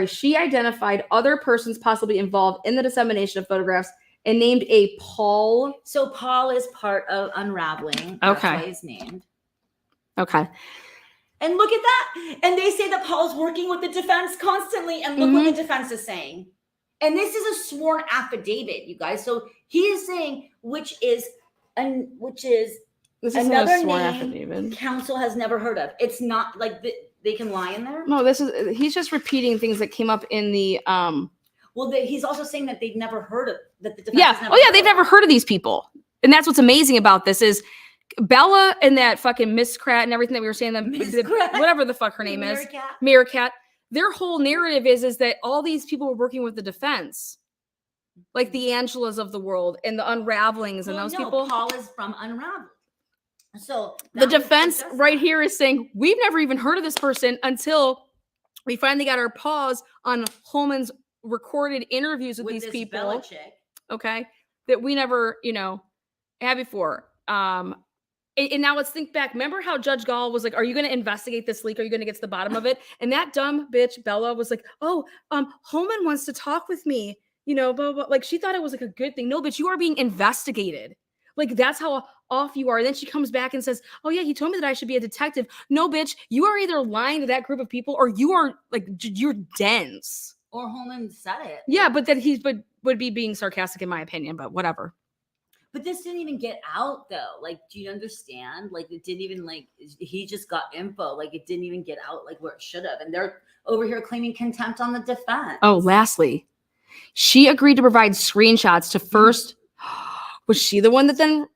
she identified other persons possibly involved in the dissemination of photographs and named a Paul. So Paul is part of Unraveling. That's why he's named. Okay. And look at that. And they say that Paul's working with the defense constantly. And look what the defense is saying. And this is a sworn affidavit, you guys. So he is saying, which is this another sworn name affidavit counsel has never heard of. It's not like they can lie in there. No, he's just repeating things that came up in the Well, he's also saying that they've never heard of that. The defense they've never heard of these people, and that's what's amazing about this is Bella and that fucking Miss Krat and everything that we were saying, whatever the fuck her name is, Meerkat. Their whole narrative is that all these people were working with the defense, like the Angelas of the world and the Unravelings and those people. Paul is from Unraveled. So the defense right here is saying we've never even heard of this person until we finally got our paws on Holman's recorded interviews with these people. Bella chick. Okay, that we never, had before. And now let's think back. Remember how Judge Gall was like, are you going to investigate this leak? Are you going to get to the bottom of it? And that dumb bitch, Bella, was like, oh, Holman wants to talk with me. You know, blah, blah, blah. Like she thought it was like a good thing. No, bitch, you are being investigated. Like that's how off you are. And then she comes back and says, oh yeah, he told me that I should be a detective. No, bitch, you are either lying to that group of people or you are like, you're dense. Or Holman said it. Yeah, but that he would be being sarcastic in my opinion, but whatever. But this didn't even get out though. Like, do you understand? Like, it didn't even like he just got info. Like, it didn't even get out like where it should have. And they're over here claiming contempt on the defense. Oh, lastly, she agreed to provide screenshots to first. Was she the one that then?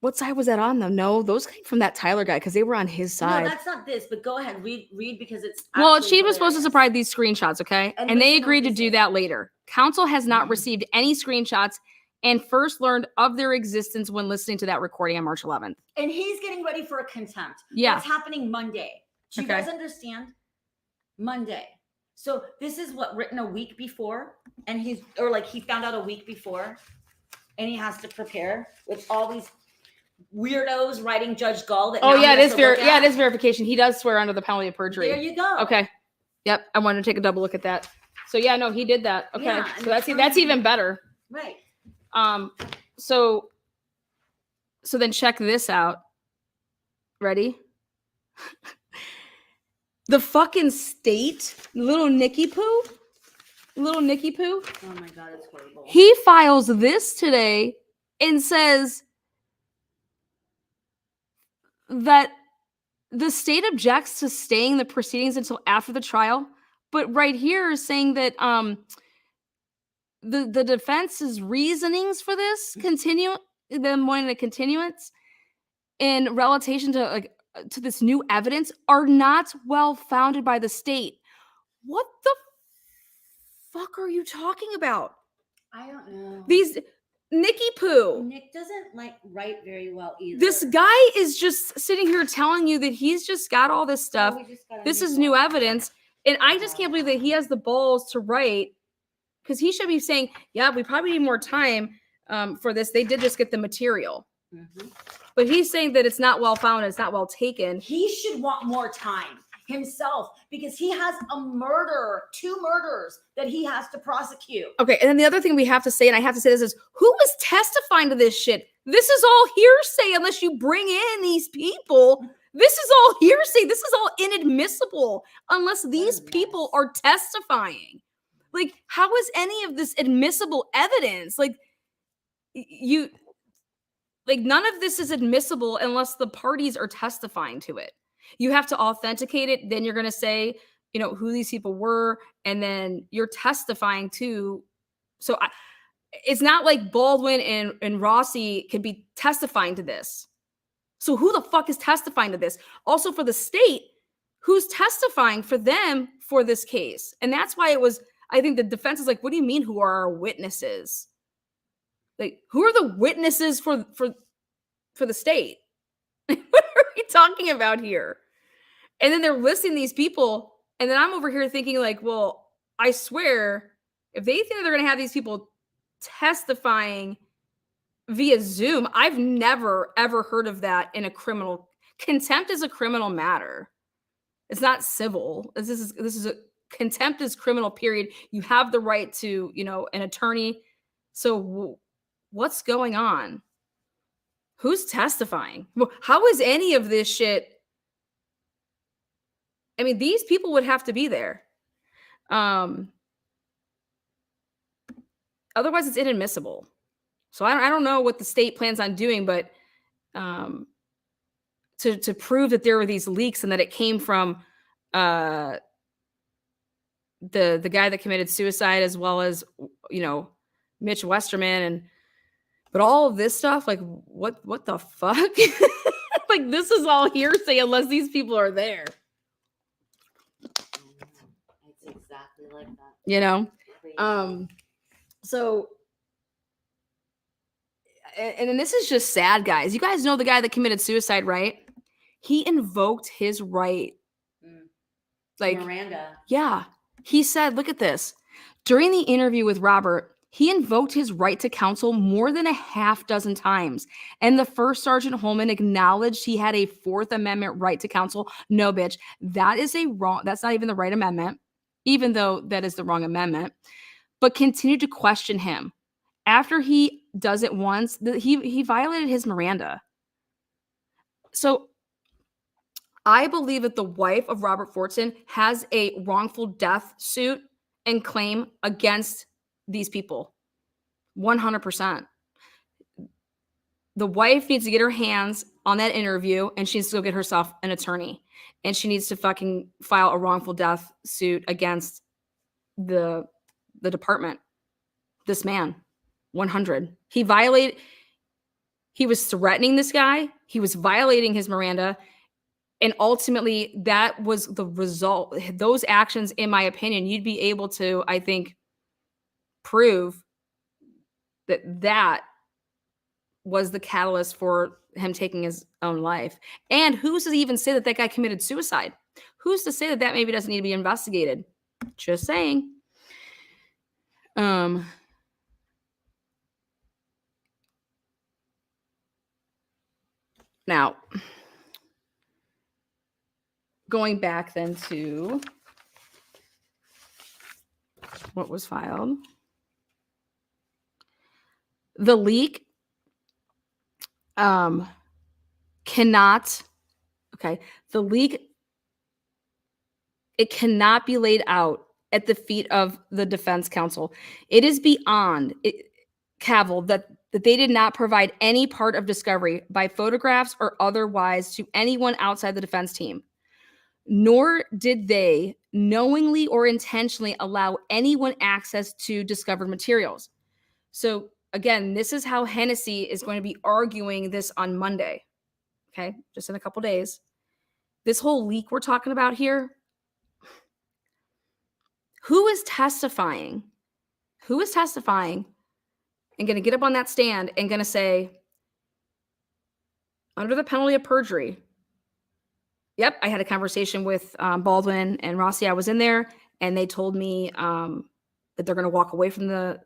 What side was that on though? No, those came from that Tyler guy because they were on his side. No, that's not this. But go ahead, read because it's. Well, she was supposed to provide these screenshots, okay, and they agreed to do that later. Counsel has not received any screenshots and first learned of their existence when listening to that recording on March 11th. And he's getting ready for a contempt. Yeah, it's happening Monday. Do you guys understand? Monday. So this is what written a week before, and he found out a week before, and he has to prepare with all these weirdos writing Judge Gall. That it is it is verification. He does swear under the penalty of perjury. There you go. Okay. Yep. I wanted to take a double look at that. So yeah, no, he did that. Okay. Yeah, so that's even better. Right. So then check this out. Ready? The fucking state, little Nicky Poo. Oh my God, it's horrible. He files this today and says that the state objects to staying the proceedings until after the trial, but right here is saying that the defense's reasonings for this them wanting a continuance in relation to to this new evidence are not well founded by the state. What the fuck are you talking about? I don't know. These Nicky Poo. Nick doesn't write very well either. This guy is just sitting here telling you that he's just got all this stuff. This is new evidence. And I just can't believe that he has the balls to write, because he should be saying, yeah, we probably need more time for this. They did just get the material. Mm-hmm. But he's saying that it's not well founded, it's not well taken. He should want more time himself because he has two murders that he has to prosecute. Okay, and then the other thing we have to say, and I have to say this, is who is testifying to this shit? This is all hearsay unless you bring in these people. This is all hearsay. This is all inadmissible unless these people are testifying. Like, how is any of this admissible evidence? None of this is admissible unless the parties are testifying to it. You have to authenticate it. Then you're going to say, who these people were. And then you're testifying to. So it's not like Baldwin and Rossi could be testifying to this. So who the fuck is testifying to this? Also for the state, who's testifying for them for this case? And that's why I think the defense is like, what do you mean who are our witnesses? Like, who are the witnesses for the state? What are we talking about here? And then they're listing these people, and then I'm over here thinking like, well, I swear, if they think they're going to have these people testifying via Zoom, I've never ever heard of that in a criminal. Contempt is a criminal matter. It's not civil. This is a contempt is criminal. Period. You have the right to an attorney. So what's going on? Who's testifying? How is any of this shit? I mean, these people would have to be there. Otherwise, it's inadmissible. So I don't know what the state plans on doing, but to prove that there were these leaks and that it came from the guy that committed suicide, as well as Mitch Westerman, but all of this stuff, like what the fuck? Like, this is all hearsay unless these people are there. It's exactly like that. Crazy. So, and then this is just sad, guys. You guys know the guy that committed suicide, right? He invoked his right. Miranda. Yeah. He said, look at this. During the interview with Robert, He invoked his right to counsel more than a half dozen times. And the first Sergeant Holman acknowledged he had a Fourth Amendment right to counsel. No, bitch, that's not even the right amendment, even though that is the wrong amendment, but continued to question him. After he does it once, he violated his Miranda. So I believe that the wife of Robert Fortson has a wrongful death suit and claim against these people. 100%. The wife needs to get her hands on that interview, and she needs to go get herself an attorney. And she needs to fucking file a wrongful death suit against the department. This man. 100. He was threatening this guy. He was violating his Miranda. And ultimately, that was the result. Those actions, in my opinion, you'd be able to, I think, prove that was the catalyst for him taking his own life. And who's to even say that guy committed suicide? Who's to say that maybe doesn't need to be investigated? Just saying. Now, going back then to what was filed. The leak cannot be laid out at the feet of the defense counsel. It is beyond cavil that they did not provide any part of discovery by photographs or otherwise to anyone outside the defense team. Nor did they knowingly or intentionally allow anyone access to discovered materials. So again, this is how Hennessy is going to be arguing this on Monday. Okay, just in a couple days. This whole leak we're talking about here, who is testifying and going to get up on that stand and going to say, under the penalty of perjury, yep, I had a conversation with Baldwin and Rossi. I was in there, and they told me that they're going to walk away from the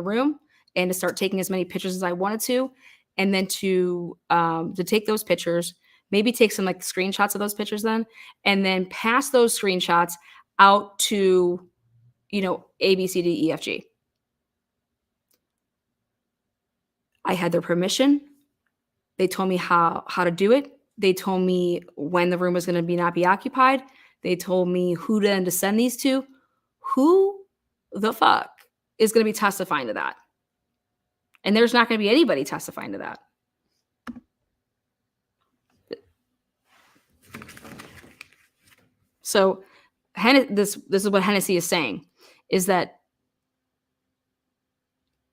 room and to start taking as many pictures as I wanted to, and then to take those pictures, maybe take some like screenshots of those pictures then, and then pass those screenshots out to, A, B, C, D, E, F, G. I had their permission. They told me how to do it. They told me when the room was going to not be occupied. They told me who to send these to. Who the fuck is going to be testifying to that? And there's not going to be anybody testifying to that. So this is what Hennessy is saying, is that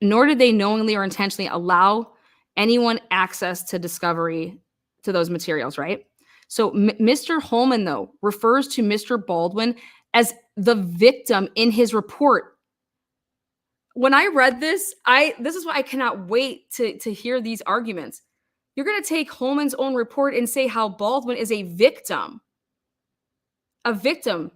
nor did they knowingly or intentionally allow anyone access to discovery to those materials, right? So Mr. Holman, though, refers to Mr. Baldwin as the victim in his report. When I read this, this is why I cannot wait to hear these arguments. You're going to take Holman's own report and say how Baldwin is a victim. A victim.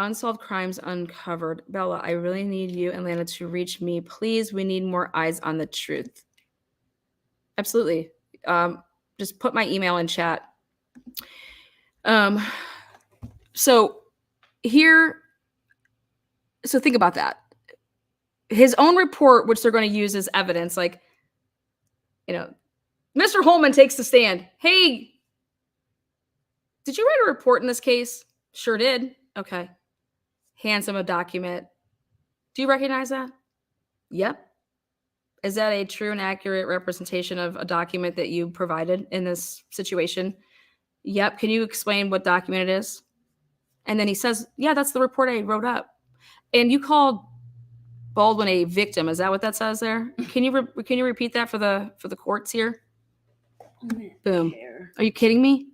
Unsolved crimes uncovered. Bella, I really need you and Lana to reach me. Please, we need more eyes on the truth. Absolutely. Just put my email in chat. So think about that. His own report, which they're going to use as evidence, like, Mr. Holman takes the stand. Hey, did you write a report in this case? Sure did. Okay. Hands him a document. Do you recognize that? Yep. Is that a true and accurate representation of a document that you provided in this situation? Yep. Can you explain what document it is? And then he says, yeah, that's the report I wrote up. And you called Baldwin a victim. Is that what that says there? Can you repeat that for the courts here? Boom. Are you kidding me?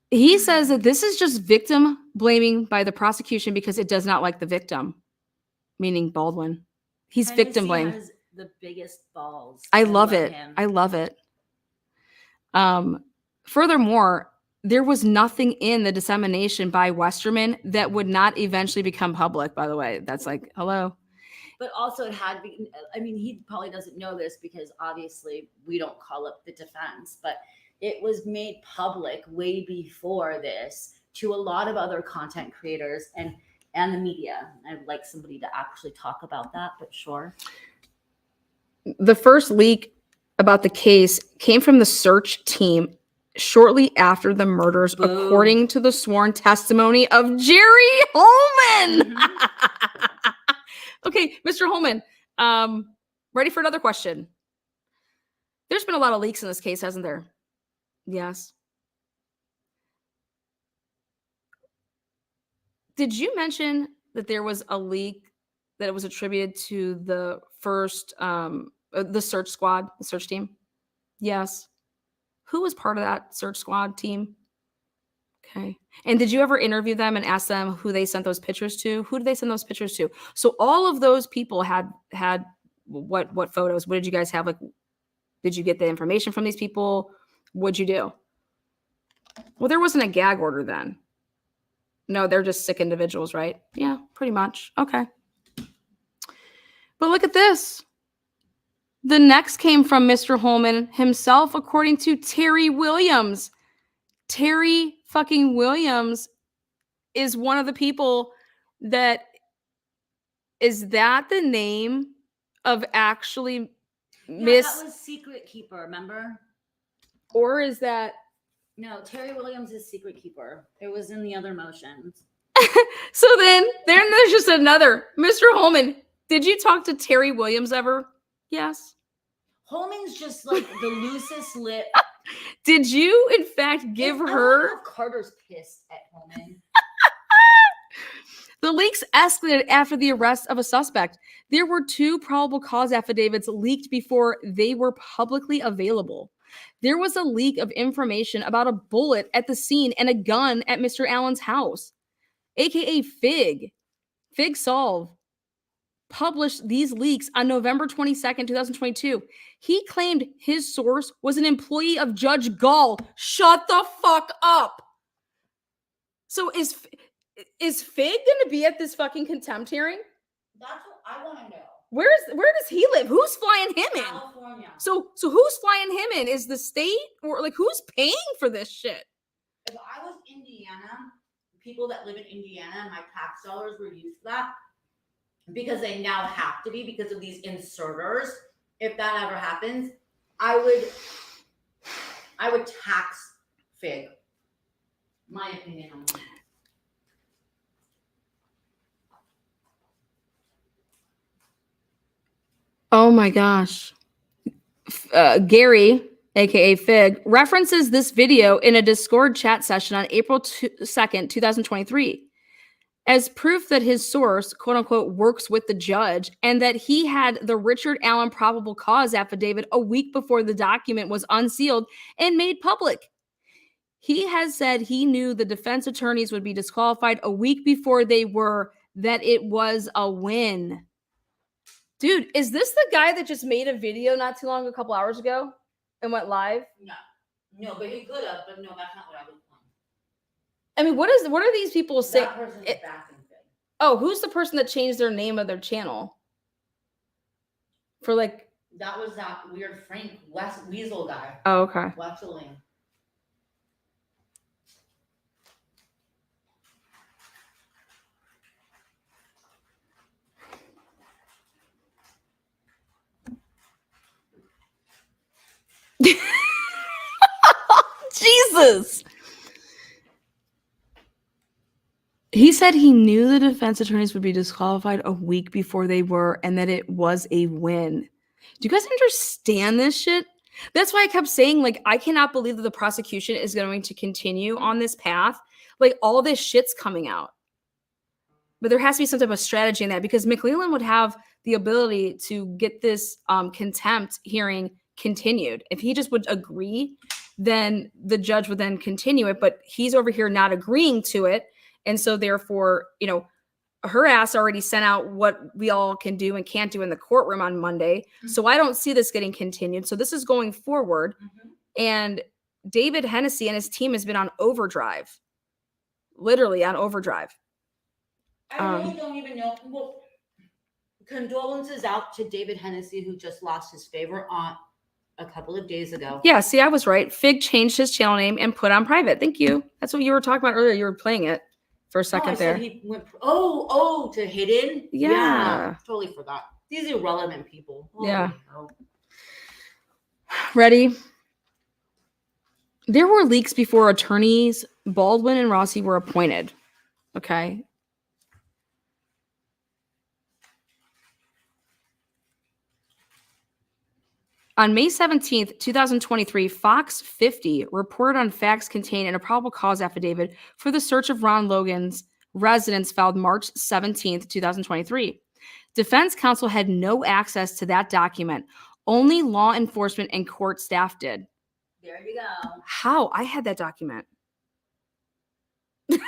He says that this is just victim blaming by the prosecution because it does not like the victim, meaning Baldwin. He's victim blame. Has the biggest balls. I love it. I love it. Furthermore, there was nothing in the dissemination by Westerman that would not eventually become public, by the way. That's like, hello. But also it had to be, I mean, he probably doesn't know this because obviously we don't call up the defense, but it was made public way before this to a lot of other content creators and the media. I'd like somebody to actually talk about that, but sure. The first leak about the case came from the search team shortly after the murders, Boom. according to the sworn testimony of Jerry Holman. Mhm. Okay, Mr. Holman, ready for another question? There's been a lot of leaks in this case, hasn't there? Yes. Did you mention that there was a leak that it was attributed to the first, the search squad, the search team? Yes. Who was part of that search squad team? Okay. And did you ever interview them and ask them who they sent those pictures to? Who did they send those pictures to? So all of those people had what photos? What did you guys have? Like, did you get the information from these people? What'd you do? Well, there wasn't a gag order then. No, they're just sick individuals, right? Yeah, pretty much. Okay. But look at this. The next came from Mr. Holman himself, according to Terry Williams. Terry fucking Williams is one of the people that is that the name of actually Yeah, that was Secret Keeper, remember? Or is that No, Terry Williams is Secret Keeper. It was in the other motions. so then there's just another Mr. Holman. Did you talk to Terry Williams ever? Yes. Holman's just like the loosest lip. Did you in fact give her Carter's pissed at Holman. The leaks escalated after the arrest of a suspect. There were 2 probable cause affidavits leaked before they were publicly available. There was a leak of information about a bullet at the scene and a gun at Mr. Allen's house, aka Fig Solve, published these leaks on November 22nd, 2022. He claimed his source was an employee of Judge Gall. Shut the fuck up. So is Fig going to be at this fucking contempt hearing? That's what I want to know. Where does he live? Who's flying him in? California. So who's flying him in? Is the state or like who's paying for this shit? If I was Indiana, people that live in Indiana, my tax dollars were used for that because they now have to be because of these inserters. If that ever happens, I would tax Fig. My opinion on that. Oh my gosh. Gary, aka Fig, references this video in a Discord chat session on April 2nd, 2023, as proof that his source, quote unquote, works with the judge and that he had the Richard Allen probable cause affidavit a week before the document was unsealed and made public. He has said he knew the defense attorneys would be disqualified a week before they were, that it was a win. Dude, is this the guy that just made a video not too long, a couple hours ago and went live? No, but he could have, but no, that's not what I was playing. I mean, what are these people saying? That person's backing Fig. Oh, who's the person that changed their name of their channel? For like that was that weird Frank Weasel guy. Oh, okay. Wesseling. Jesus. He said he knew the defense attorneys would be disqualified a week before they were and that it was a win. Do you guys understand this shit? That's why I kept saying, like, I cannot believe that the prosecution is going to continue on this path. Like, all this shit's coming out. But there has to be some type of strategy in that because McClellan would have the ability to get this contempt hearing continued. If he just would agree, then the judge would then continue it. But he's over here not agreeing to it. And so therefore, you know, her ass already sent out what we all can do and can't do in the courtroom on Monday. Mm-hmm. So I don't see this getting continued. So this is going forward. Mm-hmm. And David Hennessy and his team has been on overdrive, literally on overdrive. I really don't even know. Well, condolences out to David Hennessy, who just lost his favorite aunt a couple of days ago. Yeah, see, I was right. Fig changed his channel name and put on private. Thank you. That's what you were talking about earlier. You were playing it for a second I there. said he went. To hidden. Yeah. Totally forgot. These irrelevant people. Holy Yeah. hell. Ready? There were leaks before attorneys Baldwin and Rossi were appointed. Okay. On May 17th, 2023, Fox 50 reported on facts contained in a probable cause affidavit for the search of Ron Logan's residence filed March 17th, 2023. Defense counsel had no access to that document. Only law enforcement and court staff did. There you go. How? I had that document. If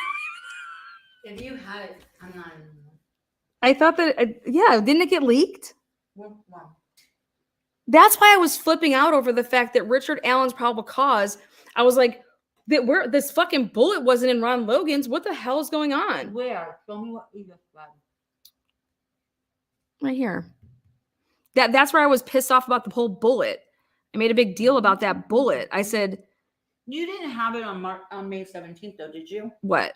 you had it, I'm not. I thought that, didn't it get leaked? Well, That's why I was flipping out over the fact that Richard Allen's probable cause. I was like, this fucking bullet wasn't in Ron Logan's. What the hell is going on? where? Show me what you just read. Right here. That's where I was pissed off about the whole bullet. I made a big deal about that bullet. I said, You didn't have it on May 17th, though, did you? what?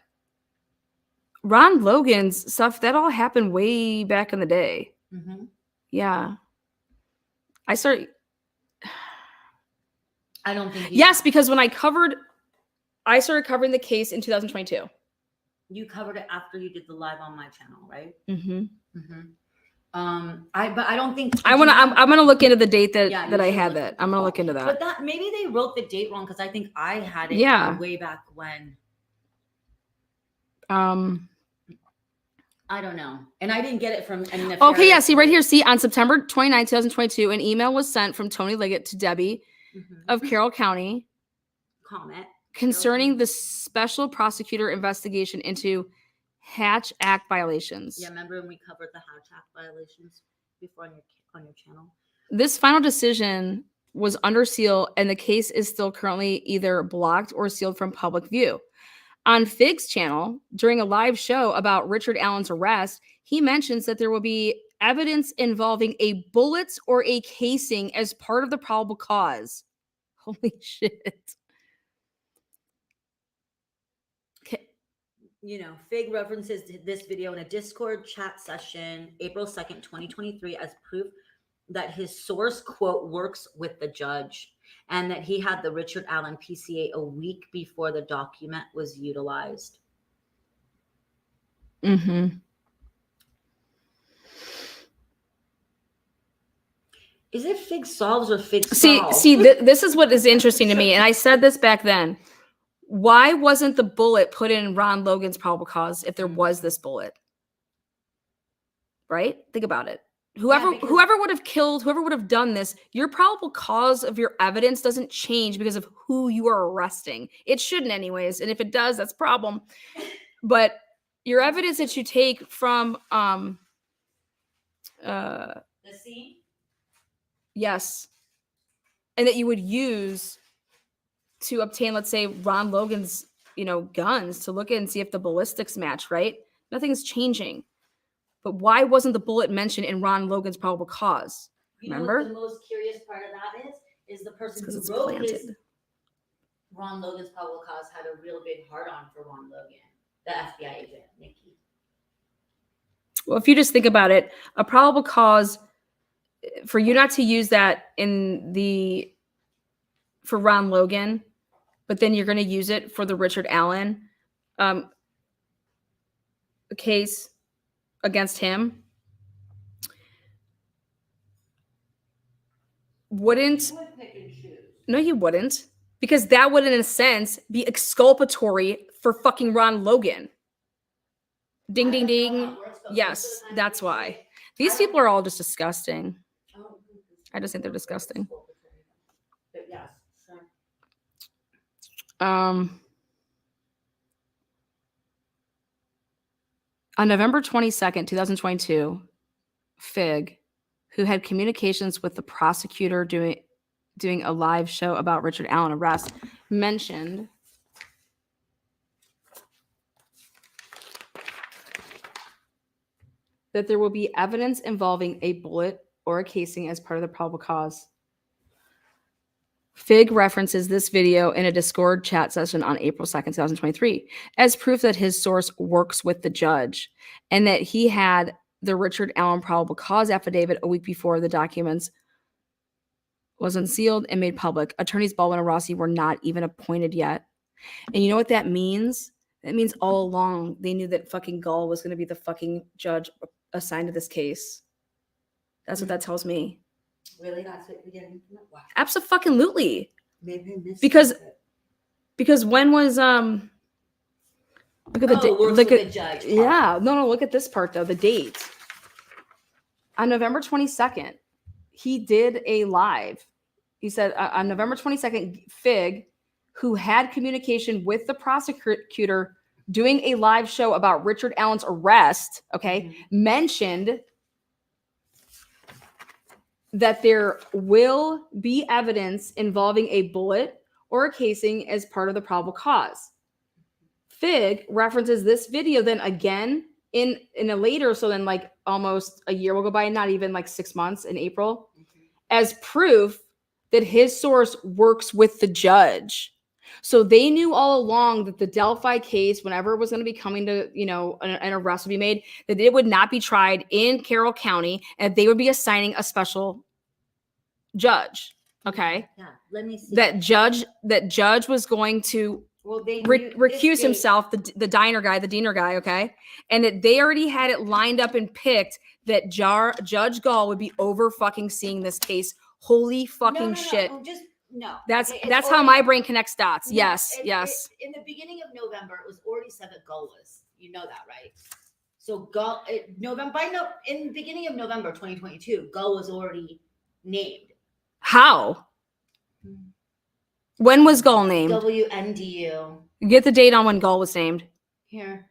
Ron Logan's stuff, that all happened way back in the day. Mm-hmm. Yeah. I started Yes, because when I started covering the case in 2022. You covered it after you did the live on my channel, right? Mm-hmm. Mm-hmm. But I don't think I'm gonna look into the date that Yeah, that you I should had look that. at I'm gonna that. look into that. But that maybe they wrote the date wrong, because I think I had it Yeah. way back when. I don't know, and I didn't get it from. Okay, yeah. See right here. See, on September 29, 2022, an email was sent from Tony Liggett to Debbie of Carroll County Comment concerning the special prosecutor investigation into Hatch Act violations. Yeah, remember when we covered the Hatch Act violations before on your channel? This final decision was under seal, and the case is still currently either blocked or sealed from public view. On Fig's channel, during a live show about Richard Allen's arrest, he mentions that there will be evidence involving a bullet or a casing as part of the probable cause. Holy shit. Okay. Fig references this video in a Discord chat session, April 2nd, 2023, as proof that his source, quote, works with the judge, and that he had the Richard Allen PCA a week before the document was utilized. Mm-hmm. Is it Fig solves or Fig solves? See, this is what is interesting to me, and I said this back then. Why wasn't the bullet put in Ron Logan's probable cause if there was this bullet? Right? Think about it. Whoever would have killed, whoever would have done this, your probable cause of your evidence doesn't change because of who you are arresting. It shouldn't anyways. And if it does, that's a problem. But your evidence that you take from the scene? Yes. And that you would use to obtain, let's say, Ron Logan's, guns to look at and see if the ballistics match, right? Nothing's changing. But why wasn't the bullet mentioned in Ron Logan's probable cause? Remember? What the most curious part of that is the person who wrote Ron Logan's probable cause had a real big hard-on for Ron Logan, the FBI agent, Nikki. Well, if you just think about it, a probable cause for you not to use that for Ron Logan, but then you're going to use it for the Richard Allen case against him, wouldn't. No, you wouldn't, because that would, in a sense, be exculpatory for fucking Ron Logan. Ding, ding, ding. Yes, that's why. These people are all just disgusting. I just think they're disgusting. On November 22nd, 2022, Fig, who had communications with the prosecutor doing a live show about Richard Allen arrest, mentioned that there will be evidence involving a bullet or a casing as part of the probable cause. Fig references this video in a Discord chat session on April 2nd, 2023, as proof that his source works with the judge and that he had the Richard Allen probable cause affidavit a week before the documents was unsealed and made public. Attorneys Baldwin and Rossi were not even appointed yet. And you know what that means? That means all along they knew that fucking Gull was going to be the fucking judge assigned to this case. That's what that tells me. Really? That's what we're getting from it? Wow. Absolutely. Maybe I missed Because it. when was look at the date. Works Look with at the judge part. yeah. No. Look at this part though. The date on November 22nd, he did a live. He said on November 22nd, Fig, who had communication with the prosecutor, doing a live show about Richard Allen's arrest. Okay, mentioned that there will be evidence involving a bullet or a casing as part of the probable cause. Fig references this video then again in a later, so then like almost a year will go by, not even like 6 months, in April, as proof that his source works with the judge. So they knew all along that the Delphi case, whenever it was going to be coming to, an arrest would be made, that it would not be tried in Carroll County and they would be assigning a special judge. Okay. Yeah. Let me see. That judge was going to recuse himself, the diener guy. Okay. And that they already had it lined up and picked that Judge Gall would be over fucking seeing this case. Holy fucking shit. No. That's how my brain connects dots. No, yes. In the beginning of November, it was already said that Gull was. You know that, right? So Gull, in the beginning of November 2022, Gull was already named. How? When was Gull named? WNDU. Get the date on when Gull was named. Here.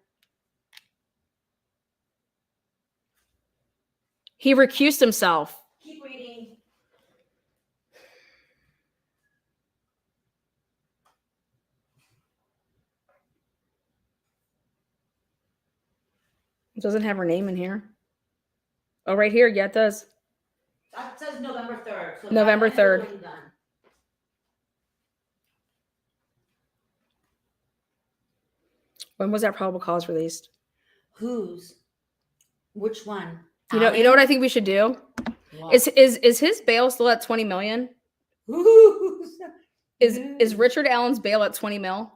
He recused himself. Keep reading. It doesn't have her name in here. Oh, right here. Yeah, it does. That says November 3rd. So November 3rd. When was that probable cause released? Which one? You know what I think we should do? What? Is his bail still at 20 million? Is Richard Allen's bail at 20 mil?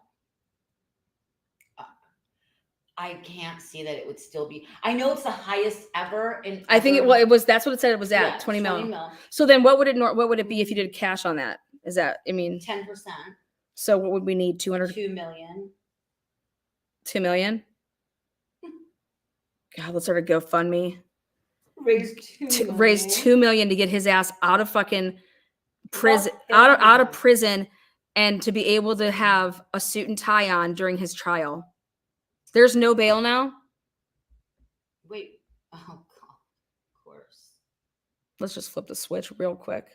I can't see that it would still be. I know it's the highest ever. I think it was. That's what it said. It was at Yeah, 20 mil. mil. So then, what would it be if you did cash on that? Is that 10%? So what would we need? 2 million. 2 million. God, let's start a GoFundMe. Raise 2 million to get his ass out of fucking prison, out of prison, and to be able to have a suit and tie on during his trial. There's no bail now. Wait. Oh God. Of course. Let's just flip the switch real quick.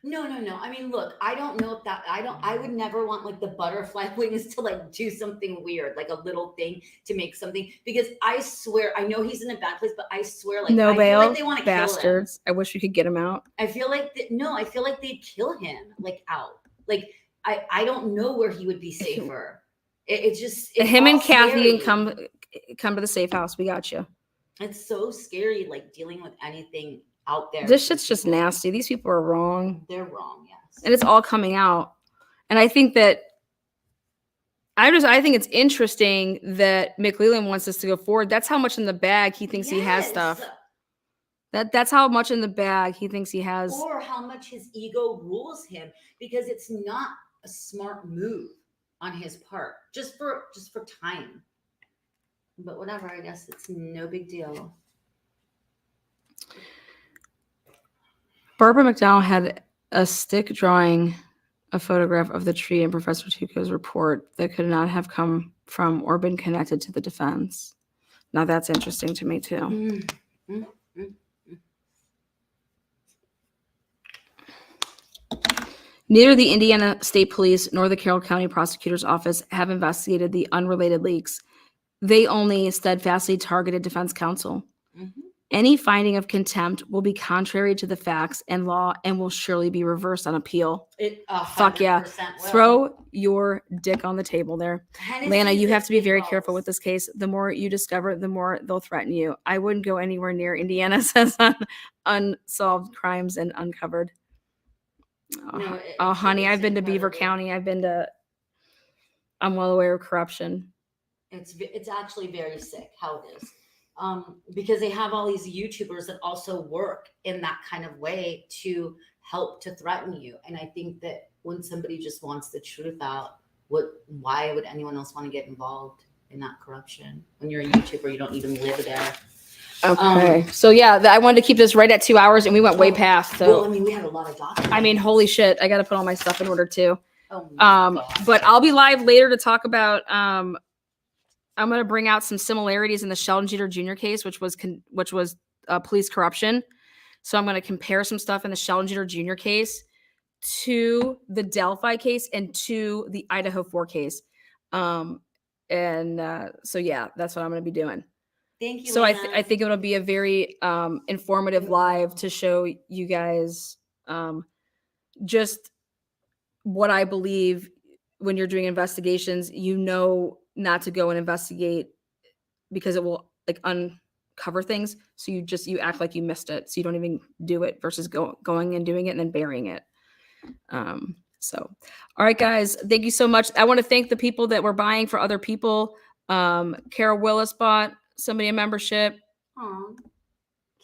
No. I mean, look, I don't know if that, I would never want like the butterfly wings to like do something weird, like a little thing to make something, because I swear, I know he's in a bad place, but I swear, like, no I bail, feel like they want to bastards. kill him. I wish we could get him out. I feel like, I feel like they'd kill him, like out. Like, I don't know where he would be safer. It's just, it's him and Kathy scary. can come to the safe house. We got you. It's so scary, like dealing with anything out there. This shit's just nasty. These people are wrong. They're wrong, yes. And it's all coming out. And I think that I think it's interesting that McLeland wants us to go forward. That's how much in the bag he thinks he has stuff. That's how much in the bag he thinks he has. Or how much his ego rules him, because it's not a smart move on his part, just for time. But whatever, I guess it's no big deal. Barbara McDowell had a stick drawing a photograph of the tree in Professor Tuco's report that could not have come from or been connected to the defense. Now that's interesting to me too. Neither the Indiana State Police nor the Carroll County Prosecutor's Office have investigated the unrelated leaks. They only steadfastly targeted defense counsel. Mhm. Any finding of contempt will be contrary to the facts and law and will surely be reversed on appeal. It Fuck yeah. 100% will. Throw your dick on the table there. Hennessy Lana, you is have to be big very balls. careful with this case. The more you discover, the more they'll threaten you. I wouldn't go anywhere near Indiana, says on unsolved crimes and uncovered. No, Oh, honey, it's I've been to Beaver incredible. County. I'm well aware of corruption. It's actually very sick how it is. Because they have all these YouTubers that also work in that kind of way to help to threaten you. And I think that when somebody just wants the truth out, why would anyone else want to get involved in that corruption? When you're a YouTuber, you don't even live there. Okay. So yeah, I wanted to keep this right at 2 hours and we went way past. So Well, I mean, we had a lot of documents. I mean, holy shit, I got to put all my stuff in order too. Oh my God. But I'll be live later to talk about, I'm going to bring out some similarities in the Sheldon Jeter Jr. case, which was police corruption. So I'm going to compare some stuff in the Sheldon Jeter Jr. case to the Delphi case and to the Idaho 4 case. So yeah, that's what I'm going to be doing. Thank you. So I Lana. think it'll be a very informative live to show you guys just what I believe when you're doing investigations. You know not to go and investigate because it will like uncover things. So you act like you missed it. So you don't even do it versus going and doing it and then burying it. So, all right, guys, thank you so much. I want to thank the people that were buying for other people. Kara Willis bought somebody a membership. Aw,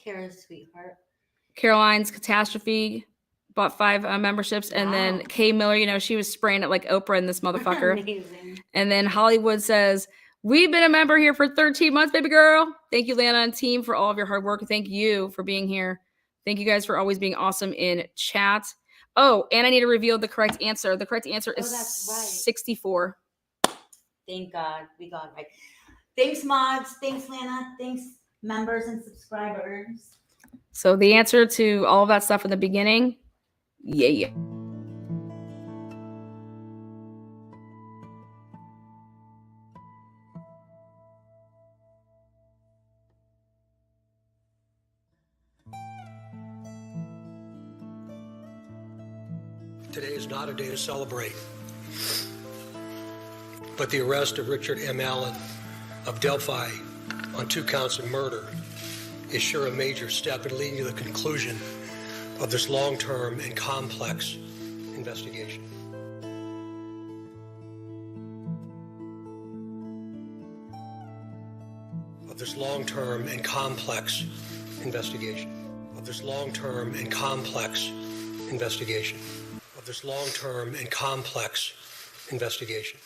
Kara's sweetheart. Caroline's Catastrophe bought 5 memberships. And then Wow. Kay Miller, she was spraying it like Oprah in this motherfucker. Amazing. And then Hollywood says, we've been a member here for 13 months, baby girl. Thank you, Lana and team, for all of your hard work. Thank you for being here. Thank you guys for always being awesome in chat. Oh, and I need to reveal the correct answer. The correct answer is that's right. 64. Thank God we got it right. Thanks, mods. Thanks, Lana. Thanks, members and subscribers. So the answer to all of that stuff in the beginning, yeah. Today is not a day to celebrate, but the arrest of Richard M. Allen of Delphi on 2 counts of murder is sure a major step in leading to the conclusion of this long-term and complex investigation. Of this long-term and complex investigation. Of this long-term and complex investigation. Of this long-term and complex investigation.